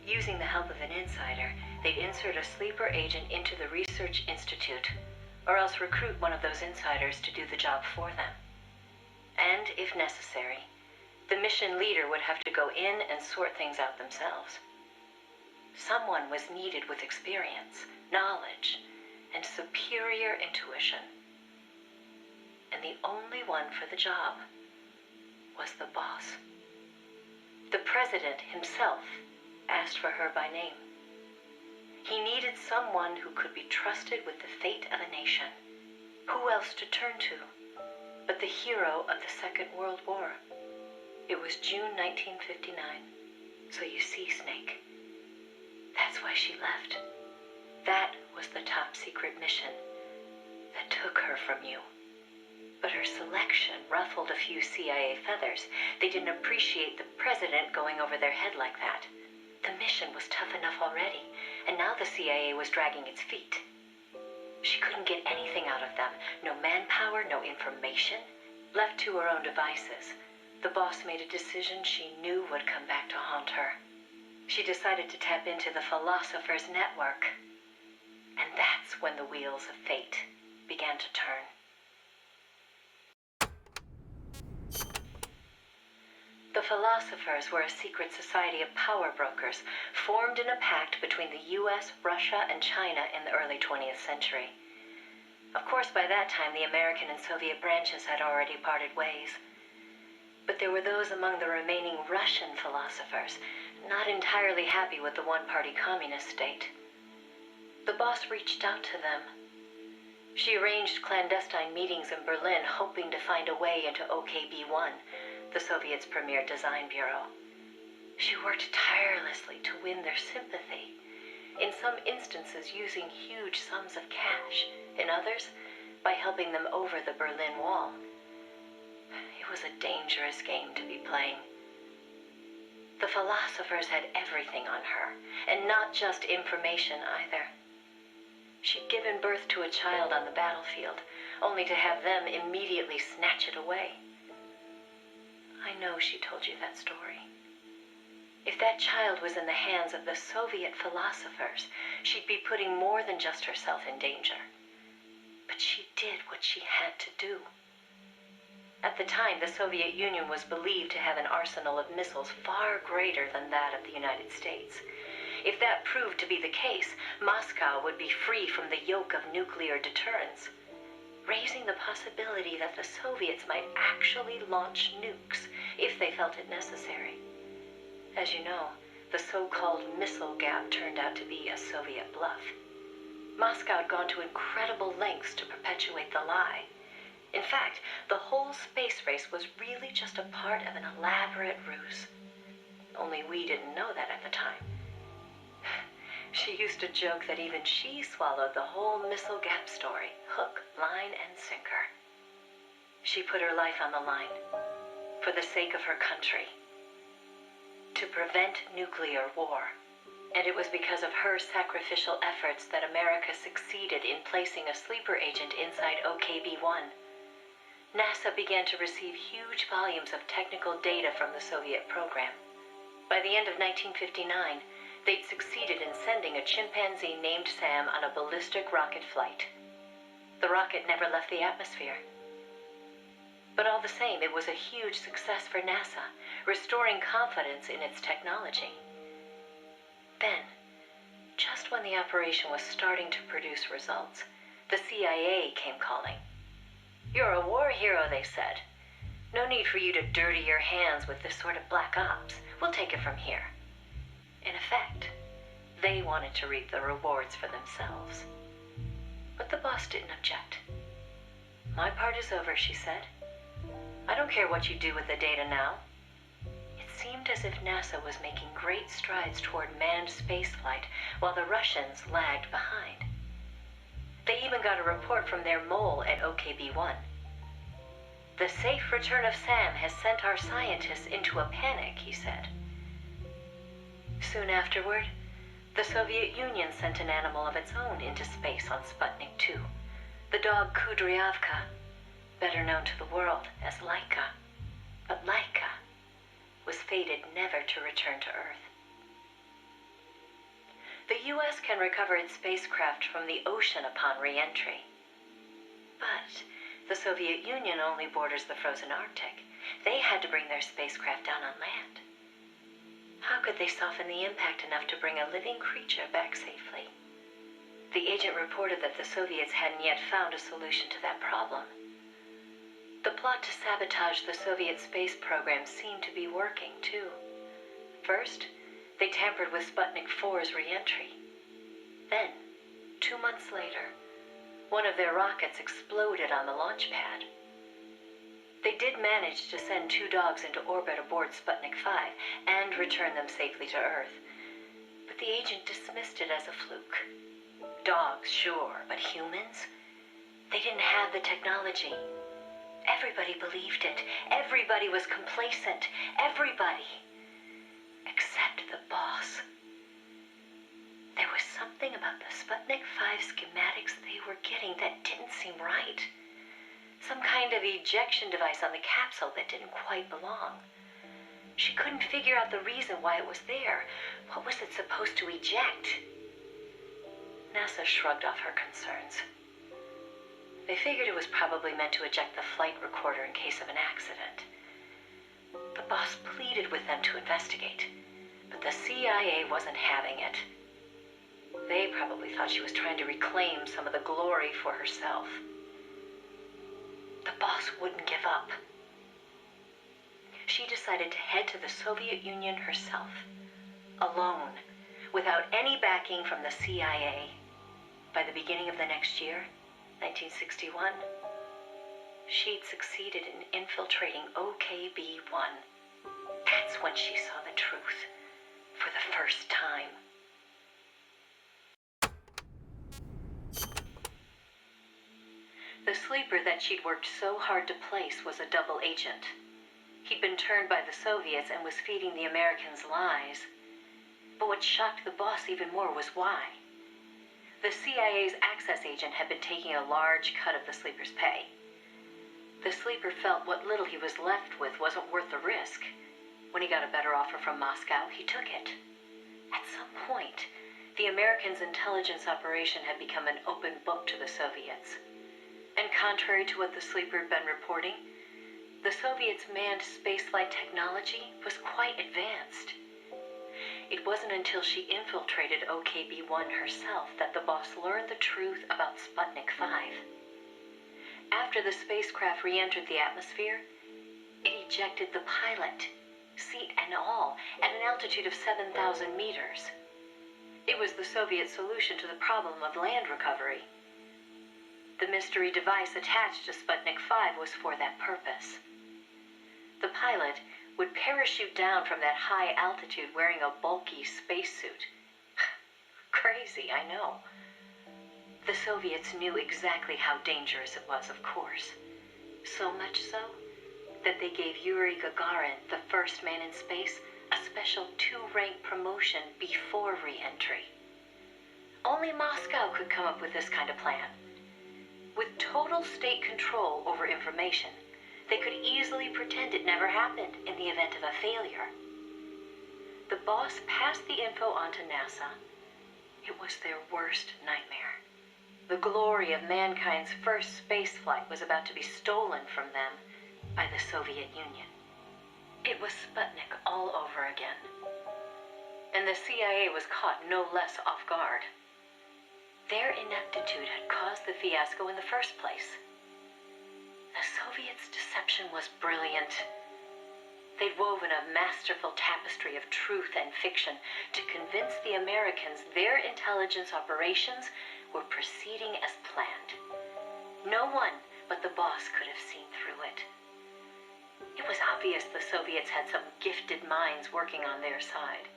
Using the help of an insider, they'd insert a sleeper agent into the research institute, or else recruit one of those insiders to do the job for them. And, if necessary, the mission leader would have to go in and sort things out themselves. Someone was needed with experience, knowledge, and superior intuition. And the only one for the job was the boss. The president himself asked for her by name. He needed someone who could be trusted with the fate of a nation. Who else to turn to but the hero of the Second World War? It was June 1959. So you see, Snake, that's why she left. That was the top secret mission that took her from you. But her selection ruffled a few CIA feathers. They didn't appreciate the president going over their head like that. The mission was tough enough already, and now the CIA was dragging its feet. She couldn't get anything out of them. No manpower, no information. Left to her own devices, the boss made a decision she knew would come back to haunt her. She decided to tap into the Philosopher's Network. And that's when the wheels of fate began to turn. The Philosophers were a secret society of power brokers formed in a pact between the US, Russia, and China in the early 20th century. Of course, by that time, the American and Soviet branches had already parted ways. But there were those among the remaining Russian philosophers not entirely happy with the one-party communist state. The boss reached out to them. She arranged clandestine meetings in Berlin, hoping to find a way into OKB-1, the Soviets' premier design bureau. She worked tirelessly to win their sympathy, in some instances using huge sums of cash, in others by helping them over the Berlin Wall. It was a dangerous game to be playing. The Philosophers had everything on her, and not just information either. She'd given birth to a child on the battlefield, only to have them immediately snatch it away. I know she told you that story. If that child was in the hands of the Soviet philosophers, she'd be putting more than just herself in danger. But she did what she had to do. At the time, the Soviet Union was believed to have an arsenal of missiles far greater than that of the United States. If that proved to be the case, Moscow would be free from the yoke of nuclear deterrence, raising the possibility that the Soviets might actually launch nukes if they felt it necessary. As you know, the so-called missile gap turned out to be a Soviet bluff. Moscow had gone to incredible lengths to perpetuate the lie. In fact, the whole space race was really just a part of an elaborate ruse. Only we didn't know that at the time. She used to joke that even she swallowed the whole missile gap story, hook, line, and sinker. She put her life on the line, for the sake of her country, to prevent nuclear war. And it was because of her sacrificial efforts that America succeeded in placing a sleeper agent inside OKB-1. NASA began to receive huge volumes of technical data from the Soviet program. By the end of 1959, they'd succeeded in sending a chimpanzee named Sam on a ballistic rocket flight. The rocket never left the atmosphere. But all the same, it was a huge success for NASA, restoring confidence in its technology. Then, just when the operation was starting to produce results, the CIA came calling. "You're a war hero," they said. "No need for you to dirty your hands with this sort of black ops. We'll take it from here." In effect, they wanted to reap the rewards for themselves. But the boss didn't object. "My part is over," she said. "I don't care what you do with the data now." It seemed as if NASA was making great strides toward manned spaceflight while the Russians lagged behind. They even got a report from their mole at OKB-1. "The safe return of Sam has sent our scientists into a panic," he said. Soon afterward, the Soviet Union sent an animal of its own into space on Sputnik 2, the dog Kudryavka, better known to the world as Laika. But Laika was fated never to return to Earth. The U.S. can recover its spacecraft from the ocean upon re-entry. But the Soviet Union only borders the frozen Arctic. They had to bring their spacecraft down on land. How could they soften the impact enough to bring a living creature back safely? The agent reported that the Soviets hadn't yet found a solution to that problem. The plot to sabotage the Soviet space program seemed to be working, too. First, they tampered with Sputnik 4's re-entry. Then, 2 months later, one of their rockets exploded on the launch pad. They did manage to send 2 dogs into orbit aboard Sputnik 5 and return them safely to Earth. But the agent dismissed it as a fluke. Dogs, sure, but humans? They didn't have the technology. Everybody believed it. Everybody was complacent. Everybody. Except the boss. There was something about the Sputnik 5 schematics they were getting that didn't seem right. Some kind of ejection device on the capsule that didn't quite belong. She couldn't figure out the reason why it was there. What was it supposed to eject? NASA shrugged off her concerns. They figured it was probably meant to eject the flight recorder in case of an accident. The boss pleaded with them to investigate, but the CIA wasn't having it. They probably thought she was trying to reclaim some of the glory for herself. The boss wouldn't give up. She decided to head to the Soviet Union herself, alone, without any backing from the CIA. By the beginning of the next year, 1961, she'd succeeded in infiltrating OKB-1. That's when she saw the truth, for the first time. The sleeper that she'd worked so hard to place was a double agent. He'd been turned by the Soviets and was feeding the Americans lies. But what shocked the boss even more was why. The CIA's access agent had been taking a large cut of the sleeper's pay. The sleeper felt what little he was left with wasn't worth the risk. When he got a better offer from Moscow, he took it. At some point, the Americans' intelligence operation had become an open book to the Soviets. And contrary to what the sleeper had been reporting, the Soviets' manned spaceflight technology was quite advanced. It wasn't until she infiltrated OKB-1 herself that the boss learned the truth about Sputnik 5. After the spacecraft re-entered the atmosphere, it ejected the pilot, seat and all, at an altitude of 7,000 meters. It was the Soviet solution to the problem of land recovery. The mystery device attached to Sputnik 5 was for that purpose. The pilot would parachute down from that high altitude wearing a bulky spacesuit. Crazy, I know. The Soviets knew exactly how dangerous it was, of course. So much so that they gave Yuri Gagarin, the first man in space, a special 2-rank promotion before re-entry. Only Moscow could come up with this kind of plan. With total state control over information, they could easily pretend it never happened in the event of a failure. The boss passed the info on to NASA. It was their worst nightmare. The glory of mankind's first spaceflight was about to be stolen from them by the Soviet Union. It was Sputnik all over again. And the CIA was caught no less off guard. Their ineptitude had caused the fiasco in the first place. The Soviets' deception was brilliant. They'd woven a masterful tapestry of truth and fiction to convince the Americans their intelligence operations were proceeding as planned. No one but the boss could have seen through it. It was obvious the Soviets had some gifted minds working on their side.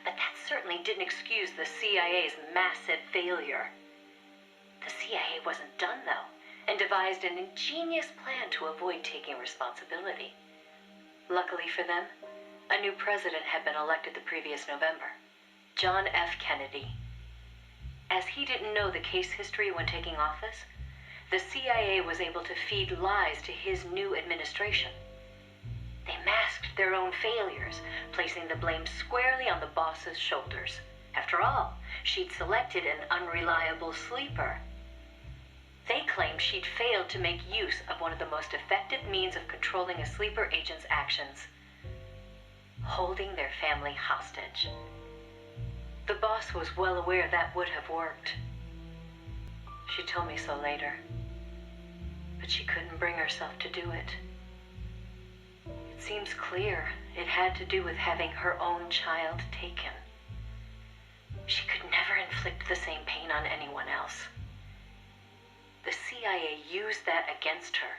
But that certainly didn't excuse the CIA's massive failure. The CIA wasn't done, though, and devised an ingenious plan to avoid taking responsibility. Luckily for them, a new president had been elected the previous November, John F. Kennedy. As he didn't know the case history when taking office, the CIA was able to feed lies to his new administration. They masked their own failures, placing the blame squarely on the boss's shoulders. After all, she'd selected an unreliable sleeper. They claimed she'd failed to make use of one of the most effective means of controlling a sleeper agent's actions: holding their family hostage. The boss was well aware that would have worked. She told me so later, but she couldn't bring herself to do it. It seems clear it had to do with having her own child taken. She could never inflict the same pain on anyone else. The CIA used that against her.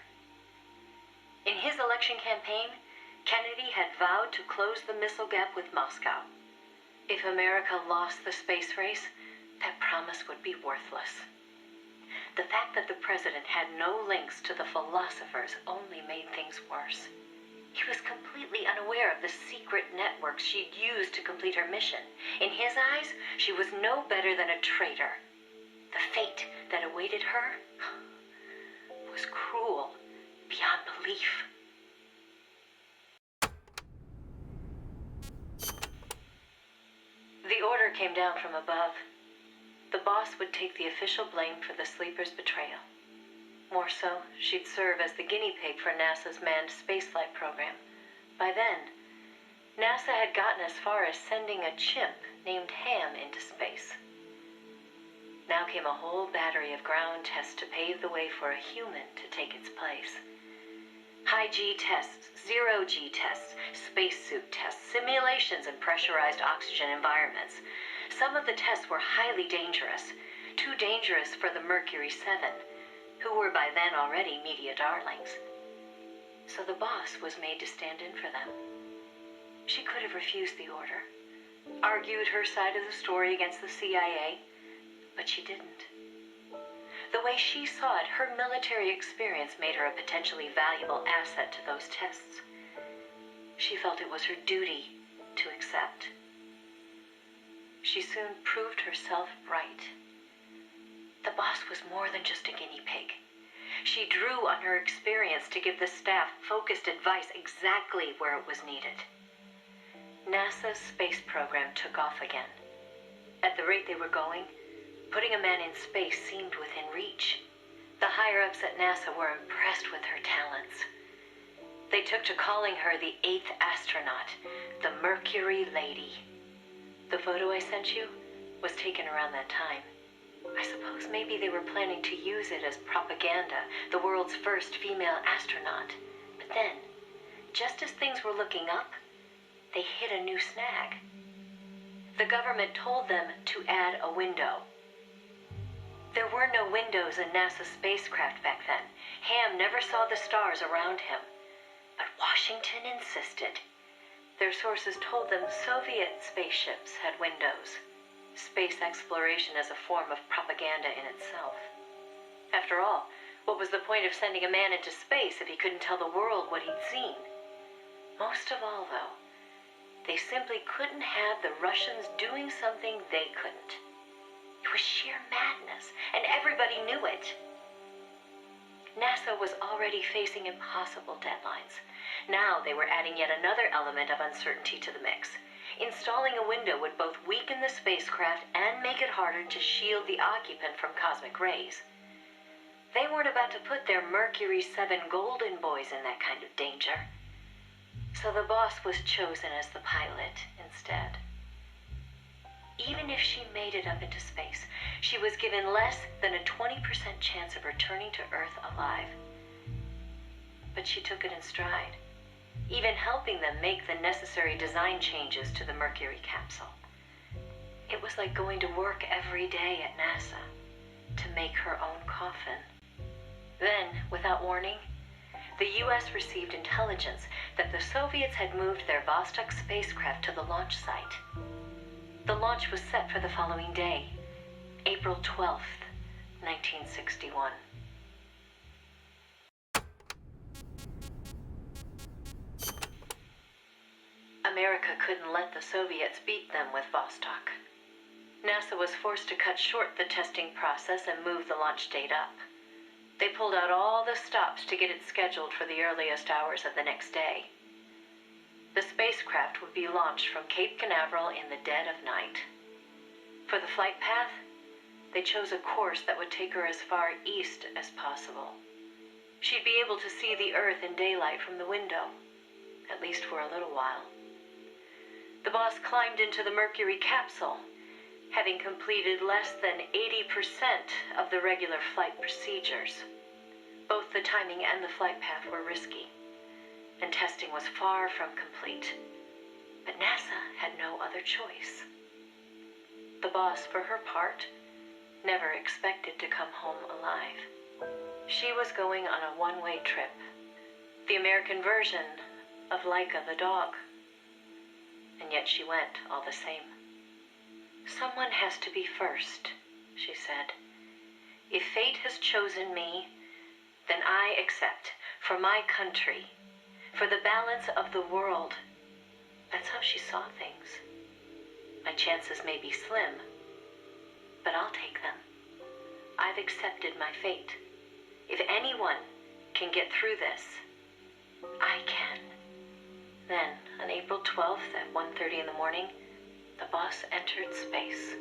In his election campaign, Kennedy had vowed to close the missile gap with Moscow. If America lost the space race, that promise would be worthless. The fact that the president had no links to the philosophers only made things worse. He was completely unaware of the secret networks she'd used to complete her mission. In his eyes, she was no better than a traitor. The fate that awaited her was cruel beyond belief. The order came down from above. The boss would take the official blame for the sleeper's betrayal. More so, she'd serve as the guinea pig for NASA's manned spaceflight program. By then, NASA had gotten as far as sending a chimp named Ham into space. Now came a whole battery of ground tests to pave the way for a human to take its place. High-G tests, zero-G tests, spacesuit tests, simulations in pressurized oxygen environments. Some of the tests were highly dangerous, too dangerous for the Mercury 7, who were by then already media darlings. So the boss was made to stand in for them. She could have refused the order, argued her side of the story against the CIA, but she didn't. The way she saw it, her military experience made her a potentially valuable asset to those tests. She felt it was her duty to accept. She soon proved herself right. The boss was more than just a guinea pig. She drew on her experience to give the staff focused advice exactly where it was needed. NASA's space program took off again. At the rate they were going, putting a man in space seemed within reach. The higher-ups at NASA were impressed with her talents. They took to calling her the 8th astronaut, the Mercury Lady. The photo I sent you was taken around that time. I suppose maybe they were planning to use it as propaganda, the world's first female astronaut. But then, just as things were looking up, they hit a new snag. The government told them to add a window. There were no windows in NASA's spacecraft back then. Ham never saw the stars around him. But Washington insisted. Their sources told them Soviet spaceships had windows. Space exploration as a form of propaganda in itself. After all, what was the point of sending a man into space if he couldn't tell the world what he'd seen? Most of all, though, they simply couldn't have the Russians doing something they couldn't. It was sheer madness, and everybody knew it. NASA was already facing impossible deadlines. Now they were adding yet another element of uncertainty to the mix. Installing a window would both weaken the spacecraft and make it harder to shield the occupant from cosmic rays. They weren't about to put their Mercury 7 golden boys in that kind of danger. So the boss was chosen as the pilot instead. Even if she made it up into space, she was given less than a 20% chance of returning to Earth alive. But she took it in stride, even helping them make the necessary design changes to the Mercury capsule. It was like going to work every day at NASA to make her own coffin. Then, without warning, the US received intelligence that the Soviets had moved their Vostok spacecraft to the launch site. The launch was set for the following day, April 12th, 1961. America couldn't let the Soviets beat them with Vostok. NASA was forced to cut short the testing process and move the launch date up. They pulled out all the stops to get it scheduled for the earliest hours of the next day. The spacecraft would be launched from Cape Canaveral in the dead of night. For the flight path, they chose a course that would take her as far east as possible. She'd be able to see the Earth in daylight from the window, at least for a little while. The boss climbed into the Mercury capsule, having completed less than 80% of the regular flight procedures. Both the timing and the flight path were risky, and testing was far from complete. But NASA had no other choice. The boss, for her part, never expected to come home alive. She was going on a one-way trip, the American version of Laika the dog. And yet she went all the same. Someone has to be first, she said. If fate has chosen me, then I accept, for my country, for the balance of the world. That's how she saw things. My chances may be slim, but I'll take them. I've accepted my fate. If anyone can get through this, I can. Then, on April 12th at 1:30 in the morning, the boss entered space.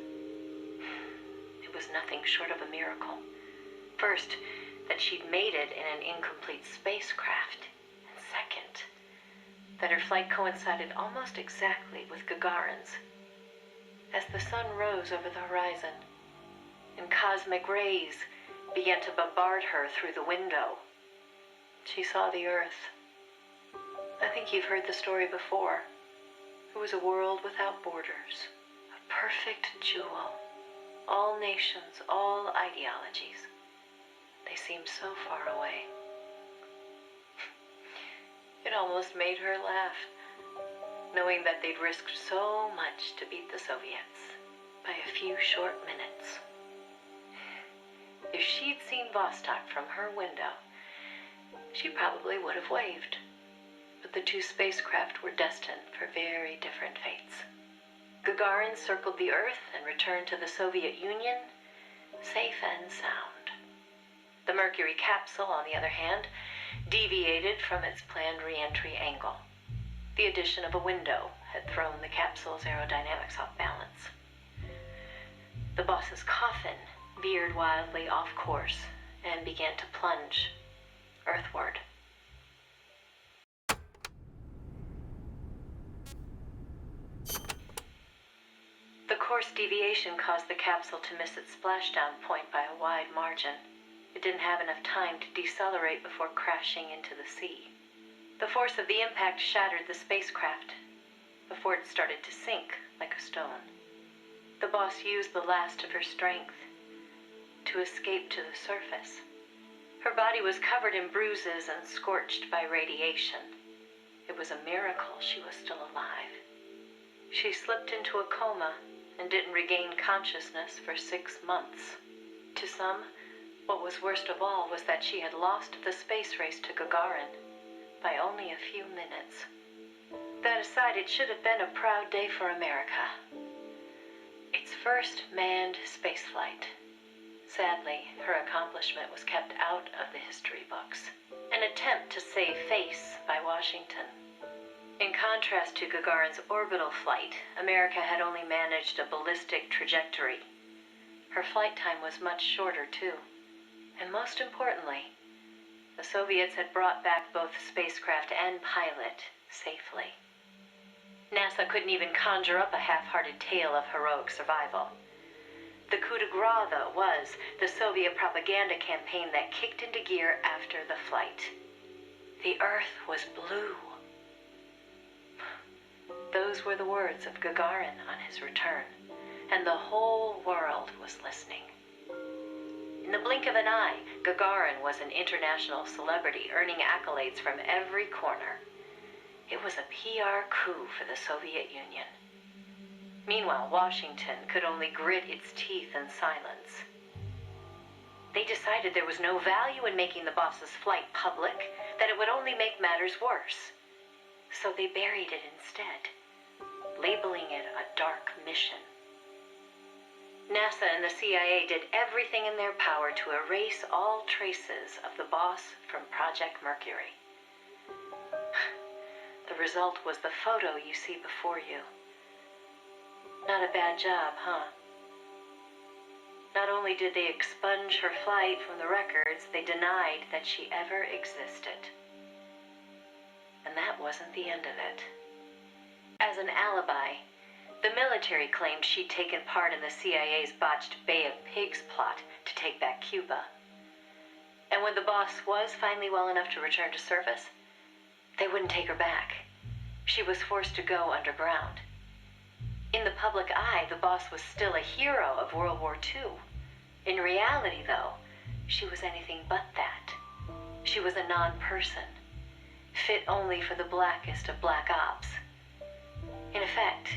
It was nothing short of a miracle. First, that she'd made it in an incomplete spacecraft. And second, that her flight coincided almost exactly with Gagarin's. As the sun rose over the horizon, and cosmic rays began to bombard her through the window, she saw the Earth. I think you've heard the story before. It was a world without borders, a perfect jewel. All nations, all ideologies. They seemed so far away. It almost made her laugh, knowing that they'd risked so much to beat the Soviets by a few short minutes. If she'd seen Vostok from her window, she probably would have waved. But the two spacecraft were destined for very different fates. Gagarin circled the Earth and returned to the Soviet Union, safe and sound. The Mercury capsule, on the other hand, deviated from its planned re-entry angle. The addition of a window had thrown the capsule's aerodynamics off balance. The boss's coffin veered wildly off course and began to plunge earthward. force deviation caused the capsule to miss its splashdown point by a wide margin. It didn't have enough time to decelerate before crashing into the sea. The force of the impact shattered the spacecraft before it started to sink like a stone. The boss used the last of her strength to escape to the surface. Her body was covered in bruises and scorched by radiation. It was a miracle she was still alive. She slipped into a coma and didn't regain consciousness for 6 months. To some, what was worst of all was that she had lost the space race to Gagarin by only a few minutes. That aside, it should have been a proud day for America. Its first manned spaceflight. Sadly, her accomplishment was kept out of the history books. An attempt to save face by Washington. In contrast to Gagarin's orbital flight, America had only managed a ballistic trajectory. Her flight time was much shorter, too. And most importantly, the Soviets had brought back both spacecraft and pilot safely. NASA couldn't even conjure up a half-hearted tale of heroic survival. The coup de grace, though, was the Soviet propaganda campaign that kicked into gear after the flight. The Earth was blue. Those were the words of Gagarin on his return, and the whole world was listening. In the blink of an eye, Gagarin was an international celebrity, earning accolades from every corner. It was a PR coup for the Soviet Union. Meanwhile, Washington could only grit its teeth in silence. They decided there was no value in making the boss's flight public, that it would only make matters worse. So they buried it instead, labeling it a dark mission. NASA and the CIA did everything in their power to erase all traces of the boss from Project Mercury. The result was the photo you see before you. Not a bad job, huh? Not only did they expunge her flight from the records, they denied that she ever existed. And that wasn't the end of it. As an alibi, the military claimed she'd taken part in the CIA's botched Bay of Pigs plot to take back Cuba. And when the boss was finally well enough to return to service, they wouldn't take her back. She was forced to go underground. In the public eye, the boss was still a hero of World War II. In reality, though, she was anything but that. She was a non-person, fit only for the blackest of black ops. In effect,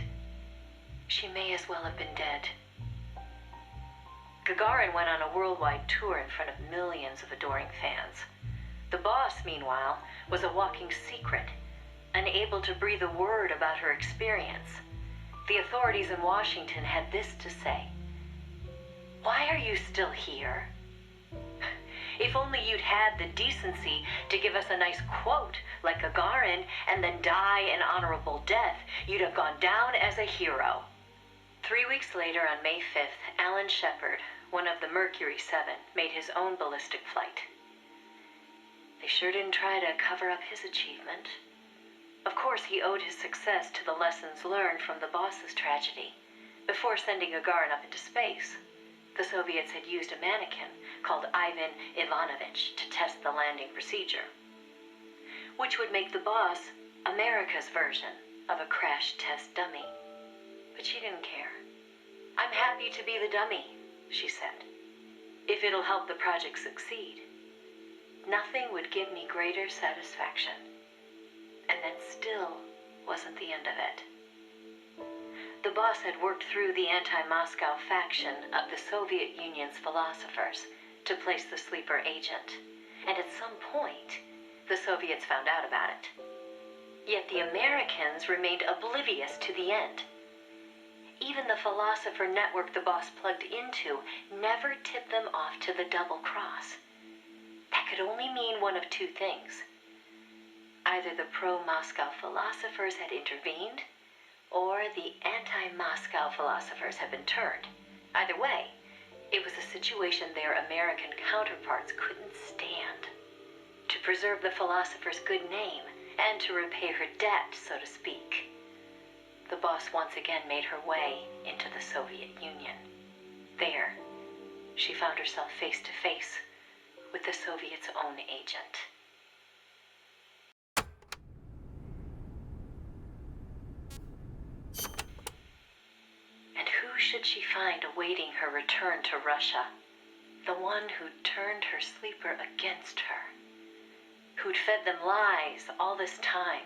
she may as well have been dead. Gagarin went on a worldwide tour in front of millions of adoring fans. The boss, meanwhile, was a walking secret, unable to breathe a word about her experience. The authorities in Washington had this to say: "Why are you still here? If only you'd had the decency to give us a nice quote like Gagarin and then die an honorable death, you'd have gone down as a hero." 3 weeks later, on May 5th, Alan Shepard, one of the Mercury 7, made his own ballistic flight. They sure didn't try to cover up his achievement. Of course, he owed his success to the lessons learned from the boss's tragedy. Before sending Gagarin up into space, the Soviets had used a mannequin called Ivan Ivanovich to test the landing procedure, which would make the boss America's version of a crash test dummy. But she didn't care. "I'm happy to be the dummy," she said, "if it'll help the project succeed. Nothing would give me greater satisfaction." And that still wasn't the end of it. The boss had worked through the anti-Moscow faction of the Soviet Union's philosophers to place the sleeper agent, and at some point, the Soviets found out about it. Yet the Americans remained oblivious to the end. Even the philosopher network the boss plugged into never tipped them off to the double cross. That could only mean one of two things. Either the pro-Moscow philosophers had intervened, or the anti-Moscow philosophers had been turned. Either way, it was a situation their American counterparts couldn't stand. To preserve the philosopher's good name, and to repay her debt, so to speak, the boss once again made her way into the Soviet Union. There, she found herself face to face with the Soviets' own agent. And who should she find awaiting her return to Russia? The one who'd turned her sleeper against her, who'd fed them lies all this time.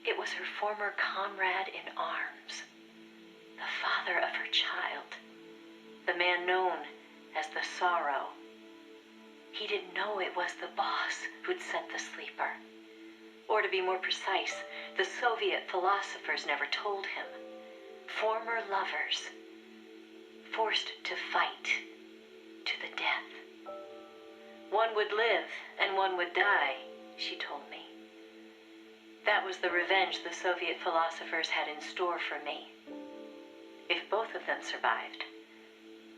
It was her former comrade in arms, the father of her child, the man known as the Sorrow. He didn't know it was the boss who'd sent the sleeper. Or to be more precise, the Soviet philosophers never told him. Former lovers, forced to fight to the death. One would live and one would die, she told me. That was the revenge the Soviet philosophers had in store for me. If both of them survived,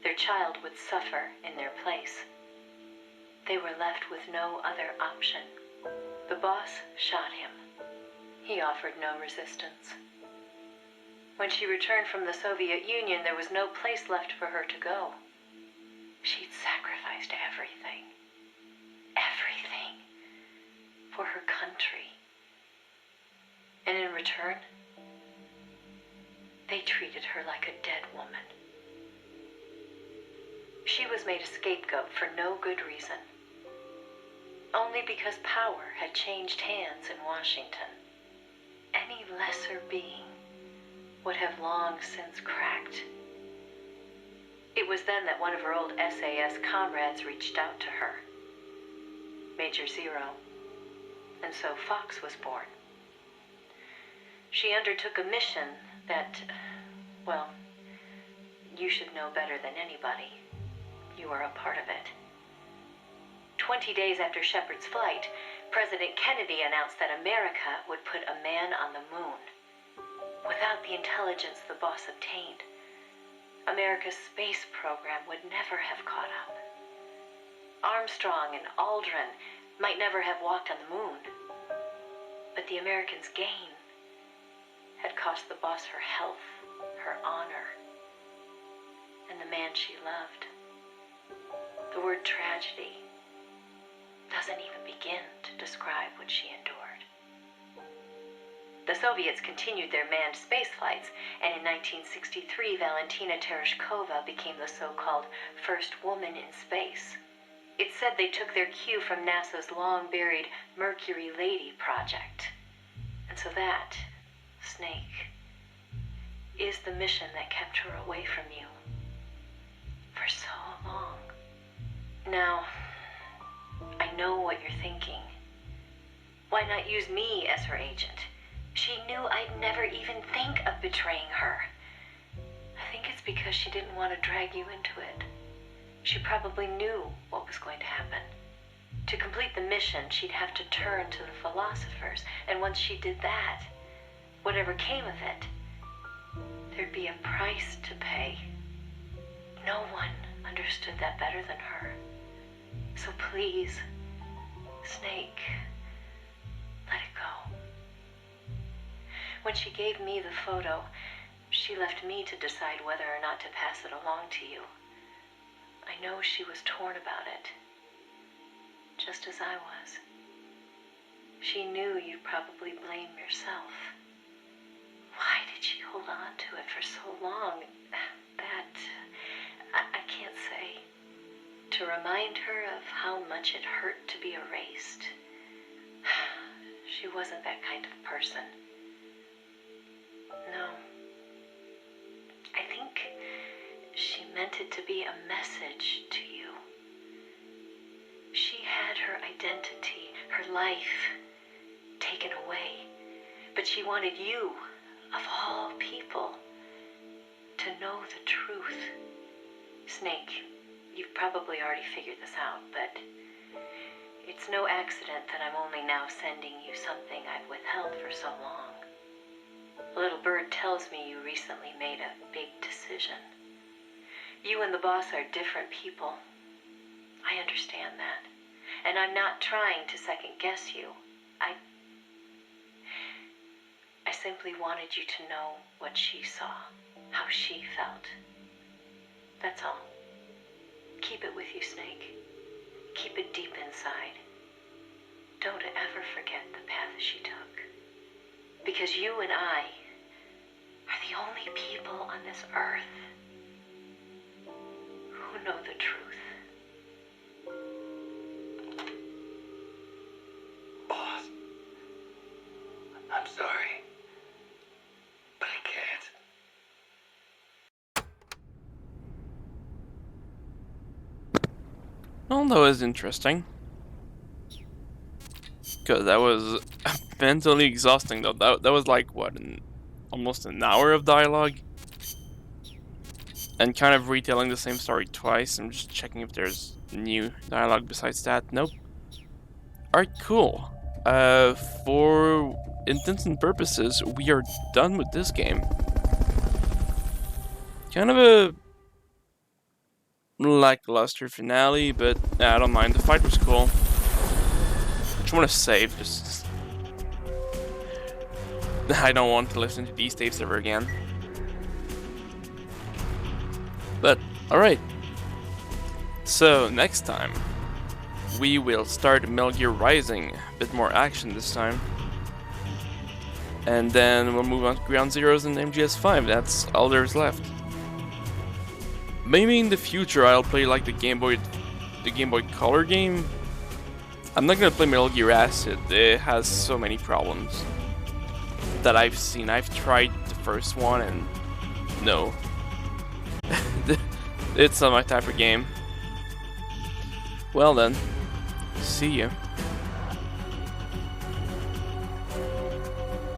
their child would suffer in their place. They were left with no other option. The boss shot him. He offered no resistance. When she returned from the Soviet Union, there was no place left for her to go. She'd sacrificed everything. Everything. For her country. And in return, they treated her like a dead woman. She was made a scapegoat for no good reason. Only because power had changed hands in Washington. Any lesser being would have long since cracked. It was then that one of her old SAS comrades reached out to her. Major Zero. And so Fox was born. She undertook a mission that, well, you should know better than anybody. You were a part of it. 20 days after Shepard's flight, President Kennedy announced that America would put a man on the moon. Without the intelligence the boss obtained, America's space program would never have caught up. Armstrong and Aldrin might never have walked on the moon. But the Americans' gain had cost the boss her health, her honor, and the man she loved. The word tragedy doesn't even begin to describe what she endured. The Soviets continued their manned space flights, and in 1963, Valentina Tereshkova became the so-called first woman in space. It said they took their cue from NASA's long-buried Mercury Lady project. And so that, Snake, is the mission that kept her away from you for so long. Now, I know what you're thinking. Why not use me as her agent? She knew I'd never even think of betraying her. I think it's because she didn't want to drag you into it. She probably knew what was going to happen. To complete the mission, she'd have to turn to the philosophers, and once she did that, whatever came of it, there'd be a price to pay. No one understood that better than her. So please, Snake, let it go. When she gave me the photo, she left me to decide whether or not to pass it along to you. I know she was torn about it, just as I was. She knew you'd probably blame yourself. Why did she hold on to it for so long? That, I can't say. To remind her of how much it hurt to be erased. She wasn't that kind of person. No. I think she meant it to be a message to you. She had her identity, her life, taken away. But she wanted you, of all people, to know the truth. Snake, you've probably already figured this out, but it's no accident that I'm only now sending you something I've withheld for so long. A little bird tells me you recently made a big decision. You and the boss are different people. I understand that. And I'm not trying to second guess you. I simply wanted you to know what she saw, how she felt. That's all. Keep it with you, Snake. Keep it deep inside. Don't ever forget the path she took. Because you and I are the only people on this earth who know the truth. Boss, I'm sorry, but I can't. Well, that was interesting. Because that was mentally exhausting, though. That was like, what, almost an hour of dialogue? And kind of retelling the same story twice. I'm just checking if there's new dialogue besides that. Nope. Alright, cool. For intents and purposes, we are done with this game. Kind of a lackluster finale, but I don't mind. The fight was cool. I just want to save. Just I don't want to listen to these tapes ever again. But alright. So next time we will start Metal Gear Rising. A bit more action this time. And then we'll move on to Ground Zeroes and MGS5. That's all there's left. Maybe in the future I'll play like the Game Boy Color game. I'm not gonna play Metal Gear Acid. It has so many problems that I've seen. I've tried the first one and no. It's not my type of game. Well then, see you.